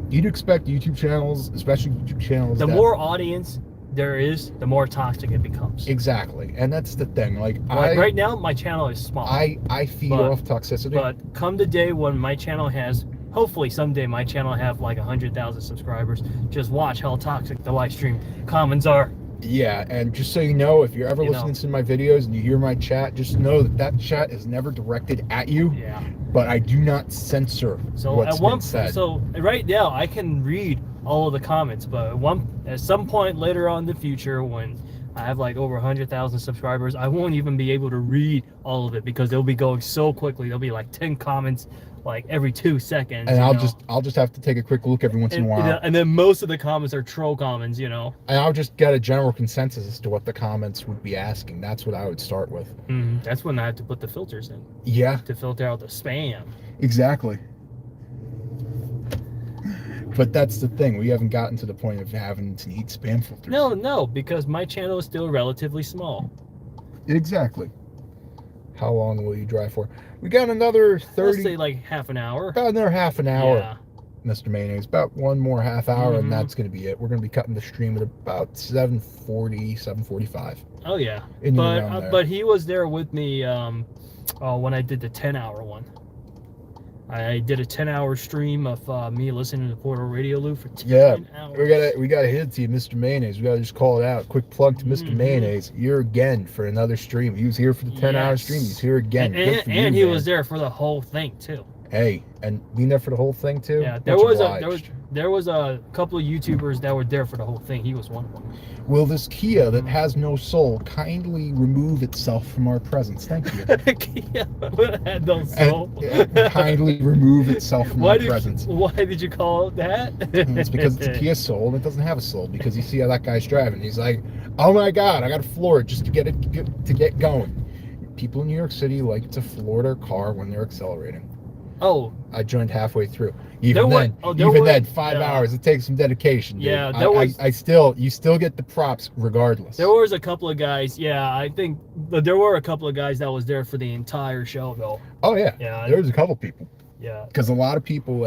You'd expect YouTube channels, especially YouTube channels. The more audience there is, the more toxic it becomes. Exactly, and that's the thing. Like right now, my channel is small. I feed off toxicity. But come the day when my channel has. Hopefully someday my channel have like 100,000 subscribers. Just watch how toxic the live stream comments are. Yeah, and just so you know, if you're ever listening to my videos and you hear my chat, just know that chat is never directed at you. Yeah. But I do not censor what's been said. So right now I can read all of the comments, but at some point later on in the future when I have like over 100,000 subscribers, I won't even be able to read all of it because they'll be going so quickly. There'll be like 10 comments like every 2 seconds. And I'll just have to take a quick look every once in a while. And then most of the comments are troll comments, you know. And I'll just get a general consensus as to what the comments would be asking. That's what I would start with. That's when I have to put the filters in. Yeah. To filter out the spam. Exactly. But that's the thing. We haven't gotten to the point of having to need spam filters. No, because my channel is still relatively small. Exactly. How long will you drive for? We got another 30. Let's say like half an hour. About another half an hour, yeah. Mr. Mayonnaise. About one more half hour, and that's going to be it. We're going to be cutting the stream at about 7:40, 7:45. Oh, yeah. But he was there with me when I did the 10-hour one. I did a 10-hour stream of me listening to Portal Radio Loop for 10 hours. We gotta hit it to you, Mr. Mayonnaise. We gotta just call it out. Quick plug to Mr. Mayonnaise. You're again for another stream. He was here for the 10-hour stream. He's here again. And he was there for the whole thing too. Hey, and being there for the whole thing too. Yeah, there was a couple of YouTubers that were there for the whole thing. He was one of them. Will this Kia that has no soul kindly remove itself from our presence? Thank you. Kia had no soul. Kindly remove itself from our presence. Why did you call it that? It's because it's a Kia Soul and it doesn't have a soul. Because you see how that guy's driving. He's like, oh my God, I got to floor it just to get going. People in New York City like to floor their car when they're accelerating. Oh, I joined halfway through. Even then, 5 hours. It takes some dedication. Dude. Yeah, you still get the props regardless. There was a couple of guys. Yeah, I think there were a couple of guys that was there for the entire show, though. Oh yeah. Yeah. There was a couple people. Yeah. Because a lot of people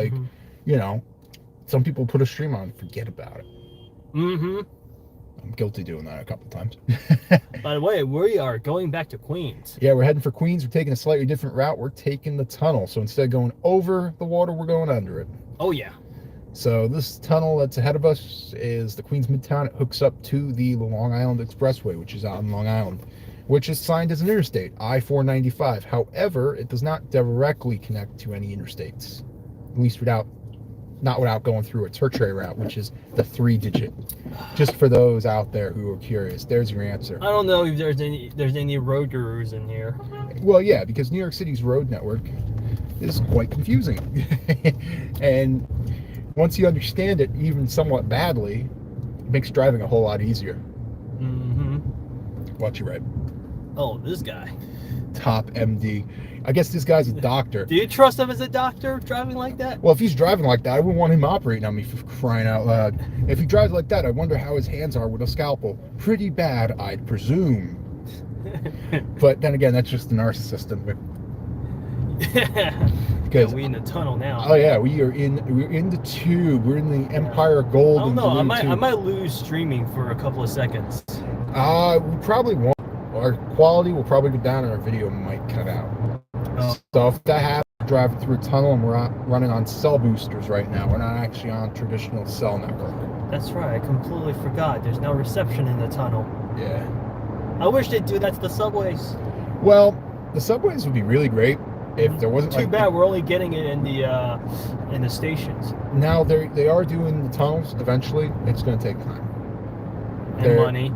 some people put a stream on and forget about it. I'm guilty doing that a couple times. By the way, we are going back to Queens. Yeah, we're heading for Queens. We're taking a slightly different route. We're taking the tunnel. So instead of going over the water, we're going under it. Oh, yeah. So this tunnel that's ahead of us is the Queens Midtown. It hooks up to the Long Island Expressway, which is out in Long Island, which is signed as an interstate, I-495. However, it does not directly connect to any interstates. least not without going through a tertiary route, which is the 3-digit. Just for those out there who are curious, there's your answer. I don't know if there's any road gurus in here. Well, yeah, because New York City's road network is quite confusing. And once you understand it, even somewhat badly, it makes driving a whole lot easier. Watch your right. Oh, this guy. Top MD. I guess this guy's a doctor. Do you trust him as a doctor driving like that? Well, if he's driving like that, I wouldn't want him operating on me, for crying out loud. If he drives like that, I wonder how his hands are with a scalpel. Pretty bad, I'd presume. But then again, that's just a narcissist. Because we're in the tunnel now. Oh yeah, we're in the tube. We're in the Empire Gold. I don't know. I might lose streaming for a couple of seconds. We probably won't. Our quality will probably go down, and our video might cut out. So if that happens, we're driving through a tunnel, and we're running on cell boosters right now. We're not actually on traditional cell network. That's right. I completely forgot. There's no reception in the tunnel. Yeah. I wish they'd do that to the subways. Well, the subways would be really great if there wasn't. Too bad we're only getting it in the stations. Now they are doing the tunnels eventually. It's going to take time. And money.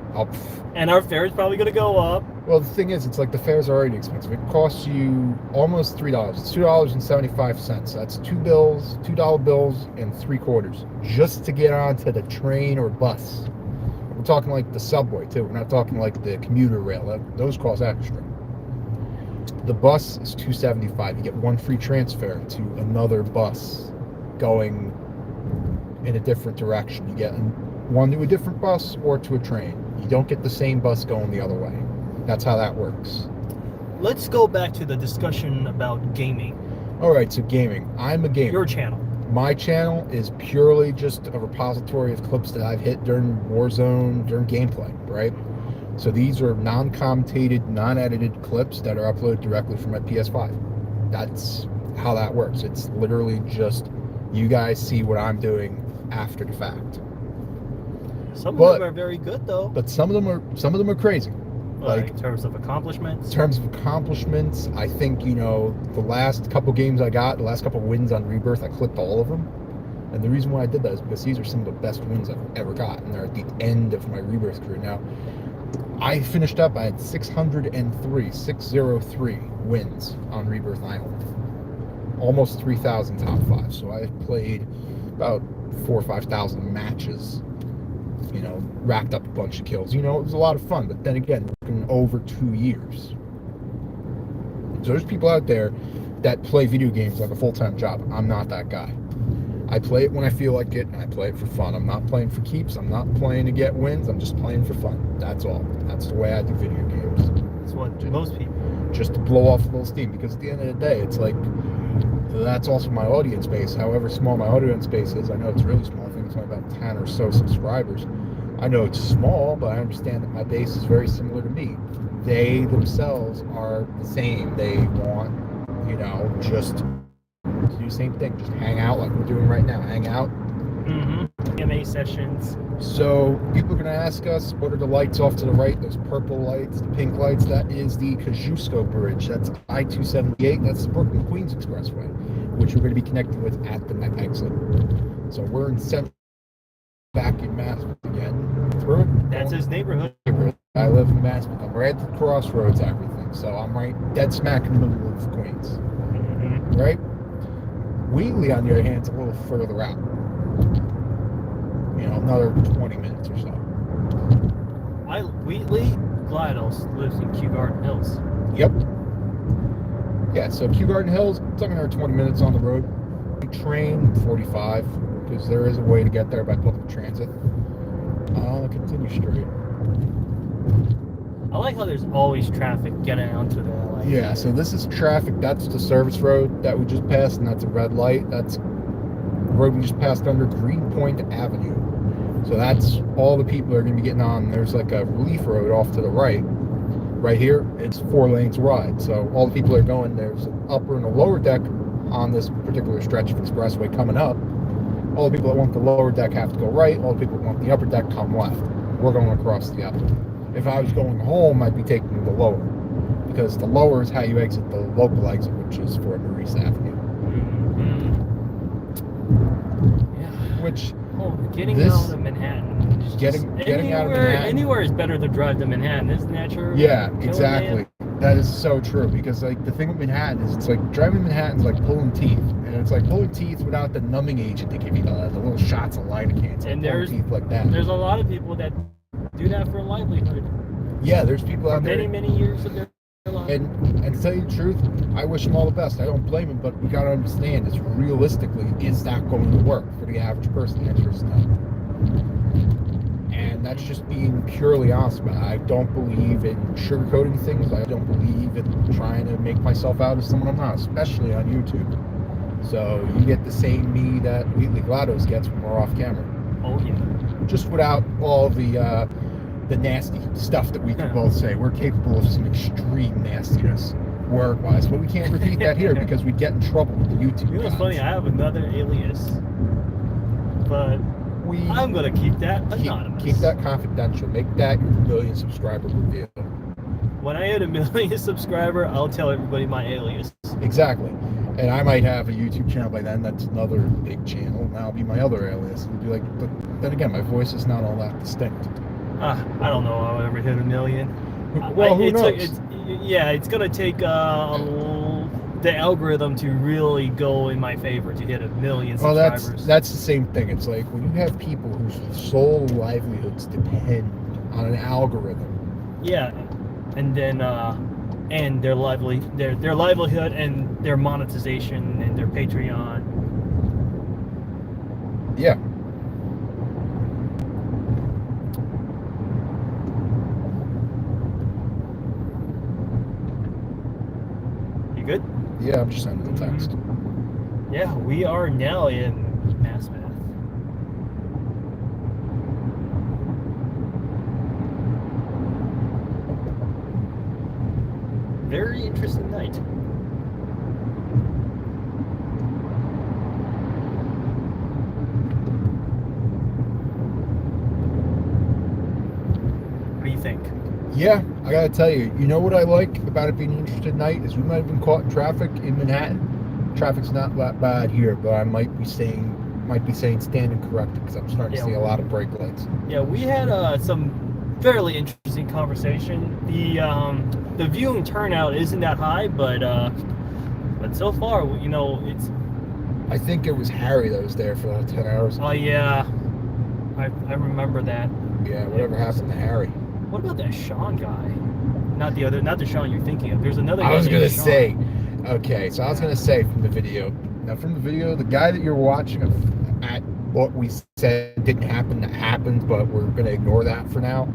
And our fare is probably going to go up. Well, the thing is, it's like the fares are already expensive. It costs you almost $3. It's $2.75. That's $2 bills and 3/4 just to get onto the train or bus. We're talking like the subway too. We're not talking like the commuter rail. Those cost extra. The bus is $2.75. You get one free transfer to another bus going in a different direction. You get one to a different bus or to a train. You don't get the same bus going the other way. That's how that works. Let's go back to the discussion about gaming. All right, so gaming. I'm a gamer. Your channel. My channel is purely just a repository of clips that I've hit during Warzone, during gameplay, right? So these are non-commentated, non-edited clips that are uploaded directly from my PS5. That's how that works. It's literally just you guys see what I'm doing after the fact. Some of them are very good though. But some of them are crazy. Like in terms of accomplishments? In terms of accomplishments, I think, the last couple games I got, the last couple wins on Rebirth, I clipped all of them. And the reason why I did that is because these are some of the best wins I've ever got. And they're at the end of my Rebirth career. Now, I finished up, I had 603 wins on Rebirth Island. Almost 3,000 top 5. So I played about 4,000 or 5,000 matches. Racked up a bunch of kills. It was a lot of fun. But then again, working over 2 years. So there's people out there that play video games like a full-time job. I'm not that guy. I play it when I feel like it, and I play it for fun. I'm not playing for keeps. I'm not playing to get wins. I'm just playing for fun. That's all. That's the way I do video games. That's what most people. Just to blow off a little steam. Because at the end of the day, it's like, that's also my audience base. However small my audience base is, I know it's really small. I think it's only about 10 or so subscribers. I know it's small, but I understand that my base is very similar to me. They themselves are the same. They want, just to do the same thing. Just hang out like we're doing right now. Hang out. AMA sessions. So people are going to ask us, what are the lights off to the right? Those purple lights, the pink lights. That is the Kosciuszko Bridge. That's I-278. That's the Brooklyn Queens Expressway, which we're going to be connected with at the next exit. So we're in Central. Back in Maspeth again. That's his neighborhood. I live in Maspeth. I'm right at the crossroads, everything. So I'm right dead smack in the middle of Queens. Right? Wheatley, on the other hand, is a little further out. Another 20 minutes or so. Wheatley Glados lives in Kew Garden Hills. Yep. Yeah, so Kew Garden Hills, it's like another 20 minutes on the road. Train, 45. Because there is a way to get there by public transit. Continue straight. I like how there's always traffic getting onto the LA. Yeah, so this is traffic. That's the service road that we just passed, and that's a red light. That's the road we just passed under Greenpoint Avenue. So that's all the people are going to be getting on. There's like a relief road off to the right. Right here, it's 4 lanes wide. So all the people are going, there's an upper and a lower deck on this particular stretch of expressway coming up. All the people that want the lower deck have to go right. All the people that want the upper deck come left. We're going across the upper. If I was going home, I'd be taking the lower. Because the lower is how you exit the local exit, which is for Maurice Avenue. which getting this- out of Manhattan. It's getting out of Manhattan. Anywhere is better to drive to Manhattan, isn't that true? Yeah, Killerman? exactly. That is so true, because like the thing with Manhattan is it's like driving Manhattan's like pulling teeth, and it's like pulling teeth without the numbing agent they give you, the little shots of lidocaine. It's like And pulling teeth like that. There's a lot of people that do that for a livelihood. Yeah, there's people For out there. many years of their life. And to tell you the truth, I wish them all the best. I don't blame them, but we gotta understand, it's realistically, is that going to work for the average person? The answer is no. And that's just being purely honest about it. I don't believe in sugarcoating things. I don't believe in trying to make myself out as someone I'm not, especially on YouTube. So you get the same me that Wheatley GLaDOS gets when we're off camera. Oh yeah. Just without all the nasty stuff that we can both say. We're capable of some extreme nastiness word-wise, but we can't repeat that here because we'd get in trouble with the YouTube. You know what's gods. funny? I have another alias, but I'm gonna keep that anonymous. Keep that confidential. Make that your 1 million subscriber reveal. When I hit 1 million subscriber, I'll tell everybody my alias. Exactly. And I might have a YouTube channel by then. That's another big channel. And that'll be my other alias. It'll be like, but then again, my voice is not all that distinct. I don't know. I'll ever hit 1 million. Well, who knows? It's gonna take the algorithm to really go in my favor to hit 1 million Well, subscribers. that's the same thing. It's like when you have people whose sole livelihoods depend on an algorithm. Yeah, and then and their livelihood and their monetization and their Patreon. Yeah. You good? Yeah, I'm just sending the text. Yeah, we are now in Mass Math. Very interesting night. What do you think? Yeah, I gotta tell you, you know what I like about it being an interesting night is we might have been caught in traffic in Manhattan. Traffic's not that bad here, but I might be saying standing corrected because I'm starting to see a lot of brake lights. Yeah, we had some fairly interesting conversation. The viewing turnout isn't that high, but so far, you know, it's. I think it was Harry that was there for like 10 hours. Oh yeah, I remember that. Yeah, whatever happened to Harry? What about that Sean guy? Not the Sean you're thinking of. There's another guy. I was named gonna Sean. say, okay, so I was gonna say from the video. Now from the video, the guy that you're watching at what we said didn't happen, that happened, but we're gonna ignore that for now.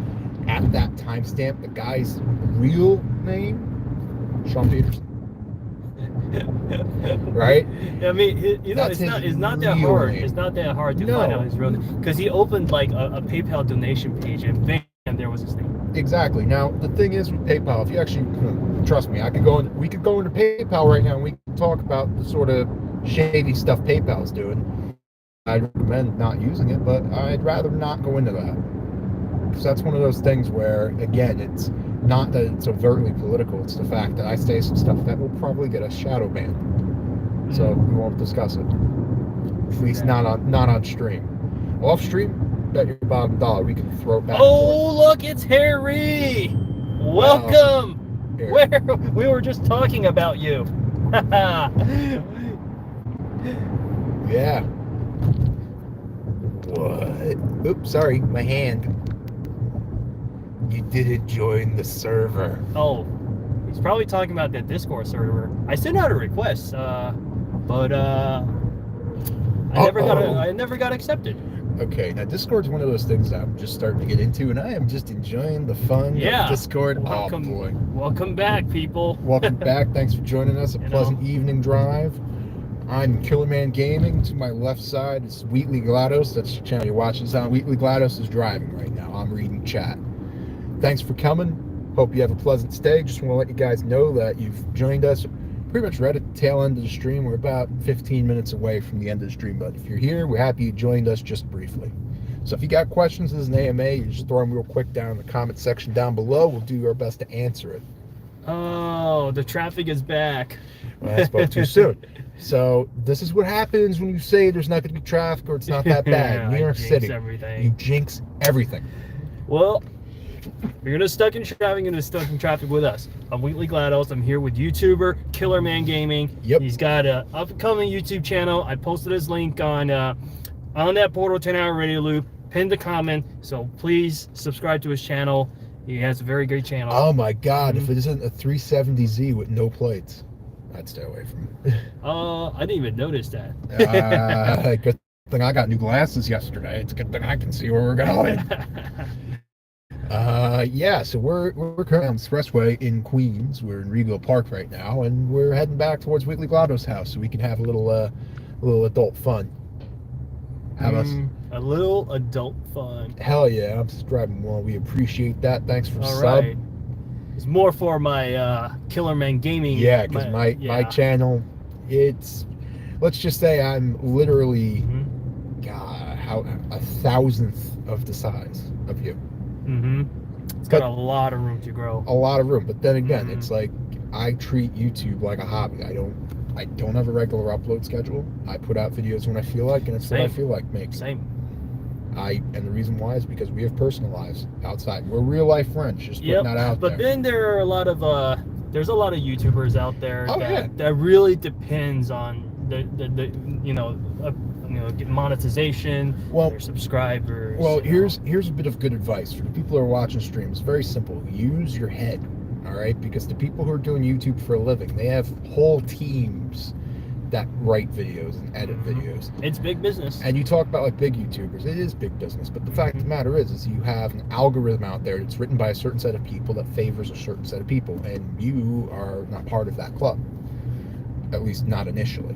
At that timestamp, the guy's real name, Sean Peterson. Right? I mean, you know, That's it's his not that real hard. name. It's not that hard to No. find out his real name because he opened like a PayPal donation page and bam, there was his name. Exactly. Now the thing is with PayPal, if you actually trust me, we could go into PayPal right now and we can talk about the sort of shady stuff PayPal's doing. I'd recommend not using it, but I'd rather not go into that. Because that's one of those things where, again, it's not that it's overtly political, it's the fact that I say some stuff that will probably get us shadow banned. So we won't discuss it. At least not on stream. Off stream, bet your bottom dollar we can throw it back. Oh, look, it's Harry! Welcome! Here. Where we were just talking about you. Yeah. What? Oops, sorry, my hand. You didn't join the server. Oh, he's probably talking about that Discord server. I sent out a request, but I never got accepted. Okay, now Discord's one of those things that I'm just starting to get into, and I am just enjoying the fun of Discord. Welcome, oh boy. Welcome back, people. Welcome back. Thanks for joining us. A pleasant evening drive. I'm Killerman Gaming. To my left side is Wheatley GLaDOS. That's the channel you're watching this on. Wheatley GLaDOS is driving right now. I'm reading chat. Thanks for coming. Hope you have a pleasant stay. Just want to let you guys know that you've joined us pretty much right at the tail end of the stream. We're about 15 minutes away from the end of the stream, but if you're here, we're happy you joined us just briefly. So if you got questions as an AMA, you just throw them real quick down in the comment section down below. We'll do our best to answer it. Oh, the traffic is back. Well, I spoke too soon. So this is what happens when you say there's not going to be traffic or it's not that bad. New I York jinx City, everything. you jinx everything. Well, you're gonna stuck in traffic. You're gonna stuck in traffic with us. I'm Wheatley GLaDOS. I'm here with YouTuber Killerman Gaming. Yep. He's got a upcoming YouTube channel. I posted his link on that Portal 10-hour radio loop. Pinned the comment. So please subscribe to his channel. He has a very great channel. Oh my God! If it isn't a 370Z with no plates, I'd stay away from it. I didn't even notice that. Good thing I got new glasses yesterday. It's a good thing I can see where we're going. Yeah, so we're currently on the expressway in Queens. We're in Regal Park right now, and we're heading back towards Wheatley GLaDOS' house so we can have a little adult fun. Have us a little adult fun. Hell yeah, I'm subscribing. Well, we appreciate that. Thanks for All sub. right. It's more for my Killerman Gaming. Yeah, because my channel, it's, let's just say I'm literally God, how 1,000th of the size of you. It's got a lot of room to grow. A lot of room, but then again, it's like I treat YouTube like a hobby. I don't have a regular upload schedule. I put out videos when I feel like, and it's what I feel like making. Same. And the reason why is because we have personal lives outside. We're real life friends, just putting that out there. But then there are a lot of there's a lot of YouTubers out there that really depends on the get monetization, their subscribers. Well, here's a bit of good advice for the people who are watching streams. Very simple. Use your head, all right? Because the people who are doing YouTube for a living, they have whole teams that write videos and edit videos. It's big business. And you talk about like big YouTubers. It is big business. But the fact of the matter is you have an algorithm out there that's written by a certain set of people that favors a certain set of people, and you are not part of that club. At least not initially.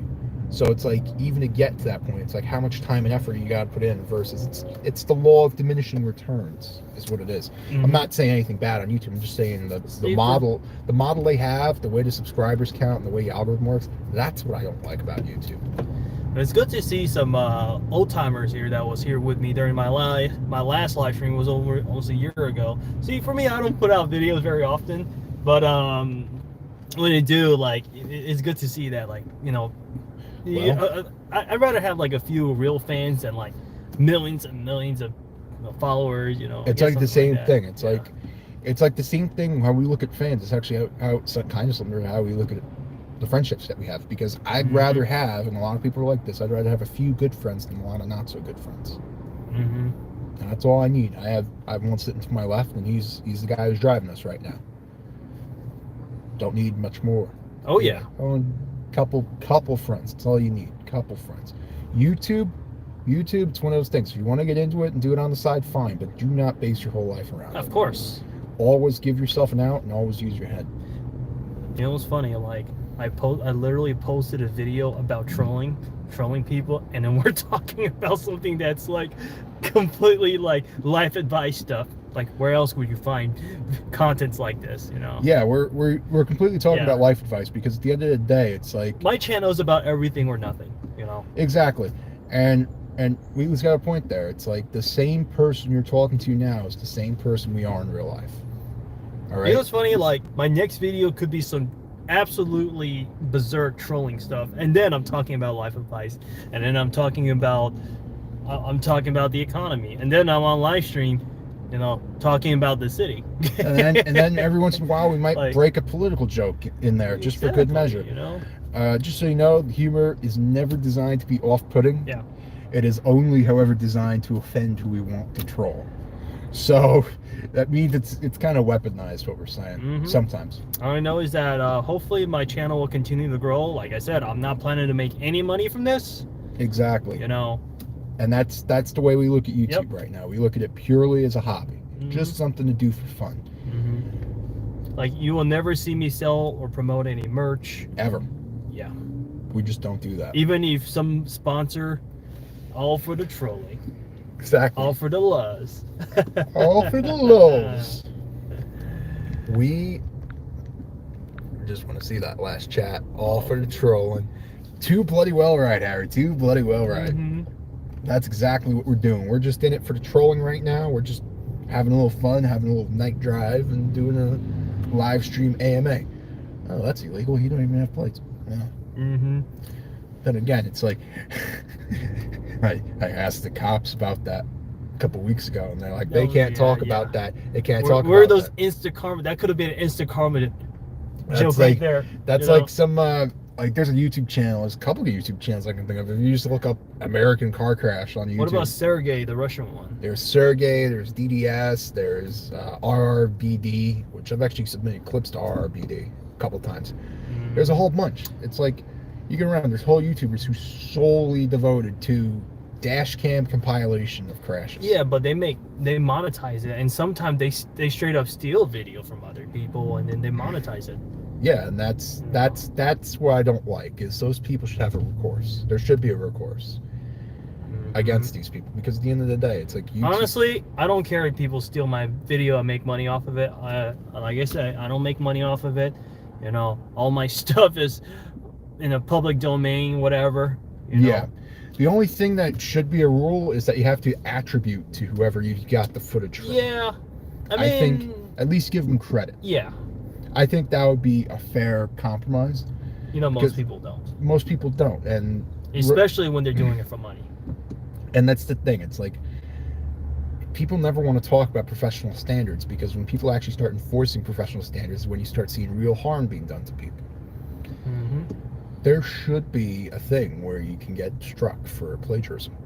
So it's like, even to get to that point, it's like how much time and effort you got to put in versus it's the law of diminishing returns is what it is. I'm not saying anything bad on YouTube. I'm just saying that the model they have, the way the subscribers count and the way the algorithm works, that's what I don't like about YouTube. It's good to see some old timers here that was here with me during my last live stream was almost a year ago. See, for me, I don't put out videos very often, but when I do, like, it's good to see that, like, I'd rather have like a few real fans than like millions and millions of followers. It's like the same thing. It's like the same thing how we look at fans. It's actually how it's kind of similar to how we look at the friendships that we have. Because I'd rather have, and a lot of people are like this, I'd rather have a few good friends than a lot of not so good friends. And that's all I need. I have one sitting to my left, and he's the guy who's driving us right now. Don't need much more. Oh yeah. Couple friends. That's all you need. Couple friends. YouTube, it's one of those things. If you want to get into it and do it on the side, fine, but do not base your whole life around it. Of course. Always give yourself an out and always use your head. You know what's funny? Like I literally posted a video about trolling people, and then we're talking about something that's like completely like life advice stuff. Like, where else would you find contents like this, Yeah, we're completely talking about life advice, because at the end of the day, it's like, my channel is about everything or nothing, Exactly. And Wheatley's got a point there. It's like the same person you're talking to now is the same person we are in real life. All right? You know what's funny? Like, my next video could be some absolutely berserk trolling stuff, and then I'm talking about life advice, and then I'm talking about the economy, and then I'm on live stream talking about the city. and then every once in a while we might break a political joke in there, just for good measure. Just so you know, humor is never designed to be off-putting. Yeah. It is only, however, designed to offend who we want to troll. So that means it's kind of weaponized, what we're saying sometimes. All I know is that hopefully my channel will continue to grow. Like I said, I'm not planning to make any money from this. Exactly. And that's the way we look at YouTube right now. We look at it purely as a hobby, just something to do for fun. Like, you will never see me sell or promote any merch. Ever. Yeah. We just don't do that. Even if some sponsor, all for the trolling. Exactly. All for the lows. All for the lows. We just want to see that last chat. All for the trolling. Too bloody well right, Harry. Too bloody well right. That's exactly what we're doing. We're just in it for the trolling right now. We're just having a little fun, having a little night drive, and doing live stream AMA. Oh, that's illegal. You don't even have plates. Yeah. Mm-hmm. Then again, it's like I asked the cops about that a couple weeks ago, and they're like, they can't talk about that. They can't talk where about those that. instant karma? That could have been an instant karma That's joke like, right there. That's like some like there's a YouTube channel. There's a couple of YouTube channels I can think of. If you just look up American car crash on YouTube. What about Sergey, the Russian one? There's Sergey. There's DDS. There's RRBD, which I've actually submitted clips to RRBD a couple times. Mm-hmm. There's a whole bunch. It's like you get around. There's whole YouTubers who solely devoted to dash cam compilation of crashes. Yeah, but they monetize it, and sometimes they straight up steal video from other people, and then they monetize it. Yeah, and that's what I don't like, is those people should have a recourse. There should be a recourse against these people, because at the end of the day, it's like YouTube. Honestly, I don't care if people steal my video and make money off of it. Like I said, I don't make money off of it. You know, all my stuff is in a public domain, whatever. You know? Yeah. The only thing that should be a rule is that you have to attribute to whoever you got the footage from. Yeah. I think at least give them credit. Yeah. I think that would be a fair compromise. You know, most people don't. Most people don't, and especially when they're doing it for money. And that's the thing. It's like people never want to talk about professional standards, because when people actually start enforcing professional standards is when you start seeing real harm being done to people. Mm-hmm. There should be a thing where you can get struck for plagiarism.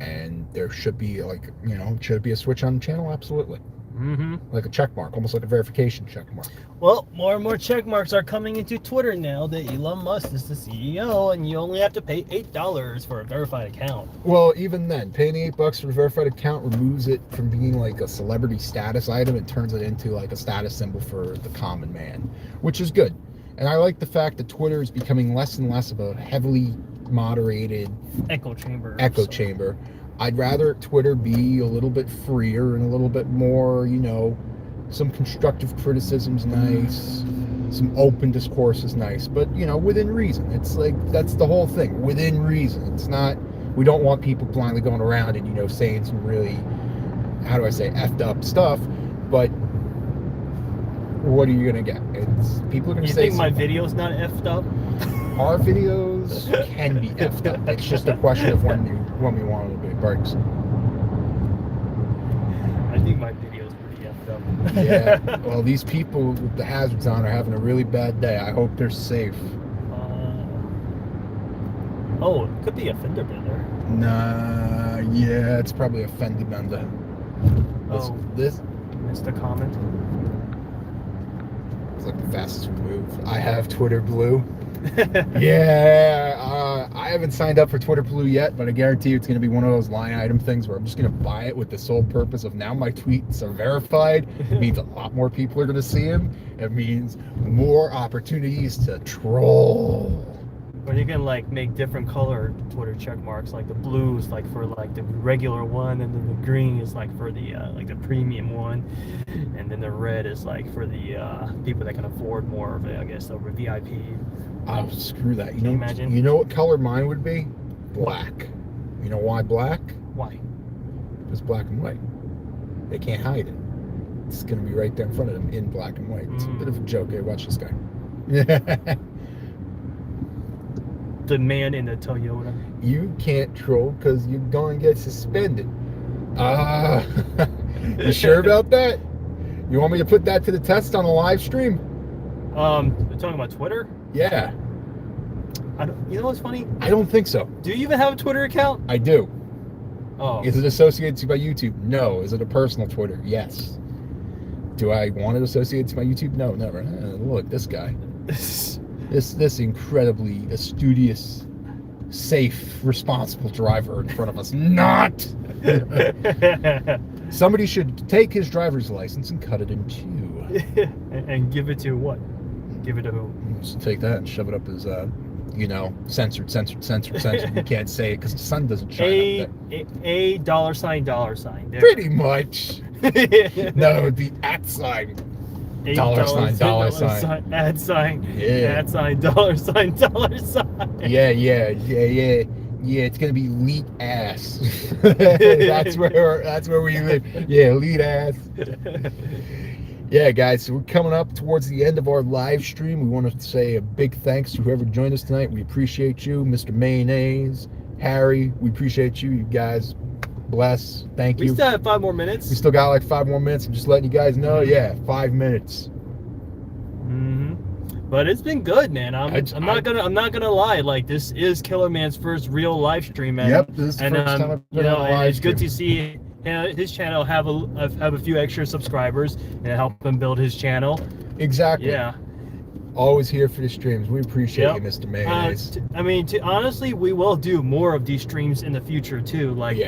And there should be, like, you know, should it be a switch on the channel? Absolutely. Mm-hmm. Like a check mark, almost like a verification check mark. Well, more and more check marks are coming into Twitter now that Elon Musk is the CEO, and you only have to pay $8 for a verified account. Well, even then, paying the $8 for a verified account removes it from being like a celebrity status item and turns it into like a status symbol for the common man, which is good. And I like the fact that Twitter is becoming less and less of a heavily moderated echo chamber. I'd rather Twitter be a little bit freer and a little bit more, you know, some constructive criticism's nice, some open discourse is nice, but, you know, within reason. It's like, that's the whole thing, within reason. It's not, we don't want people blindly going around and, you know, saying some really, how do I say, effed up stuff, but what are you going to get? It's, people are going to say You think my video's not effed up? Our videos can be effed up. It's just a question of when we want them to be breaks. I think my video's pretty effed up. Yeah. Well, these people with the hazards on are having a really bad day. I hope they're safe. Oh, it could be a fender bender. Nah. Yeah, it's probably a fender bender. This. Missed a comment. It's like the fastest we move. I have Twitter Blue. Yeah, I haven't signed up for Twitter Blue yet, but I guarantee you it's going to be one of those line item things where I'm just going to buy it with the sole purpose of, now my tweets are verified. It means a lot more people are going to see them. It means more opportunities to troll. Or you can like make different color Twitter check marks, like the blue is like for like the regular one, and then the green is like for the like the premium one, and then the red is like for the people that can afford more of it, I guess, over VIP. Oh, screw that. Can you imagine? You know what color mine would be? Black. You know why black? Why? It's black and white. They can't hide it. It's going to be right there in front of them in black and white. It's a bit of a joke. Hey, watch this guy. The man in the Toyota. You can't troll because you're going to get suspended. You sure about that? You want me to put that to the test on a live stream? You're talking about Twitter? Yeah. You know what's funny? I don't think so. Do you even have a Twitter account? I do. Oh. Is it associated to my YouTube? No. Is it a personal Twitter? Yes. Do I want it associated to my YouTube? No, never. Look, this guy. This incredibly studious, safe, responsible driver in front of us. Not! Somebody should take his driver's license and cut it in two. And give it to what? Give it to who? Just take that and shove it up his, you know, censored. You can't say it because the sun doesn't shine up there. A $sign. There. Pretty much. No, it would be @ $, $sign. Ad sign. Yeah. Ad sign, $sign. Yeah, it's gonna be leet ass. that's where we live. Yeah, leet ass. Yeah, guys, so we're coming up towards the end of our live stream. We want to say a big thanks to whoever joined us tonight. We appreciate you, Mr. Mayonnaise, Harry. We appreciate you. You guys, bless. Thank you. We still have 5 more minutes. We still got like 5 more minutes. I'm just letting you guys know. Yeah, 5 minutes. But it's been good, man. I'm not gonna lie. Like, this is Killerman's first real live stream, man. Yep, this is the first time I've been on a live and it's stream. good to see his channel have a few extra subscribers and help him build his channel. Exactly. Yeah. Always here for the streams. We appreciate you, Mr. Mayonnaise. Honestly, we will do more of these streams in the future too. Like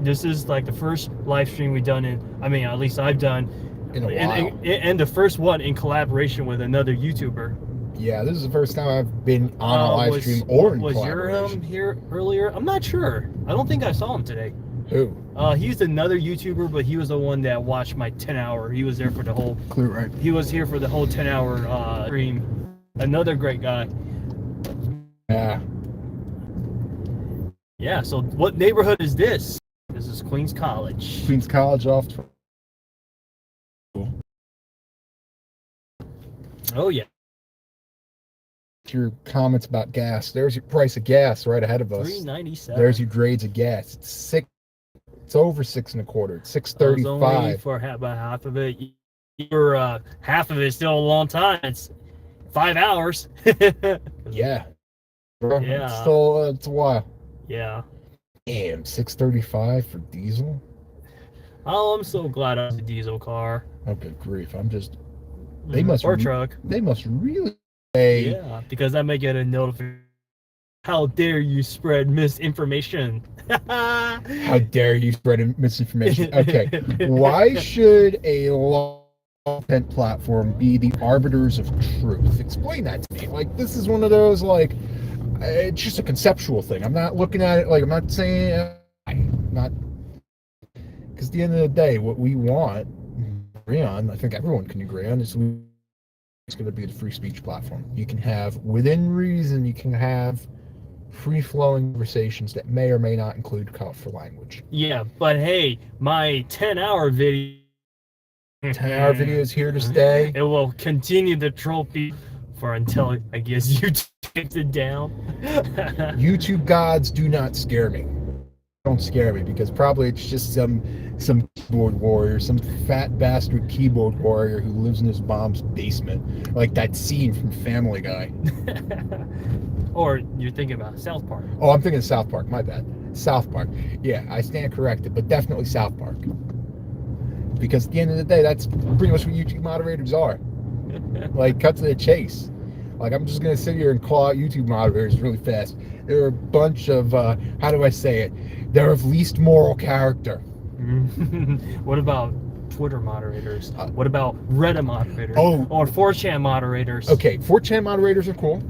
this is like the first live stream we've done at least I've done in a while. And the first one in collaboration with another YouTuber. Yeah, this is the first time I've been on a live stream or in collaboration. Was Yerham here earlier? I'm not sure. I don't think I saw him today. Who? He's another YouTuber, but he was the one that watched my 10-hour. He was there for the whole. Clear, right? He was here for the whole 10-hour stream. Another great guy. Yeah. Yeah. So, what neighborhood is this? This is Queens College. Queens College off. Oh yeah. Your comments about gas. There's your price of gas right ahead of us. $3.97. There's your grades of gas. It's six. It's over 6 1/4. It's 6.35. For about half of it. You're half of it is still a long time. It's 5 hours. Yeah. Bro, Yeah. It's still it's a while. Yeah. Damn, 6.35 for diesel. Oh, I'm so glad I was a diesel car. Oh, good grief! I'm just. They must. Or truck. They must really. Yeah, because I may get a notification. How dare you spread misinformation? How dare you spread misinformation? Okay, why should a law content platform be the arbiters of truth? Explain that to me. Like, this is one of those, like, it's just a conceptual thing. I'm not looking at it like, I'm not saying, not, because at the end of the day, what we want, agree on, I think everyone can agree on, is it's going to be the free speech platform. You can have, within reason, you can have free-flowing conversations that may or may not include colorful language. Yeah, but hey, my 10-hour video. 10-hour video is here to stay. It will continue the trophy for until, I guess, YouTube takes it down. YouTube gods do not scare me. Don't scare me, because probably it's just some keyboard warrior, some fat bastard keyboard warrior who lives in his mom's basement, like that scene from Family Guy. Or you're thinking about South Park. Oh, I'm thinking of South Park. My bad. South Park. Yeah, I stand corrected, but definitely South Park. Because at the end of the day, that's pretty much what YouTube moderators are. Like, cut to the chase. Like, I'm just going to sit here and call out YouTube moderators really fast. They're a bunch of, how do I say it? They're of least moral character. What about Twitter moderators? What about Reddit moderators? Oh. Or 4chan moderators? Okay, 4chan moderators are cool.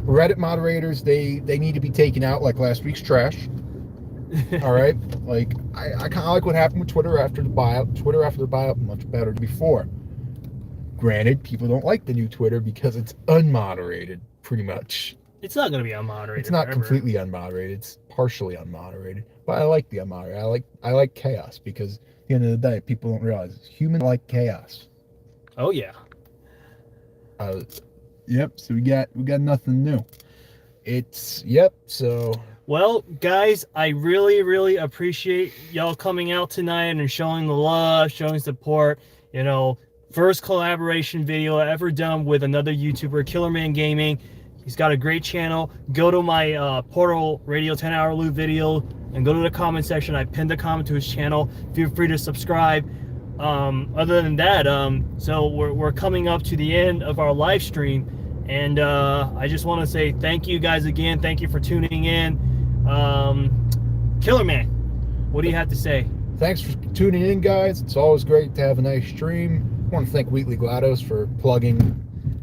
Reddit moderators, they need to be taken out like last week's trash. All right? Like, I kind of like what happened with Twitter after the buyout. Twitter after the buyout, much better than before. Granted, people don't like the new Twitter because it's unmoderated, pretty much. It's not going to be unmoderated. It's not forever. completely unmoderated. It's partially unmoderated. But I like the unmoderated. I like chaos, because at the end of the day, people don't realize humans like chaos. Oh yeah. Yep. So we got nothing new. So. Well, guys, I really appreciate y'all coming out tonight and showing the love, showing support. You know, first collaboration video ever done with another YouTuber, Killerman Gaming. He's got a great channel. Go to my Portal Radio 10-hour loop video and go to the comment section. I pinned a comment to his channel. Feel free to subscribe. Other than that, so we're coming up to the end of our live stream, and I just want to say thank you guys again. Thank you for tuning in. Killerman, what do you have to say? Thanks for tuning in, guys. It's always great to have a nice stream. I want to thank Wheatley GLaDOS for plugging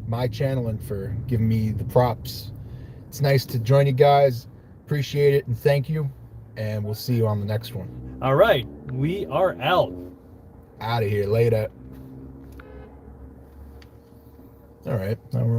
my channel and for giving me the props. It's nice to join you guys. Appreciate it, and thank you. And we'll see you on the next one. All right, we are out. Out of here. Later. All right. Now we're